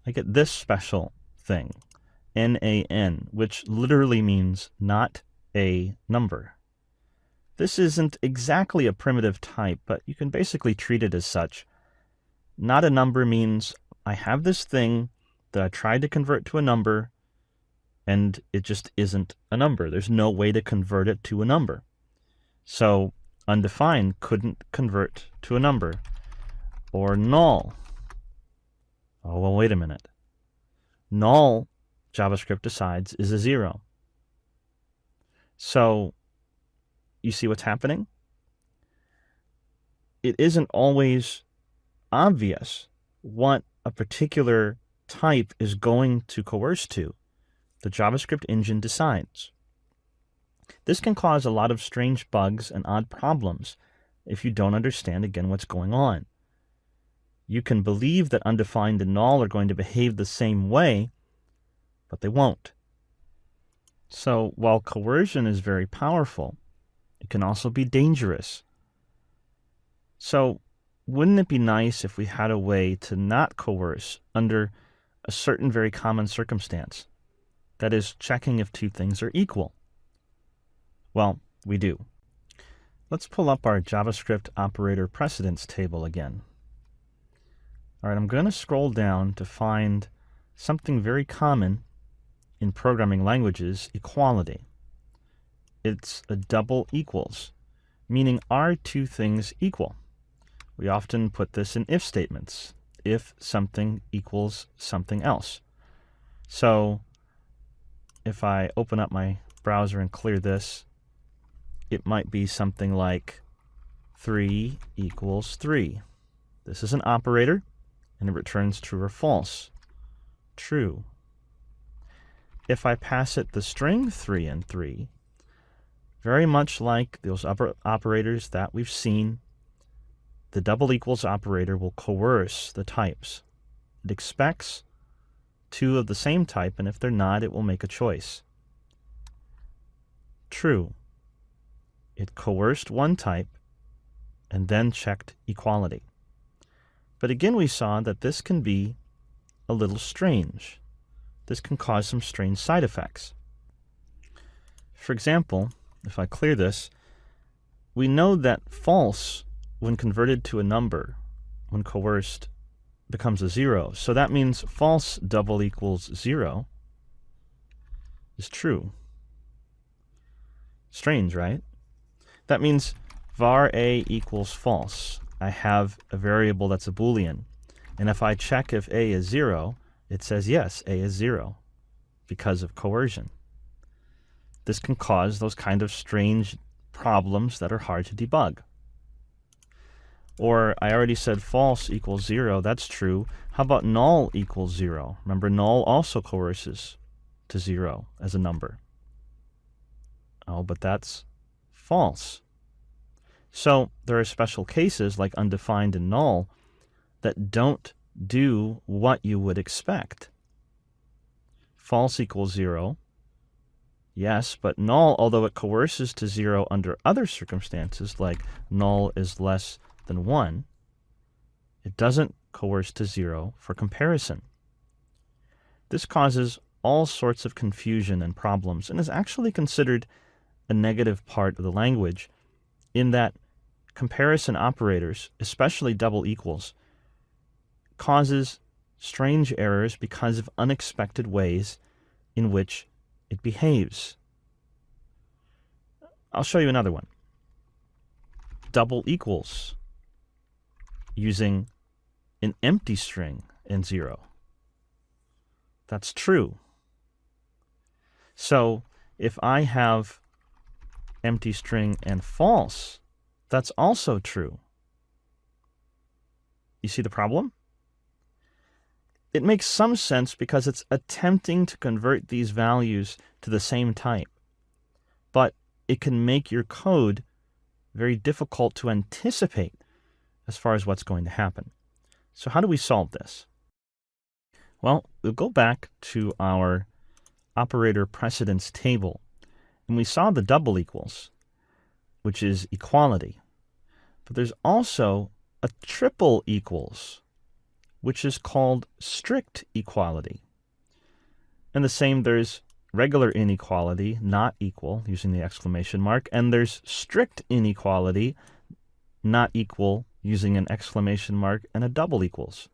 I get this special thing, NaN, which literally means not a number. This isn't exactly a primitive type, but you can basically treat it as such. Not a number means I have this thing that I tried to convert to a number, and it just isn't a number. There's no way to convert it to a number. So undefined couldn't convert to a number. Or null. Oh, well, wait a minute. Null, JavaScript decides, is a 0. So you see what's happening? It isn't always obvious what a particular type is going to coerce to. The JavaScript engine decides. This can cause a lot of strange bugs and odd problems if you don't understand, again, what's going on. You can believe that undefined and null are going to behave the same way, but they won't. So while coercion is very powerful, it can also be dangerous. So wouldn't it be nice if we had a way to not coerce under a certain very common circumstance? That is, checking if two things are equal. Well, we do. Let's pull up our JavaScript operator precedence table again. All right, I'm going to scroll down to find something very common in programming languages, equality. It's a double equals, meaning are two things equal? We often put this in if statements, if something equals something else. So if I open up my browser and clear this, it might be something like 3 equals 3. This is an operator, and it returns true or false. True. If I pass it the string 3 and 3, very much like those operators that we've seen, the double equals operator will coerce the types. It expects two of the same type, and if they're not, it will make a choice. True. It coerced one type and then checked equality. But again, we saw that this can be a little strange. This can cause some strange side effects. For example, if I clear this, we know that false, when converted to a number, when coerced, becomes a 0. So that means false double equals 0 is true. Strange, right? That means var a equals false. I have a variable that's a Boolean. And if I check if a is 0, it says yes, a is 0 because of coercion. This can cause those kind of strange problems that are hard to debug. Or I already said false equals 0. That's true. How about null equals 0? Remember, null also coerces to 0 as a number. Oh, but that's false. So there are special cases like undefined and null that don't do what you would expect. False equals 0. Yes, but null, although it coerces to 0 under other circumstances, like null is less than 1, it doesn't coerce to 0 for comparison. This causes all sorts of confusion and problems and is actually considered a negative part of the language, in that comparison operators, especially double equals, causes strange errors because of unexpected ways in which it behaves. I'll show you another one. Double equals using an empty string and 0. That's true. So if I have empty string and false, that's also true. You see the problem? It makes some sense because it's attempting to convert these values to the same type, but it can make your code very difficult to anticipate as far as what's going to happen. So how do we solve this? Well, we'll go back to our operator precedence table, and we saw the double equals, which is equality. But there's also a triple equals, which is called strict equality. And the same, there's regular inequality, not equal, using the exclamation mark, and there's strict inequality, not equal, using an exclamation mark and a double equals.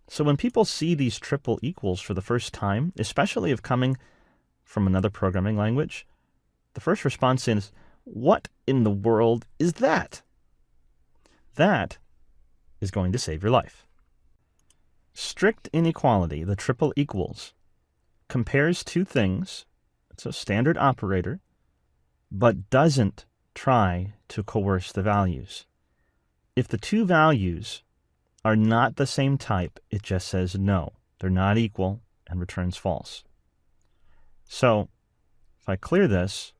So when people see these triple equals for the first time, especially if coming from another programming language, the first response is, what in the world is that? That is going to save your life. Strict inequality, the triple equals, compares two things. It's a standard operator, but doesn't try to coerce the values. If the two values are not the same type, it just says no, they're not equal, and returns false. So if I clear this,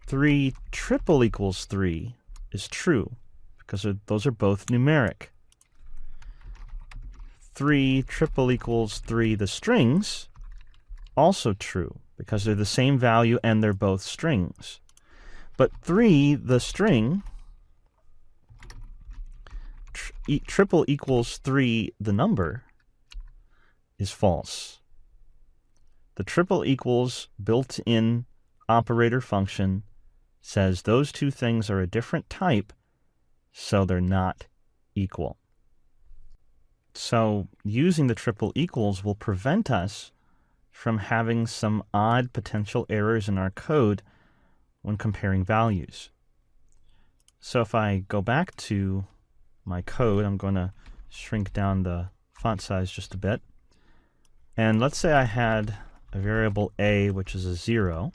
3 triple equals 3 is true, because those are both numeric. 3 triple equals 3, the strings, also true, because they're the same value and they're both strings. But 3, the string, triple equals 3, the number, is false. The triple equals built-in operator function says those two things are a different type, so they're not equal. So using the triple equals will prevent us from having some odd potential errors in our code when comparing values. So if I go back to my code, I'm going to shrink down the font size just a bit. And let's say I had a variable a, which is a 0,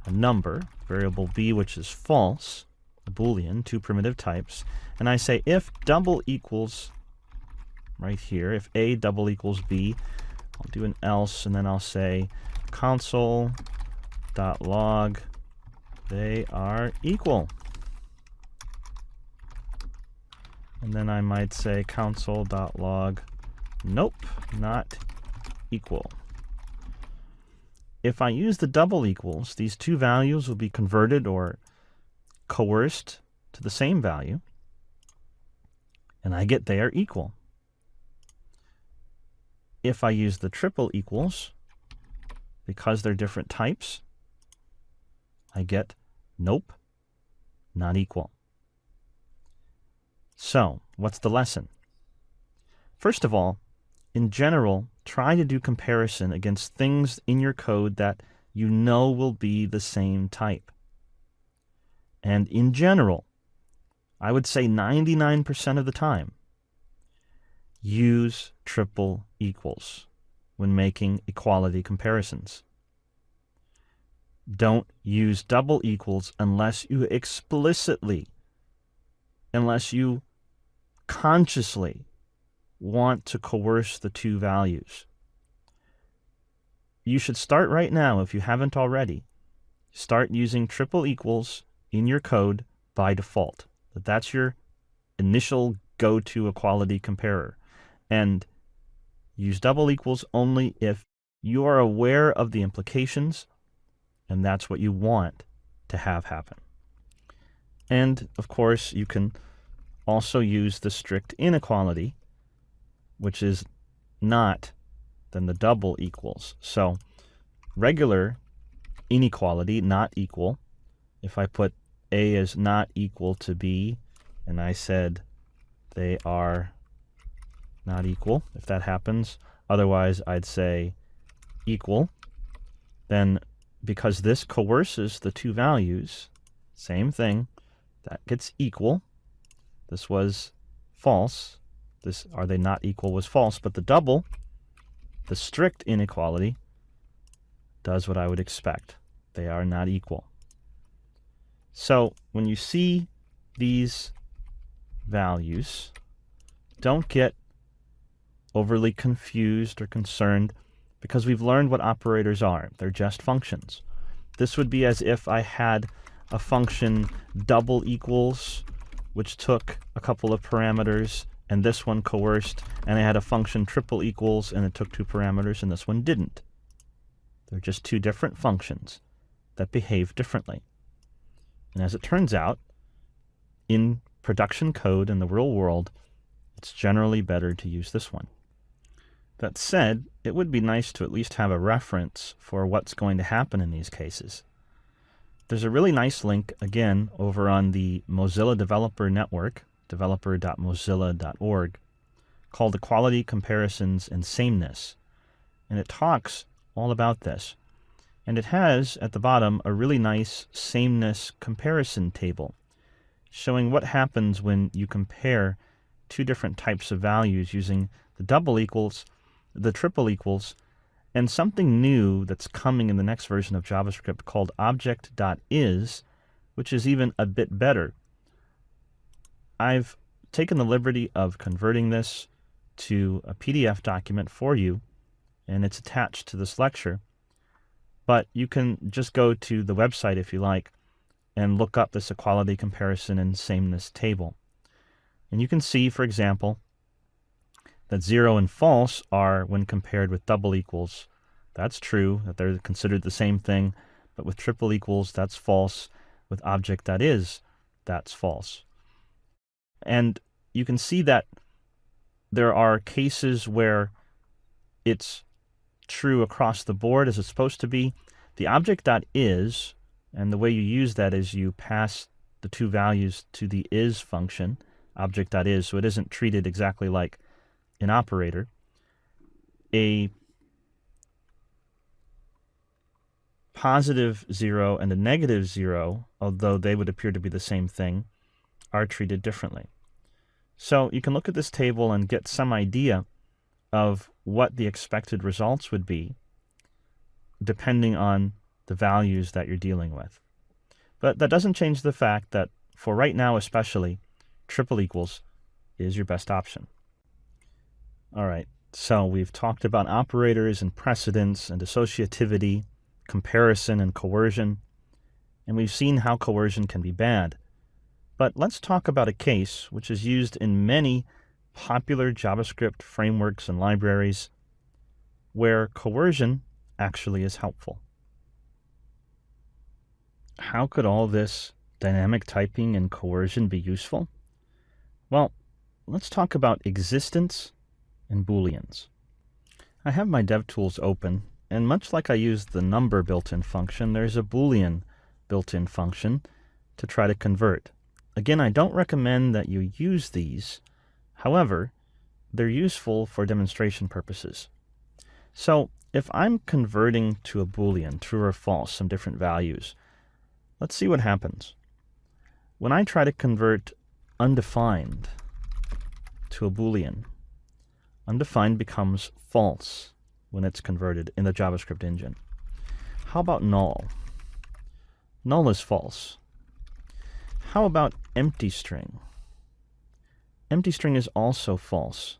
a number, variable b, which is false, a Boolean, two primitive types, and I say if double equals, right here, if a double equals b, I'll do an else, and then I'll say console.log, they are equal. And then I might say console.log, nope, not equal. If I use the double equals, these two values will be converted or coerced to the same value, and I get they are equal. If I use the triple equals, because they're different types, I get nope, not equal. So, what's the lesson? First of all, in general, try to do comparison against things in your code that you know will be the same type. And in general, I would say 99% of the time, use triple equals when making equality comparisons. Don't use double equals unless you explicitly, unless you consciously want to coerce the two values. You should start right now, if you haven't already, start using triple equals in your code by default. That's your initial go-to equality comparer. And use double equals only if you are aware of the implications and that's what you want to have happen. And of course, you can also use the strict inequality, which is not than the double equals. So regular inequality, not equal, if I put A is not equal to B, and I said they are not equal, if that happens. Otherwise, I'd say equal. Then, because this coerces the two values, same thing, that gets equal. This was false. This are they not equal was false, but the double, the strict inequality, does what I would expect. They are not equal. So when you see these values, don't get overly confused or concerned, because we've learned what operators are. They're just functions. This would be as if I had a function double equals, which took a couple of parameters, and this one coerced, and I had a function triple equals, and it took two parameters, and this one didn't. They're just two different functions that behave differently. And as it turns out, in production code in the real world, it's generally better to use this one. That said, it would be nice to at least have a reference for what's going to happen in these cases. There's a really nice link, again, over on the Mozilla Developer Network, developer.mozilla.org, called Equality, Comparisons, and Sameness. And it talks all about this. And it has, at the bottom, a really nice sameness comparison table, showing what happens when you compare two different types of values using the double equals, the triple equals, and something new that's coming in the next version of JavaScript called object.is, which is even a bit better. I've taken the liberty of converting this to a PDF document for you, and it's attached to this lecture. But you can just go to the website if you like and look up this equality, comparison, and sameness table. And you can see, for example, that 0 and false are when compared with double equals. That's true, that they're considered the same thing, but with triple equals, that's false. With object.is, that's false. And you can see that there are cases where it's true across the board as it's supposed to be. The object.is, and the way you use that is you pass the two values to the is function, object.is, so it isn't treated exactly like an operator. A positive 0 and a negative 0, although they would appear to be the same thing, are treated differently. So you can look at this table and get some idea of what the expected results would be depending on the values that you're dealing with. But that doesn't change the fact that for right now especially, triple equals is your best option. All right, so we've talked about operators and precedence and associativity, comparison and coercion, and we've seen how coercion can be bad. But let's talk about a case which is used in many popular JavaScript frameworks and libraries where coercion actually is helpful. How could all this dynamic typing and coercion be useful? Well, let's talk about existence and booleans. I have my DevTools open, and much like I used the number built-in function, there's a boolean built-in function to try to convert. Again, I don't recommend that you use these. However, they're useful for demonstration purposes. So if I'm converting to a boolean, true or false, some different values, let's see what happens. When I try to convert undefined to a boolean, undefined becomes false when it's converted in the JavaScript engine. How about null? Null is false. How about empty string? Empty string is also false.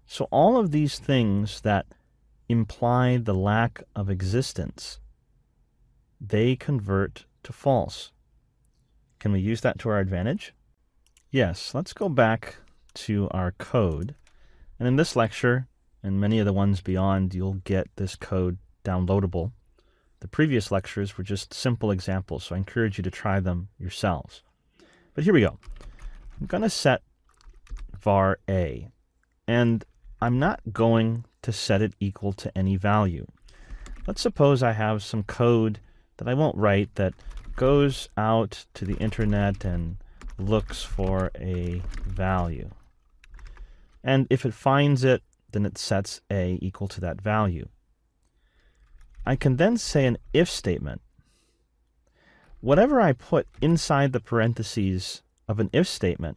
So all of these things that imply the lack of existence, they convert to false. Can we use that to our advantage? Yes, let's go back to our code. And in this lecture, and many of the ones beyond, you'll get this code downloadable. The previous lectures were just simple examples, so I encourage you to try them yourselves. But here we go. I'm going to set var a, and I'm not going to set it equal to any value. Let's suppose I have some code that I won't write that goes out to the internet and looks for a value. And if it finds it, then it sets a equal to that value. I can then say an if statement. Whatever I put inside the parentheses of an if statement,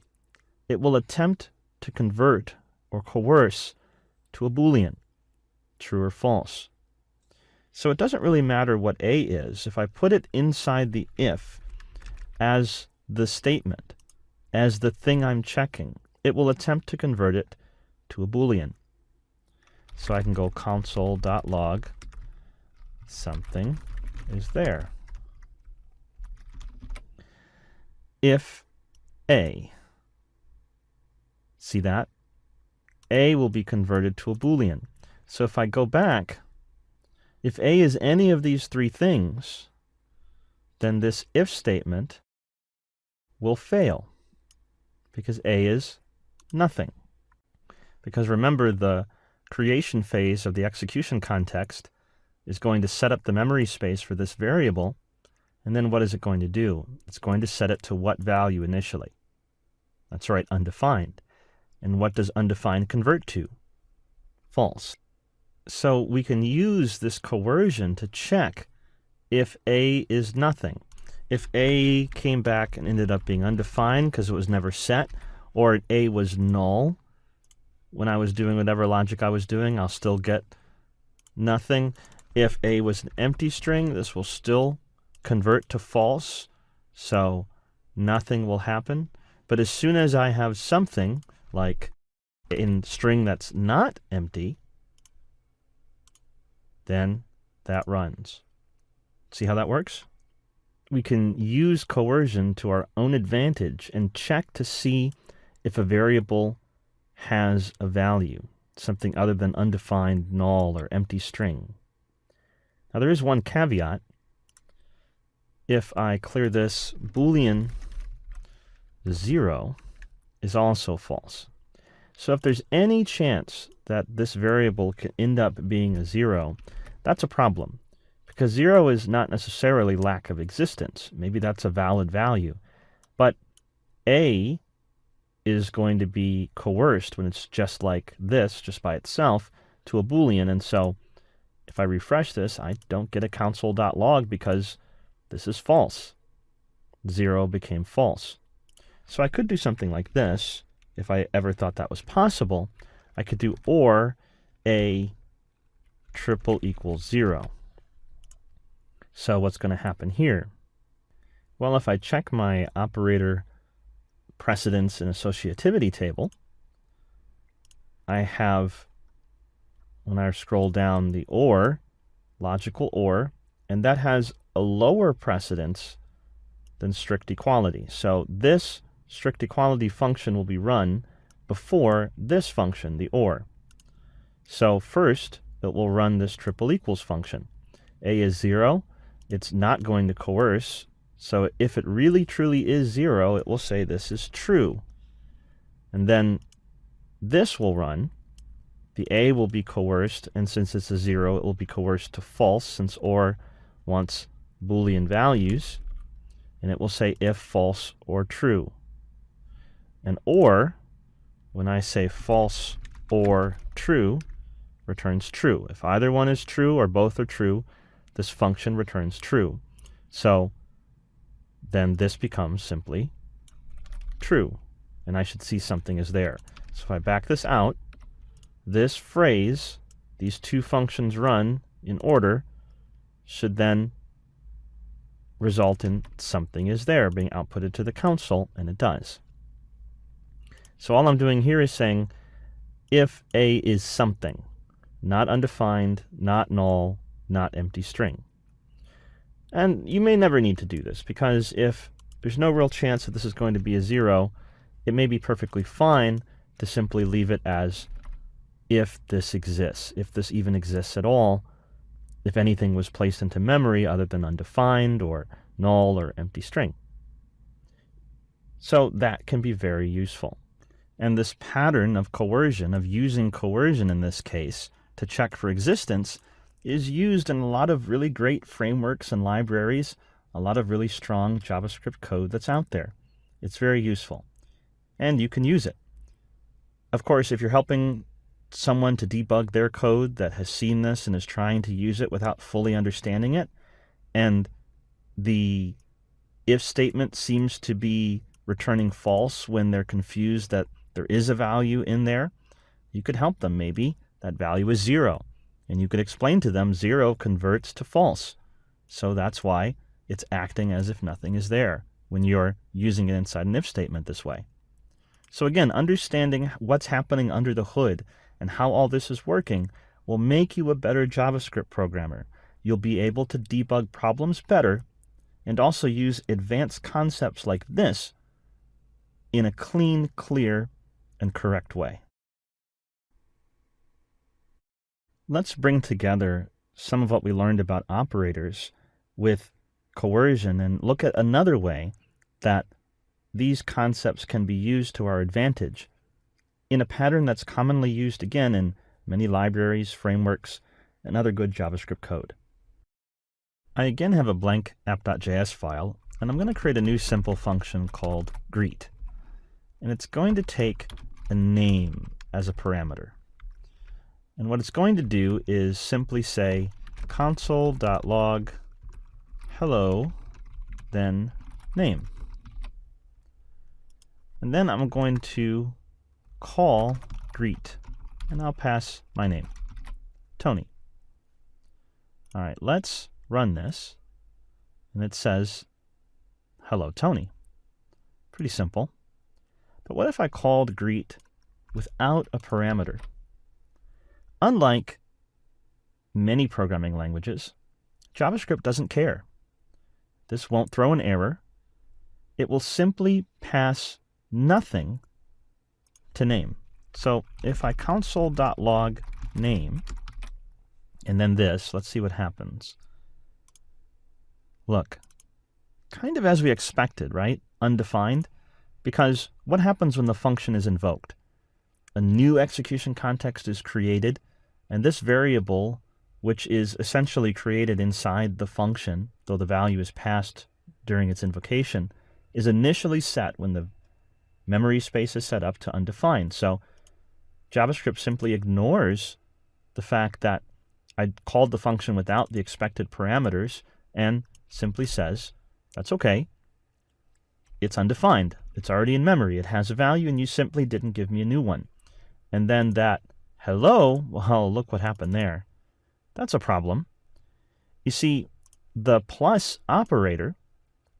it will attempt to convert or coerce to a Boolean, true or false. So it doesn't really matter what A is. If I put it inside the if as the statement, as the thing I'm checking, it will attempt to convert it to a Boolean. So I can go console.log something is there. If A, see that? A will be converted to a Boolean. So if I go back, if A is any of these three things, then this if statement will fail because A is nothing. Because remember, the creation phase of the execution context is going to set up the memory space for this variable, and then what is it going to do? It's going to set it to what value initially? That's right, undefined. And what does undefined convert to? False. So we can use this coercion to check if A is nothing. If A came back and ended up being undefined because it was never set, or A was null, when I was doing whatever logic I was doing, I'll still get nothing. If A was an empty string, this will still convert to false, so nothing will happen. But as soon as I have something, like in string that's not empty, then that runs. See how that works? We can use coercion to our own advantage and check to see if a variable has a value, something other than undefined, null, or empty string. Now there is one caveat. If I clear this, Boolean 0 is also false. So if there's any chance that this variable can end up being a 0, that's a problem. Because 0 is not necessarily lack of existence. Maybe that's a valid value. But A is going to be coerced when it's just like this, just by itself, to a Boolean. And so if I refresh this, I don't get a console.log because this is false. 0 became false. So I could do something like this. If I ever thought that was possible, I could do or A triple equals 0. So what's going to happen here? Well, if I check my operator precedence and associativity table, I have, when I scroll down, the or, logical or, and that has a lower precedence than strict equality. So this strict equality function will be run before this function, the or. So first, it will run this triple equals function. A is 0. It's not going to coerce. So if it really truly is 0, it will say this is true. And then this will run. The A will be coerced, and since it's a 0, it will be coerced to false, since or wants Boolean values. And it will say if false or true. And or, when I say false or true, returns true. If either one is true or both are true, this function returns true. So then this becomes simply true, and I should see something is there. So if I back this out, this phrase, these two functions run in order, should then result in something is there being outputted to the console, and it does. So all I'm doing here is saying if A is something, not undefined, not null, not empty string. And you may never need to do this, because if there's no real chance that this is going to be a 0, it may be perfectly fine to simply leave it as if this exists, if this even exists at all, if anything was placed into memory other than undefined or null or empty string. So that can be very useful. And this pattern of coercion, of using coercion in this case to check for existence, is used in a lot of really great frameworks and libraries a lot of really strong JavaScript code that's out there. It's very useful, and you can use it. Of course, if you're helping someone to debug their code that has seen this and is trying to use it without fully understanding it, and the if statement seems to be returning false when they're confused that there is a value in there, you could help them. Maybe that value is 0, and you could explain to them 0 converts to false. So that's why it's acting as if nothing is there when you're using it inside an if statement this way. So again, understanding what's happening under the hood and how all this is working will make you a better JavaScript programmer. You'll be able to debug problems better and also use advanced concepts like this in a clean, clear, and correct way. Let's bring together some of what we learned about operators with coercion and look at another way that these concepts can be used to our advantage in a pattern that's commonly used again in many libraries, frameworks, and other good JavaScript code. I again have a blank app.js file, and I'm going to create a new simple function called greet. And it's going to take a name as a parameter. And what it's going to do is simply say console.log hello, then name. And then I'm going to call greet, and I'll pass my name, Tony. All right, let's run this, and it says, hello, Tony. Pretty simple. But what if I called greet without a parameter? Unlike many programming languages, JavaScript doesn't care. This won't throw an error. It will simply pass nothing to name. So if I console.log name, and then this, let's see what happens. Look, kind of as we expected, right? Undefined. Because what happens when the function is invoked? A new execution context is created, and this variable, which is essentially created inside the function, though the value is passed during its invocation, is initially set when the memory space is set up to undefined. So JavaScript simply ignores the fact that I called the function without the expected parameters and simply says, that's okay. It's undefined. It's already in memory. It has a value, and you simply didn't give me a new one. And then that hello, well, look what happened there. That's a problem. You see, the plus operator,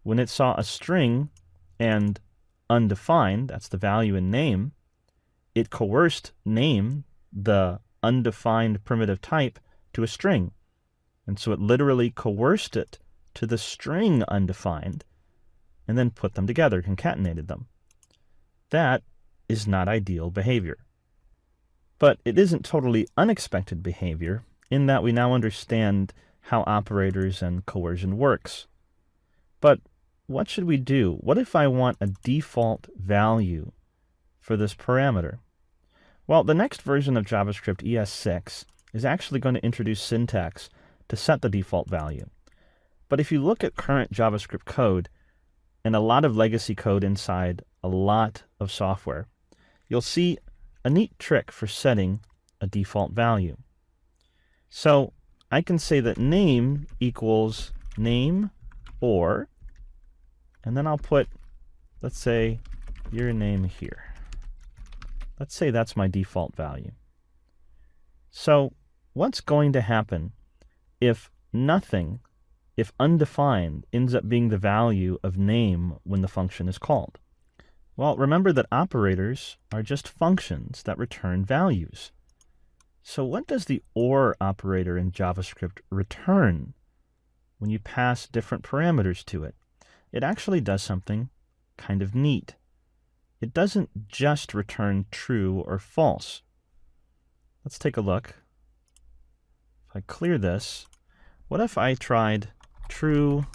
when it saw a string and undefined, that's the value in name, it coerced name, the undefined primitive type, to a string. And so it literally coerced it to the string undefined and then put them together, concatenated them. That is not ideal behavior. But it isn't totally unexpected behavior in that we now understand how operators and coercion works. But what should we do? What if I want a default value for this parameter? Well, the next version of JavaScript, ES6, is actually going to introduce syntax to set the default value. But if you look at current JavaScript code and a lot of legacy code inside a lot of software, you'll see a neat trick for setting a default value. So I can say that name equals name or, and then I'll put, let's say, your name here. Let's say that's my default value. So what's going to happen if nothing, if undefined, ends up being the value of name when the function is called? Well, remember that operators are just functions that return values. So what does the OR operator in JavaScript return when you pass different parameters to it? It actually does something kind of neat. It doesn't just return true or false. Let's take a look. If I clear this, what if I tried true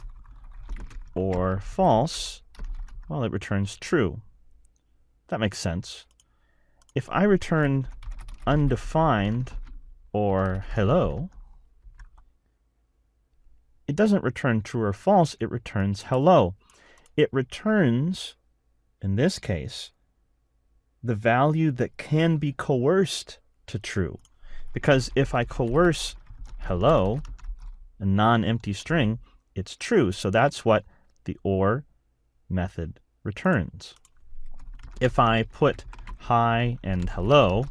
or false? Well, it returns true. That makes sense. If I return undefined or hello, it doesn't return true or false, it returns hello. It returns, in this case, the value that can be coerced to true. Because if I coerce hello, a non-empty string, it's true. So that's what the OR method returns. If I put hi and hello,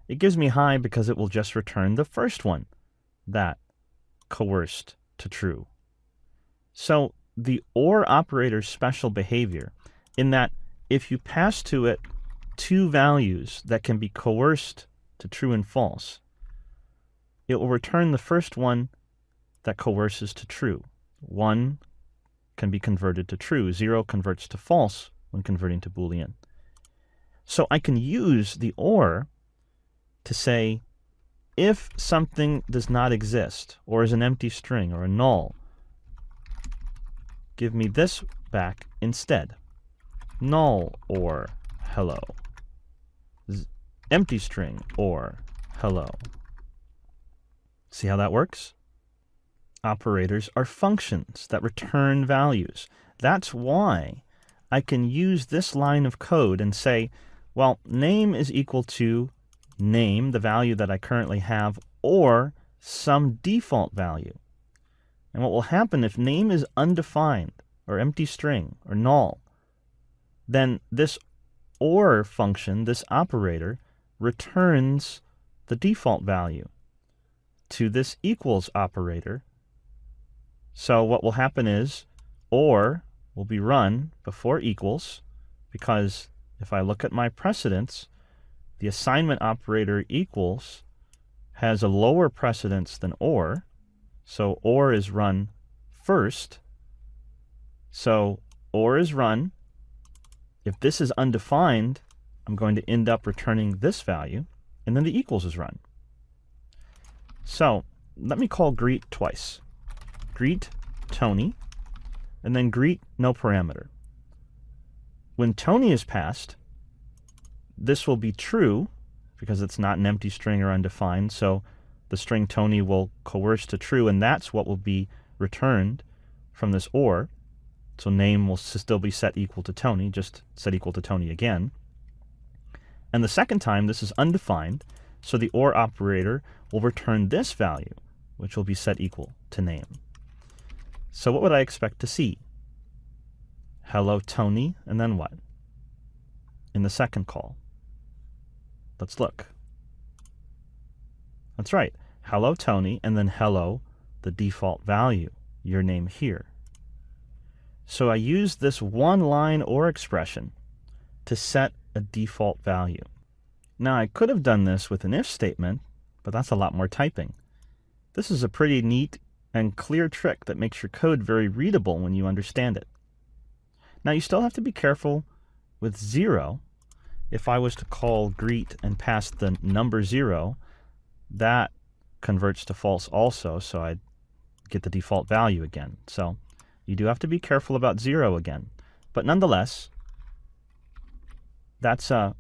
it gives me hi because it will just return the first one, that coerced to true. So the OR operator's special behavior, in that if you pass to it two values that can be coerced to true and false, it will return the first one that coerces to true. 1 can be converted to true. 0 converts to false when converting to Boolean. So I can use the OR to say, if something does not exist, or is an empty string, or a null, give me this back instead. Null or hello. Empty string or hello. See how that works? Operators are functions that return values. That's why I can use this line of code and say, well, name is equal to name, the value that I currently have, or some default value. And what will happen if name is undefined, or empty string, or null, then this OR function, this operator, returns the default value to this equals operator. So what will happen is OR will be run before equals, because if I look at my precedence, the assignment operator equals has a lower precedence than OR, so OR is run first. So OR is run. If this is undefined, I'm going to end up returning this value, and then the equals is run. So let me call greet twice. Greet Tony, and then greet no parameter. When Tony is passed, this will be true because it's not an empty string or undefined, so the string Tony will coerce to true, and that's what will be returned from this OR. So name will still be set equal to Tony, just set equal to Tony again. And the second time, this is undefined, so the OR operator will return this value, which will be set equal to name. So what would I expect to see? Hello, Tony, and then what? In the second call. Let's look. That's right. Hello, Tony, and then hello, the default value, your name here. So I use this one-line OR expression to set a default value. Now, I could have done this with an if statement, but that's a lot more typing. This is a pretty neat and clear trick that makes your code very readable when you understand it. Now, you still have to be careful with 0. If I was to call greet and pass the number 0, that converts to false also, so I'd get the default value again. So you do have to be careful about 0 again. But nonetheless, that's a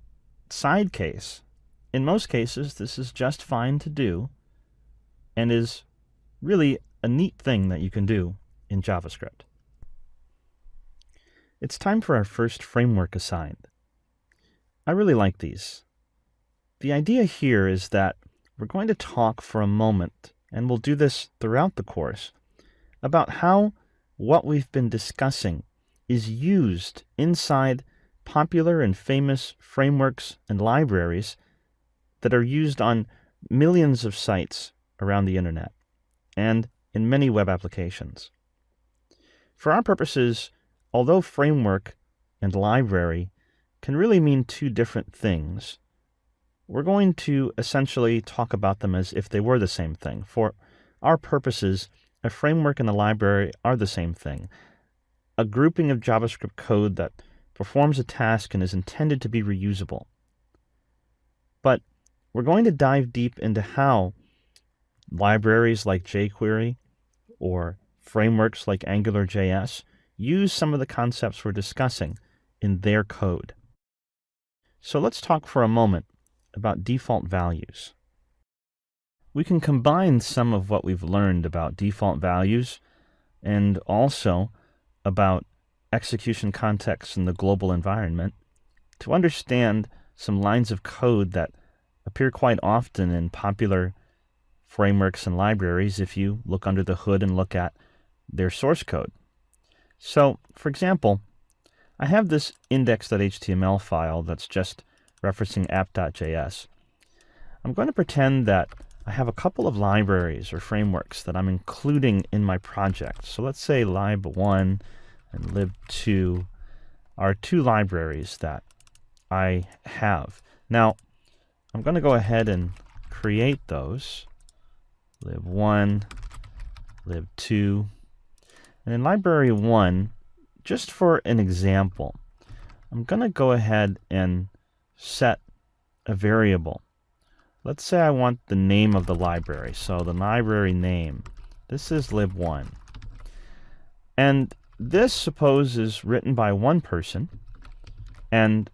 side case. In most cases, this is just fine to do and is really a neat thing that you can do in JavaScript. It's time for our first framework assigned. I really like these. The idea here is that we're going to talk for a moment, and we'll do this throughout the course, about how what we've been discussing is used inside popular and famous frameworks and libraries that are used on millions of sites around the internet and in many web applications. For our purposes, although framework and library can really mean two different things, we're going to essentially talk about them as if they were the same thing. For our purposes, a framework and a library are the same thing. A grouping of JavaScript code that performs a task and is intended to be reusable. But we're going to dive deep into how libraries like jQuery or frameworks like AngularJS use some of the concepts we're discussing in their code. So let's talk for a moment about default values. We can combine some of what we've learned about default values and also about execution context in the global environment to understand some lines of code that appear quite often in popular frameworks and libraries if you look under the hood and look at their source code. So, for example, I have this index.html file that's just referencing app.js. I'm going to pretend that I have a couple of libraries or frameworks that I'm including in my project. So let's say lib1 and lib2 are two libraries that I have. Now, I'm going to go ahead and create those. lib1, lib2. And in library 1, just for an example, I'm going to go ahead and set a variable. Let's say I want the name of the library. So the library name, this is lib1. And this, suppose, is written by one person, and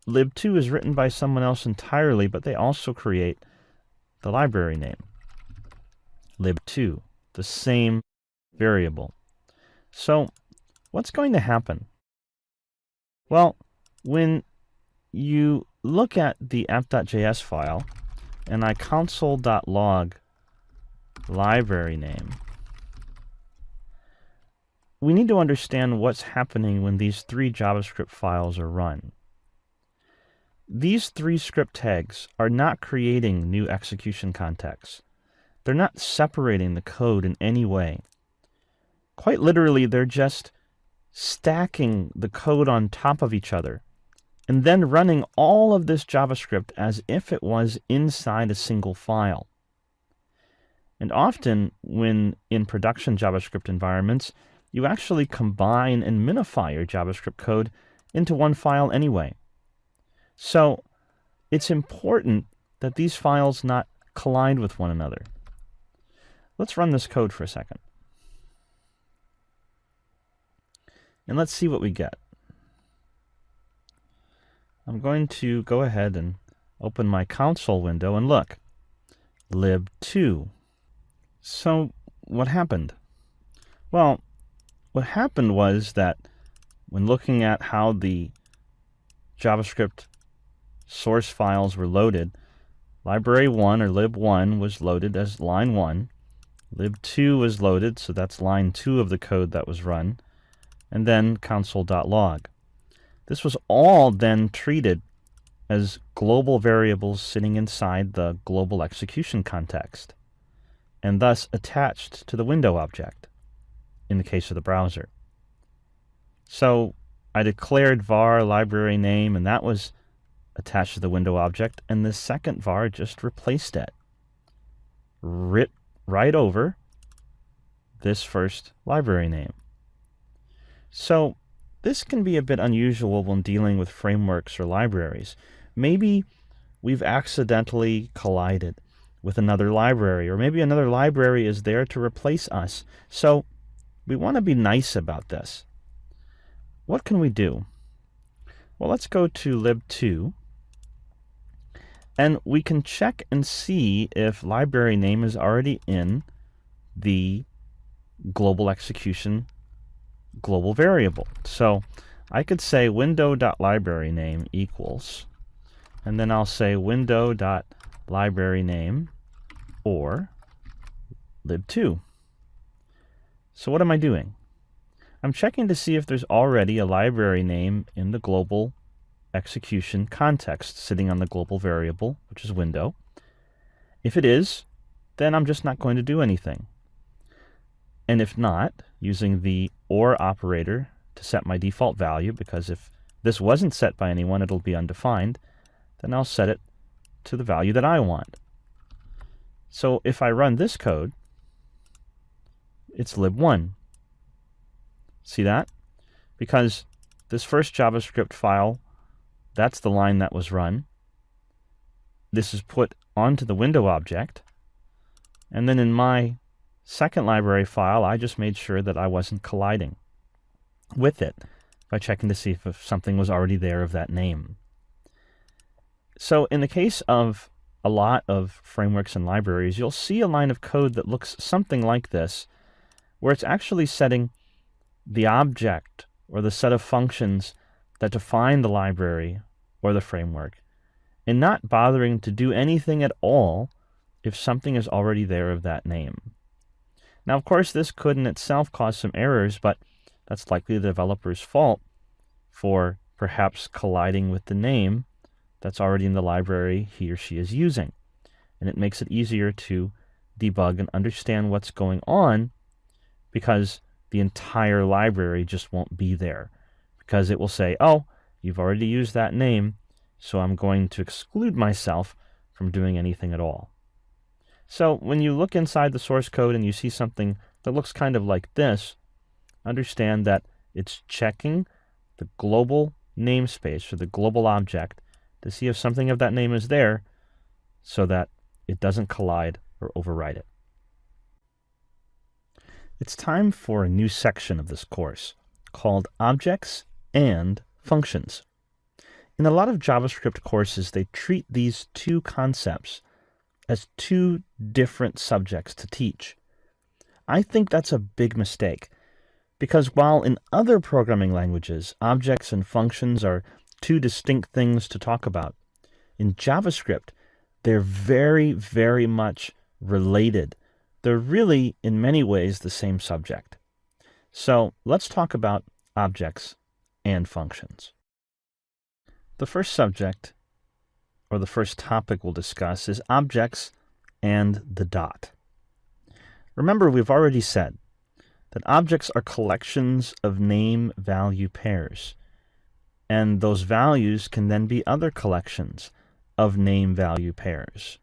lib2 is written by someone else entirely, but they also create the library name, lib2, the same variable. So what's going to happen? Well, when you look at the app.js file, and I console.log library name, we need to understand what's happening when these three JavaScript files are run. These three script tags are not creating new execution contexts. They're not separating the code in any way. Quite literally, they're just stacking the code on top of each other and then running all of this JavaScript as if it was inside a single file. And often, when in production JavaScript environments, you actually combine and minify your JavaScript code into one file anyway. So it's important that these files not collide with one another. Let's run this code for a second. And let's see what we get. I'm going to go ahead and open my console window and look. lib2. So what happened? Well, what happened was that when looking at how the JavaScript source files were loaded, library 1 or lib1 was loaded as line 1, lib2 was loaded, so that's line 2 of the code that was run, and then console.log. This was all then treated as global variables sitting inside the global execution context, and thus attached to the window object in the case of the browser. So I declared var library name, and that was attached to the window object, and the second var just replaced it right over this first library name. So this can be a bit unusual when dealing with frameworks or libraries. Maybe we've accidentally collided with another library, or maybe another library is there to replace us. So we want to be nice about this. What can we do? Well, let's go to lib2, and we can check and see if library name is already in the global execution global variable. So I could say window.libraryname equals, and then I'll say window.libraryname or lib2. So what am I doing? I'm checking to see if there's already a library name in the global execution context sitting on the global variable, which is window. If it is, then I'm just not going to do anything. And if not, using the OR operator to set my default value, because if this wasn't set by anyone, it'll be undefined, then I'll set it to the value that I want. So if I run this code, it's lib1. See that? Because this first JavaScript file, that's the line that was run. This is put onto the window object. And then in my second library file, I just made sure that I wasn't colliding with it by checking to see if something was already there of that name. So in the case of a lot of frameworks and libraries, you'll see a line of code that looks something like this, where it's actually setting the object or the set of functions that define the library or the framework, and not bothering to do anything at all if something is already there of that name. Now, of course, this could in itself cause some errors, but that's likely the developer's fault for perhaps colliding with the name that's already in the library he or she is using. And it makes it easier to debug and understand what's going on, because the entire library just won't be there, because it will say, oh, you've already used that name, so I'm going to exclude myself from doing anything at all. So when you look inside the source code and you see something that looks kind of like this, understand that it's checking the global namespace or the global object to see if something of that name is there so that it doesn't collide or override it. It's time for a new section of this course called Objects and Functions. In a lot of JavaScript courses, they treat these two concepts as two different subjects to teach. I think that's a big mistake, because while in other programming languages, objects and functions are two distinct things to talk about, in JavaScript, they're very, very much related. They're really, in many ways, the same subject. So let's talk about objects and functions. The first subject, or the first topic we'll discuss, is objects and the dot. Remember, we've already said that objects are collections of name-value pairs, and those values can then be other collections of name-value pairs.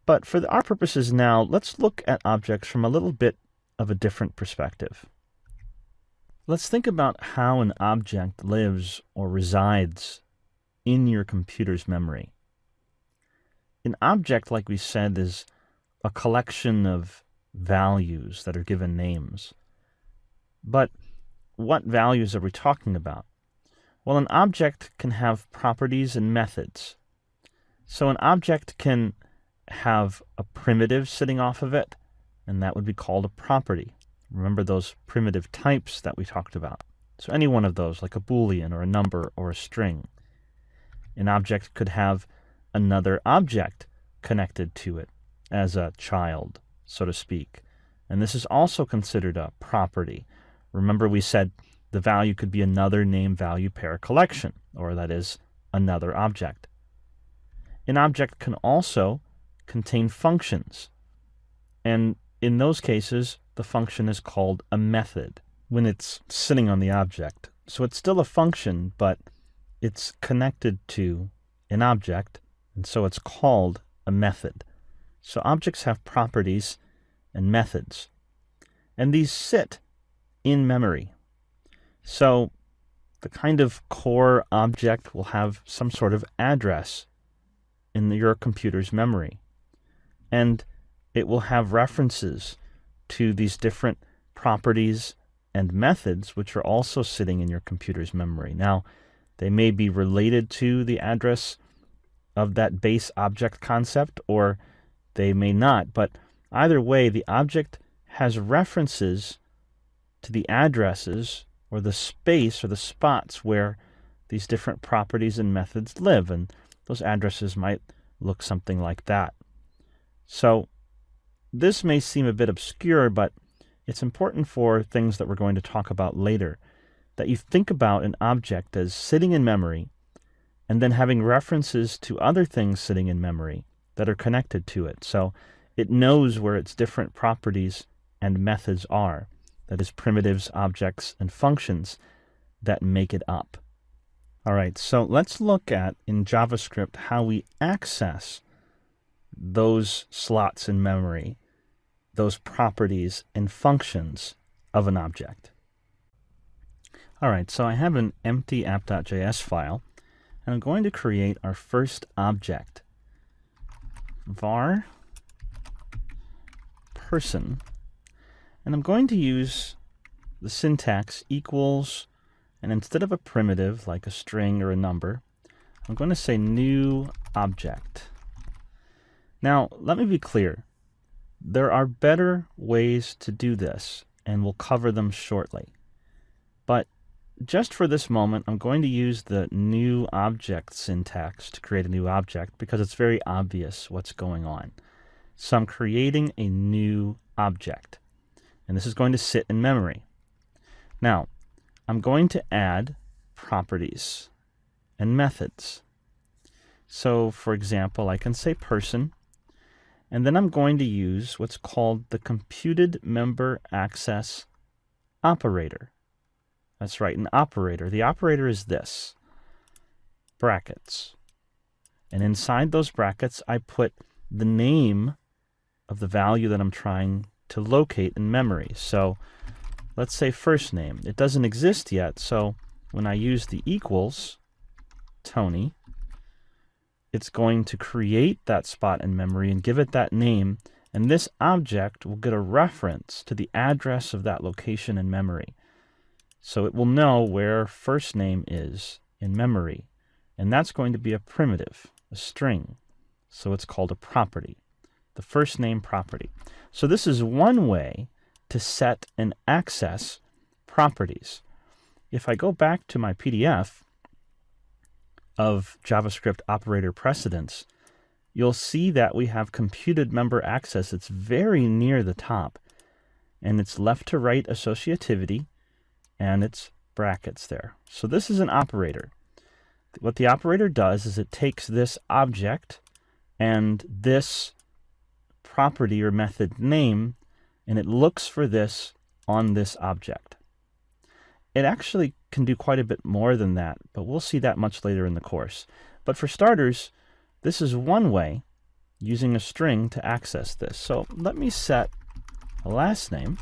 But for our purposes now, let's look at objects from a little bit of a different perspective. Let's think about how an object lives or resides in your computer's memory. An object, like we said, is a collection of values that are given names. But what values are we talking about? Well, an object can have properties and methods. So an object can have a primitive sitting off of it, and that would be called a property. Remember those primitive types that we talked about. So any one of those, like a Boolean or a number or a string. An object could have another object connected to it as a child, so to speak. And this is also considered a property. Remember, we said the value could be another name-value pair collection, or that is, another object. An object can also contain functions, and in those cases, the function is called a method when it's sitting on the object. So it's still a function, but it's connected to an object, and so it's called a method. So objects have properties and methods, and these sit in memory. So the kind of core object will have some sort of address in your computer's memory, and it will have references to these different properties and methods which are also sitting in your computer's memory. Now, they may be related to the address of that base object concept, or they may not, but either way, the object has references to the addresses or the space or the spots where these different properties and methods live, and those addresses might look something like that. So this may seem a bit obscure, but it's important for things that we're going to talk about later, that you think about an object as sitting in memory and then having references to other things sitting in memory that are connected to it. So it knows where its different properties and methods are. That is, primitives, objects, and functions that make it up. All right, so let's look at, in JavaScript, how we access those slots in memory, those properties and functions of an object. All right, so I have an empty app.js file, and I'm going to create our first object, var person, and I'm going to use the syntax equals, and instead of a primitive like a string or a number, I'm going to say new object. Now, let me be clear. There are better ways to do this, and we'll cover them shortly. But just for this moment, I'm going to use the new object syntax to create a new object because it's very obvious what's going on. So I'm creating a new object, and this is going to sit in memory. Now, I'm going to add properties and methods. So, for example, I can say person, and then I'm going to use what's called the computed member access operator. That's right, an operator. The operator is this, brackets. And inside those brackets, I put the name of the value that I'm trying to locate in memory. So let's say first name. It doesn't exist yet, so when I use the equals, Tony, it's going to create that spot in memory and give it that name, and this object will get a reference to the address of that location in memory. So it will know where first name is in memory, and that's going to be a primitive, a string. So it's called a property, the first name property. So this is one way to set and access properties. If I go back to my PDF of JavaScript operator precedence, you'll see that we have computed member access. It's very near the top, and it's left to right associativity, and it's brackets there. So this is an operator. What the operator does is it takes this object and this property or method name, and it looks for this on this object. It actually can do quite a bit more than that, but we'll see that much later in the course. But for starters, this is one way using a string to access this. So let me set a last name.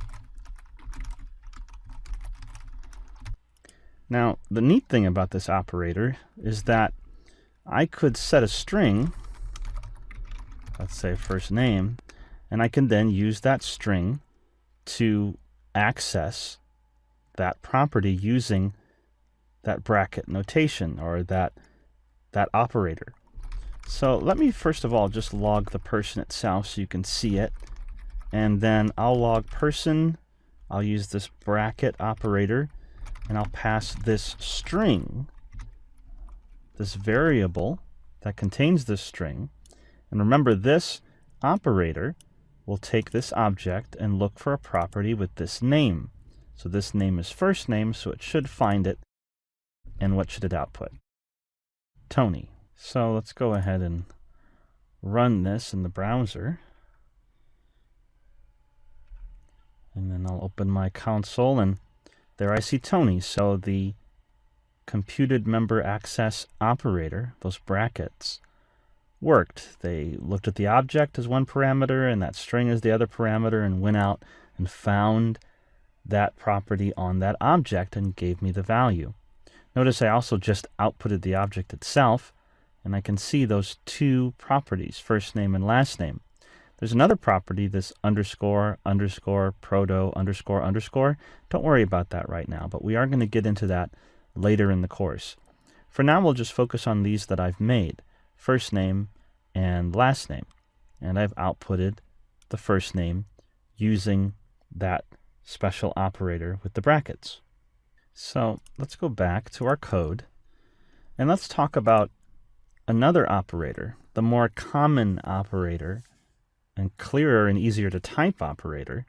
Now, the neat thing about this operator is that I could set a string, let's say first name, and I can then use that string to access that property using that bracket notation or that operator. So let me first of all just log the person itself so you can see it, and then I'll log person. I'll use this bracket operator, and I'll pass this string, this variable that contains this string. And remember, this operator will take this object and look for a property with this name. So this name is first name, so it should find it. And what should it output? Tony. So let's go ahead and run this in the browser. And then I'll open my console, and there I see Tony. So the computed member access operator, those brackets, worked. They looked at the object as one parameter and that string as the other parameter and went out and found that property on that object and gave me the value. Notice I also just outputted the object itself, and I can see those two properties, first name and last name. There's another property, this underscore, underscore, proto, underscore, underscore. Don't worry about that right now, but we are going to get into that later in the course. For now, we'll just focus on these that I've made, first name and last name. And I've outputted the first name using that special operator with the brackets. So let's go back to our code, and let's talk about another operator, the more common operator and clearer and easier to type operator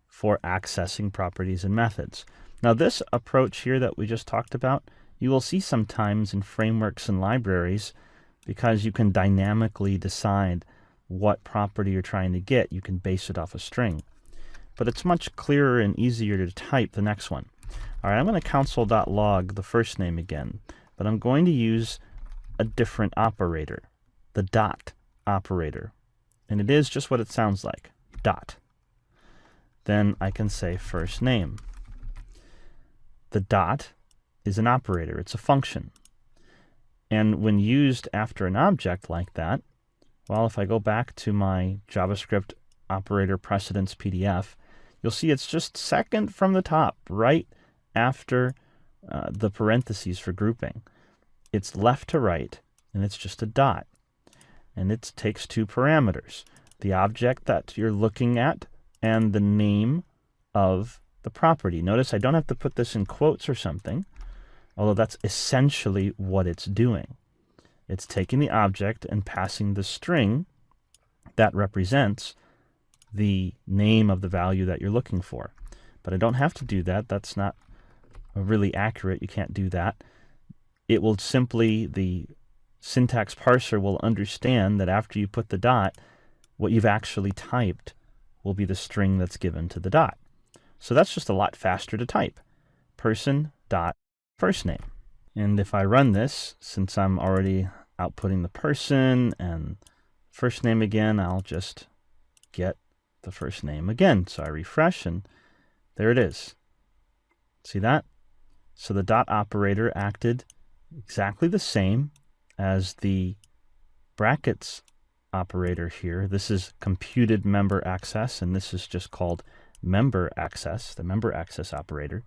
for accessing properties and methods. Now this approach here that we just talked about, you will see sometimes in frameworks and libraries, because you can dynamically decide what property you're trying to get. You can base it off a string. But it's much clearer and easier to type the next one. All right, I'm going to console.log the first name again, but I'm going to use a different operator, the dot operator. And it is just what it sounds like, dot. Then I can say first name. The dot is an operator, it's a function. And when used after an object like that, well, if I go back to my JavaScript operator precedence PDF, you'll see it's just second from the top, right after the parentheses for grouping. It's left to right, and it's just a dot. And it takes two parameters. the object that you're looking at, and the name of the property. Notice I don't have to put this in quotes or something, although that's essentially what it's doing. It's taking the object and passing the string that represents the name of the value that you're looking for. But I don't have to do that. That's not really accurate. You can't do that. It will simply, the syntax parser will understand that after you put the dot, what you've actually typed will be the string that's given to the dot. So that's just a lot faster to type. Person dot first name. And if I run this, since I'm already outputting the person and first name again, I'll just get the first name again. So I refresh and there it is. See that? So the dot operator acted exactly the same as the brackets operator here. This is computed member access, and this is just called member access, the member access operator.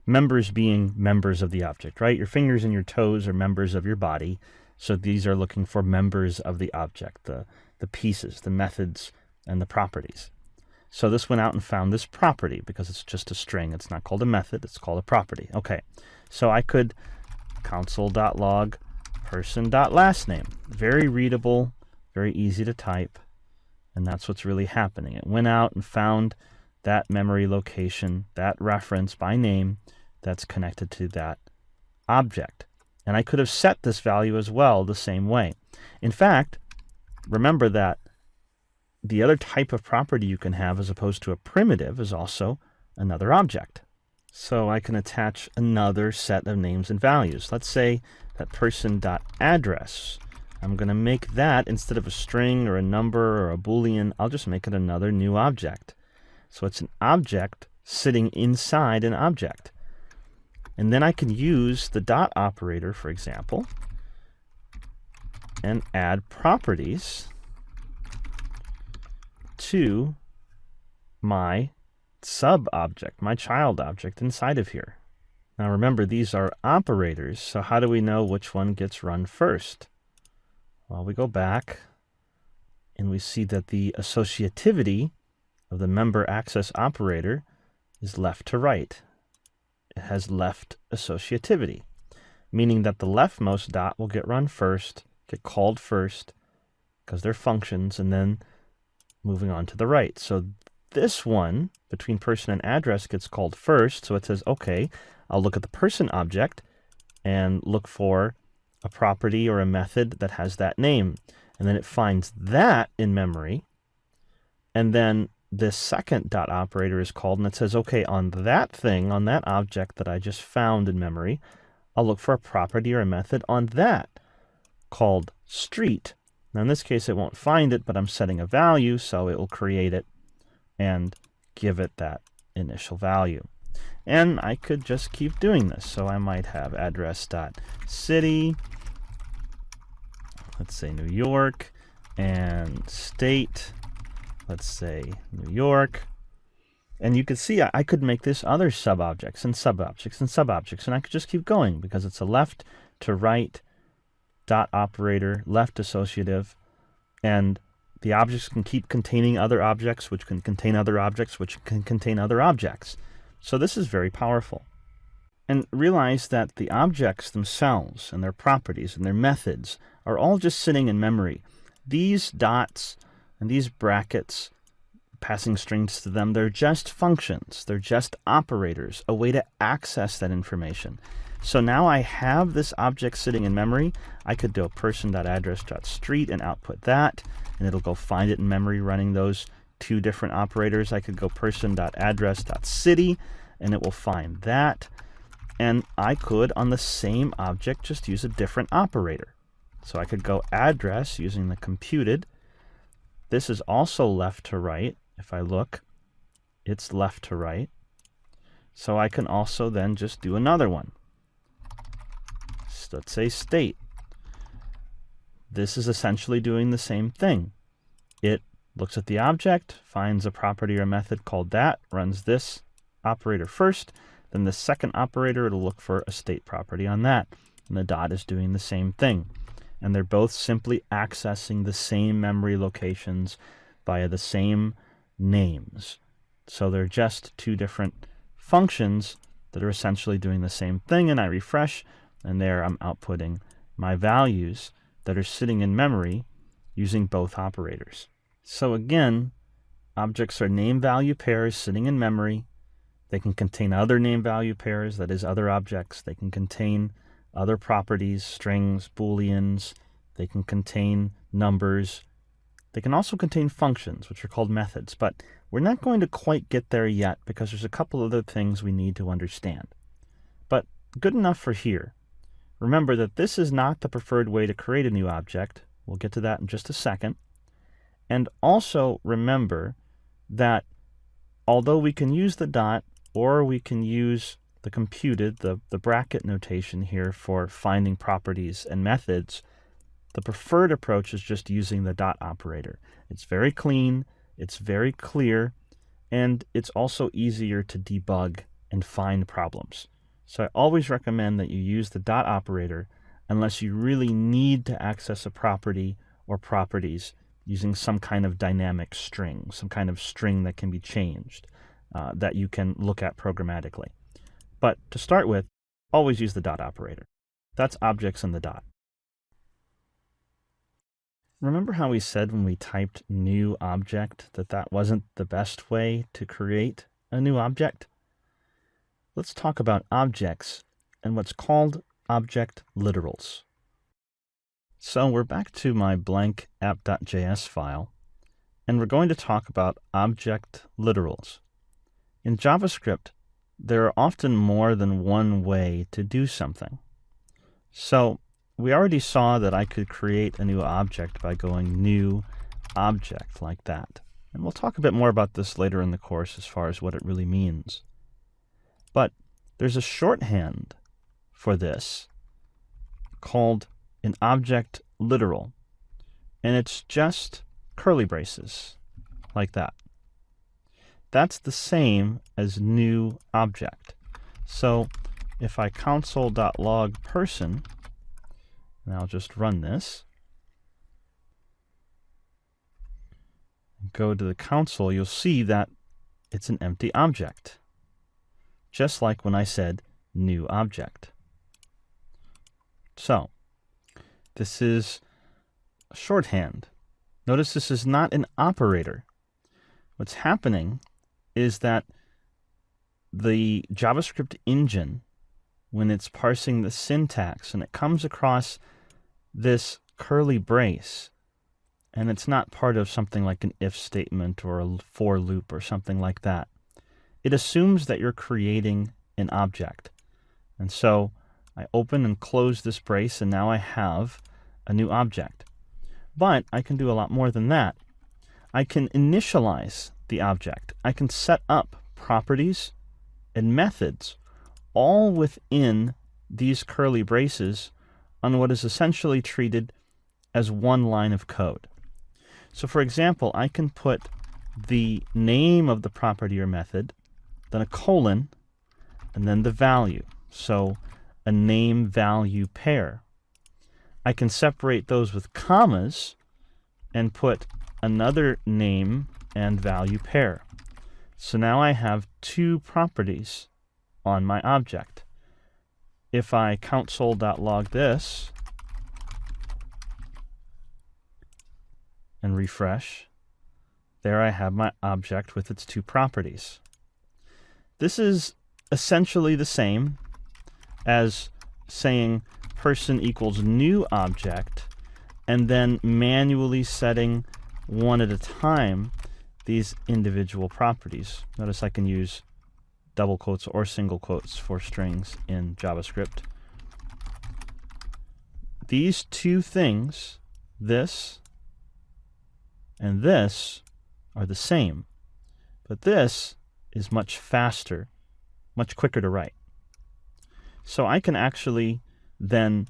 Members being members of the object, right? Your fingers and your toes are members of your body. So these are looking for members of the object, the pieces, the methods, and the properties. So this went out and found this property because it's just a string. It's not called a method, it's called a property. Okay, so I could console.log person.lastname. Very readable, very easy to type, and that's what's really happening. It went out and found that memory location, that reference by name that's connected to that object. And I could have set this value as well the same way. In fact, remember that the other type of property you can have as opposed to a primitive is also another object. So I can attach another set of names and values. Let's say that person.address. I'm going to make that, instead of a string or a number or a Boolean, I'll just make it another new object. So it's an object sitting inside an object. And then I can use the dot operator, for example, and add properties to my sub-object, my child object inside of here. Now remember, these are operators, so how do we know which one gets run first? Well, we go back and we see that the associativity of the member access operator is left to right. It has left associativity, meaning that the leftmost dot will get run first, get called first, because they're functions, and then moving on to the right. So this one, between person and address, gets called first, so it says, okay, I'll look at the person object and look for a property or a method that has that name. And then it finds that in memory, and then this second dot operator is called, and it says, okay, on that thing, on that object that I just found in memory, I'll look for a property or a method on that called street. Now in this case, it won't find it, but I'm setting a value, so it will create it and give it that initial value. And I could just keep doing this. So I might have address.city, let's say New York, and state, let's say New York. And you can see I could make this other sub-objects and sub-objects and sub-objects, and I could just keep going because it's a left to right dot operator, left associative, and the objects can keep containing other objects, which can contain other objects, which can contain other objects. So this is very powerful. And realize that the objects themselves and their properties and their methods are all just sitting in memory. These dots and these brackets, passing strings to them, they're just functions. They're just operators, a way to access that information. So now I have this object sitting in memory. I could do a person.address.street and output that, and it'll go find it in memory running those two different operators. I could go person.address.city, and it will find that. And I could, on the same object, just use a different operator. So I could go address using the computed. This is also left to right. If I look, it's left to right. So I can also then just do another one. Let's say state. This is essentially doing the same thing. It looks at the object, finds a property or method called that, runs this operator first, then the second operator, it'll look for a state property on that. And the dot is doing the same thing. And they're both simply accessing the same memory locations via the same names. So they're just two different functions that are essentially doing the same thing, and I refresh, and there I'm outputting my values that are sitting in memory using both operators. So again, objects are name-value pairs sitting in memory. They can contain other name-value pairs, that is, other objects. They can contain other properties, strings, booleans. They can contain numbers. They can also contain functions, which are called methods, but we're not going to quite get there yet because there's a couple other things we need to understand. But good enough for here. Remember that this is not the preferred way to create a new object. We'll get to that in just a second. And also remember that although we can use the dot or we can use the computed, the bracket notation here for finding properties and methods, the preferred approach is just using the dot operator. It's very clean, it's very clear, and it's also easier to debug and find problems. So I always recommend that you use the dot operator unless you really need to access a property or properties using some kind of dynamic string, some kind of string that can be changed, that you can look at programmatically. But to start with, always use the dot operator. That's objects in the dot. Remember how we said when we typed new object that that wasn't the best way to create a new object? Let's talk about objects and what's called object literals. So we're back to my blank app.js file, and we're going to talk about object literals. In JavaScript, there are often more than one way to do something. So we already saw that I could create a new object by going new object like that. And we'll talk a bit more about this later in the course as far as what it really means. But there's a shorthand for this called an object literal. And it's just curly braces like that. That's the same as new object. So if I console.log person, and I'll just run this, go to the console, you'll see that it's an empty object, just like when I said new object. So this is shorthand. Notice this is not an operator. What's happening is that the JavaScript engine, when it's parsing the syntax and it comes across this curly brace, and it's not part of something like an if statement or a for loop or something like that, it assumes that you're creating an object. And so I open and close this brace, and now I have a new object. But I can do a lot more than that. I can initialize the object. I can set up properties and methods all within these curly braces on what is essentially treated as one line of code. So for example, I can put the name of the property or method, then a colon, and then the value. So a name-value pair. I can separate those with commas and put another name and value pair. So now I have two properties on my object. If I console.log this and refresh, there I have my object with its two properties. This is essentially the same as saying person equals new object and then manually setting one at a time these individual properties. Notice I can use double quotes or single quotes for strings in JavaScript. These two things, this and this, are the same, but this is much faster, much quicker to write. So I can actually then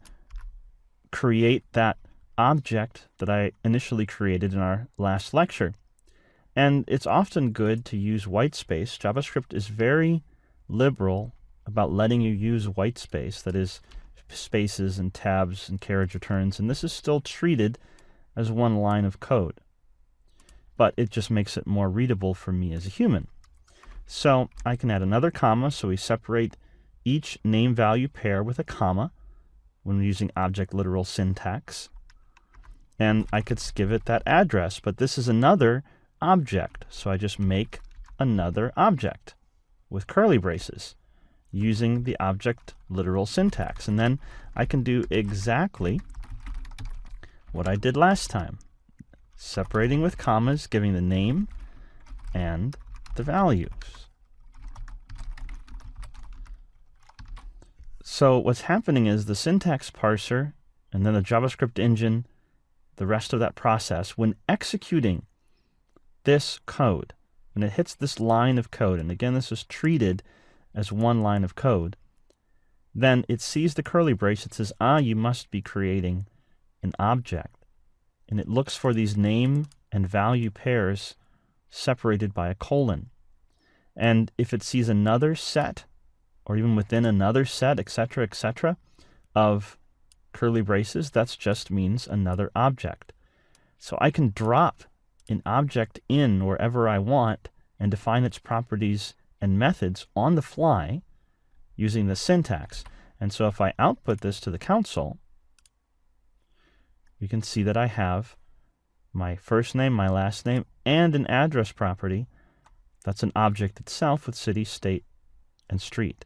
create that object that I initially created in our last lecture. And it's often good to use white space. JavaScript is very liberal about letting you use white space, that is, spaces and tabs and carriage returns, and this is still treated as one line of code. but it just makes it more readable for me as a human. So I can add another comma, so we separate each name-value pair with a comma when we're using object literal syntax. And I could give it that address, but this is another object, so I just make another object with curly braces using the object literal syntax. And then I can do exactly what I did last time, separating with commas, giving the name and the values. So what's happening is the syntax parser and then the JavaScript engine, the rest of that process, when executing this code, when it hits this line of code, and again this is treated as one line of code, then it sees the curly brace. It says, you must be creating an object. And it looks for these name and value pairs separated by a colon. And if it sees another set, or even within another set, etc., of curly braces, that just means another object. So I can drop an object in wherever I want and define its properties and methods on the fly using the syntax. And so if I output this to the console, you can see that I have my first name, my last name, and an address property. That's an object itself with city, state, and street.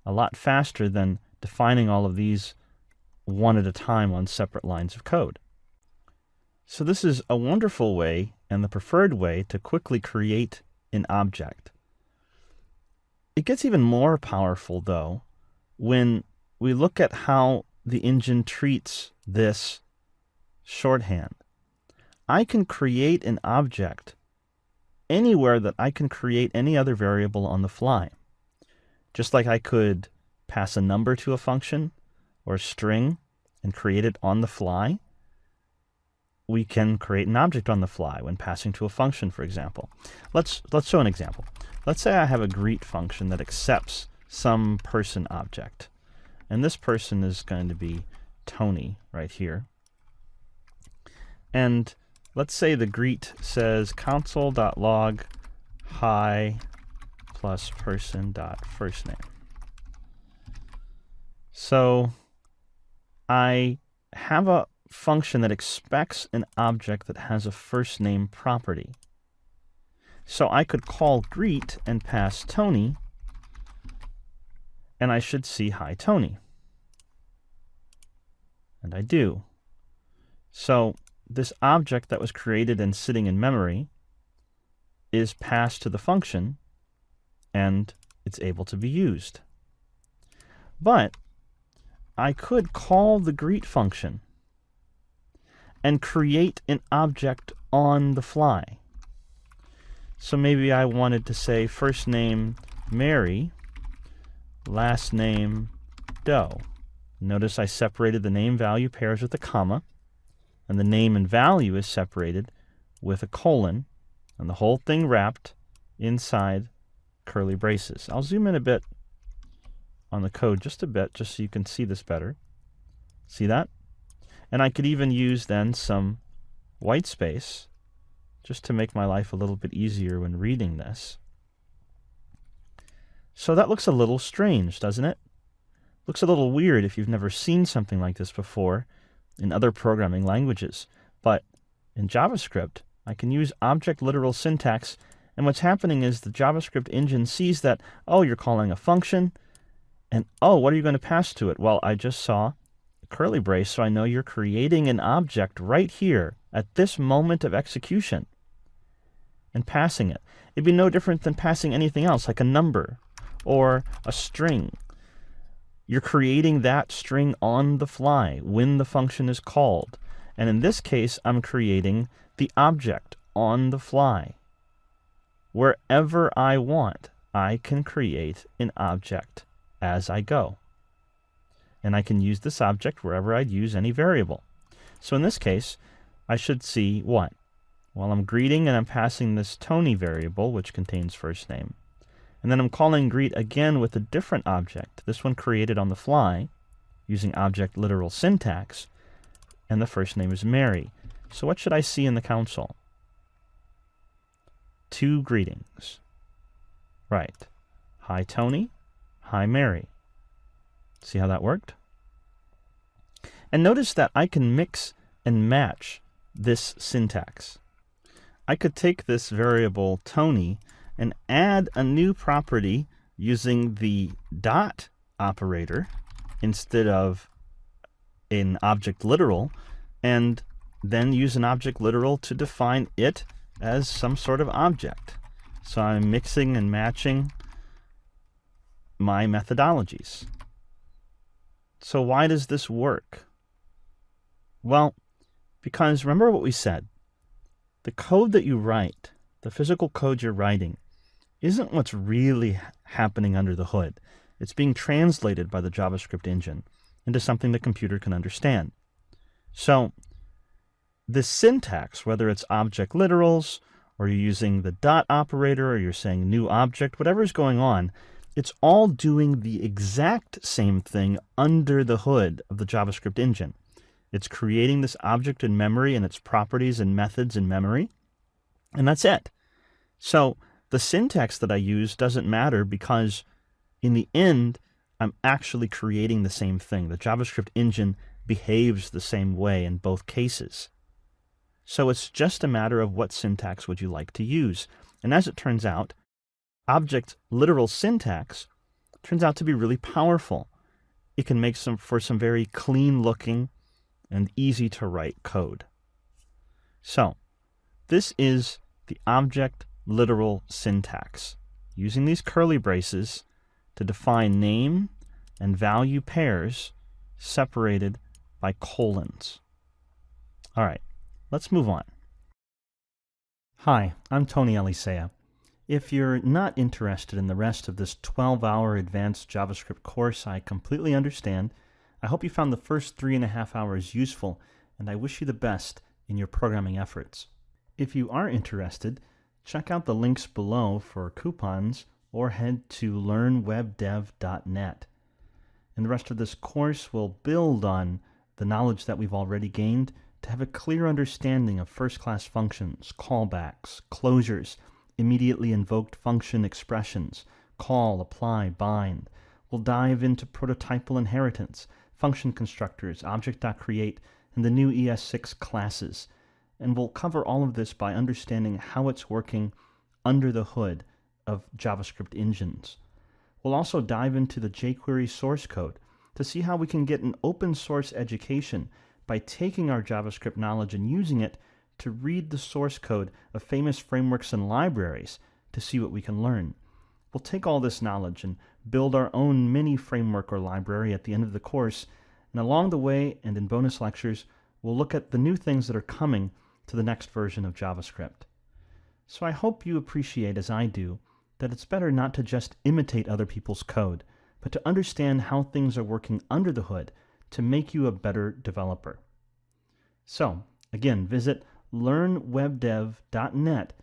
A lot faster than defining all of these one at a time on separate lines of code. So this is a wonderful way and the preferred way to quickly create an object. It gets even more powerful, though, when we look at how the engine treats this shorthand. I can create an object anywhere that I can create any other variable on the fly. Just like I could pass a number to a function or a string and create it on the fly, we can create an object on the fly when passing to a function, for example. Let's show an example. Let's say I have a greet function that accepts some person object. And this person is going to be Tony right here. And let's say the greet says console.log hi plus person.firstname. So I have a function that expects an object that has a first name property. So I could call greet and pass Tony, and I should see hi Tony. And I do. So this object that was created and sitting in memory is passed to the function, and it's able to be used. But I could call the greet function and create an object on the fly. So maybe I wanted to say first name Mary, last name Doe. Notice I separated the name value pairs with a comma, and the name and value is separated with a colon, and the whole thing wrapped inside curly braces. I'll zoom in a bit on the code, just a bit, just so you can see this better. See that? And I could even use then some white space just to make my life a little bit easier when reading this. So that looks a little strange, doesn't it? Looks a little weird if you've never seen something like this before in other programming languages. But in JavaScript, I can use object literal syntax, and what's happening is the JavaScript engine sees that, oh, you're calling a function, and oh, what are you going to pass to it? Well, I just saw a curly brace, so I know you're creating an object right here at this moment of execution and passing it. It'd be no different than passing anything else, like a number or a string. You're creating that string on the fly when the function is called. And in this case, I'm creating the object on the fly. Wherever I want, I can create an object as I go. And I can use this object wherever I'd use any variable. So in this case, I should see what? Well, I'm greeting and I'm passing this Tony variable, which contains first name. And then I'm calling greet again with a different object, this one created on the fly using object literal syntax, and the first name is Mary. So what should I see in the console? two greetings. Right. Hi, Tony. Hi, Mary. See how that worked? And notice that I can mix and match this syntax. I could take this variable Tony and add a new property using the dot operator instead of an object literal, and then use an object literal to define it as some sort of object. So I'm mixing and matching my methodologies. So why does this work? Well, because remember what we said. The code that you write, the physical code you're writing, isn't what's really happening under the hood. It's being translated by the JavaScript engine into something the computer can understand. So the syntax, whether it's object literals, or you're using the dot operator, or you're saying new object, whatever's going on, it's all doing the exact same thing under the hood of the JavaScript engine. It's creating this object in memory and its properties and methods in memory, and that's it. So the syntax that I use doesn't matter because in the end, I'm actually creating the same thing. The JavaScript engine behaves the same way in both cases. So it's just a matter of what syntax would you like to use. And as it turns out, object literal syntax turns out to be really powerful. It can make for some very clean looking and easy to write code. So this is the object literal syntax, using these curly braces to define name and value pairs separated by colons. All right, let's move on. Hi, I'm Tony Elisea. If you're not interested in the rest of this 12-hour advanced JavaScript course, I completely understand. I hope you found the first 3.5 hours useful, and I wish you the best in your programming efforts. If you are interested, check out the links below for coupons or head to learnwebdev.net. And the rest of this course will build on the knowledge that we've already gained to have a clear understanding of first-class functions, callbacks, closures, immediately invoked function expressions, call, apply, bind. We'll dive into prototypal inheritance, function constructors, object.create, and the new ES6 classes. And we'll cover all of this by understanding how it's working under the hood of JavaScript engines. We'll also dive into the jQuery source code to see how we can get an open source education by taking our JavaScript knowledge and using it to read the source code of famous frameworks and libraries to see what we can learn. We'll take all this knowledge and build our own mini framework or library at the end of the course, and along the way and in bonus lectures, we'll look at the new things that are coming to the next version of JavaScript. So I hope you appreciate, as I do, that it's better not to just imitate other people's code, but to understand how things are working under the hood to make you a better developer. So, again, visit learnwebdev.net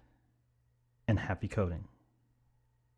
and happy coding.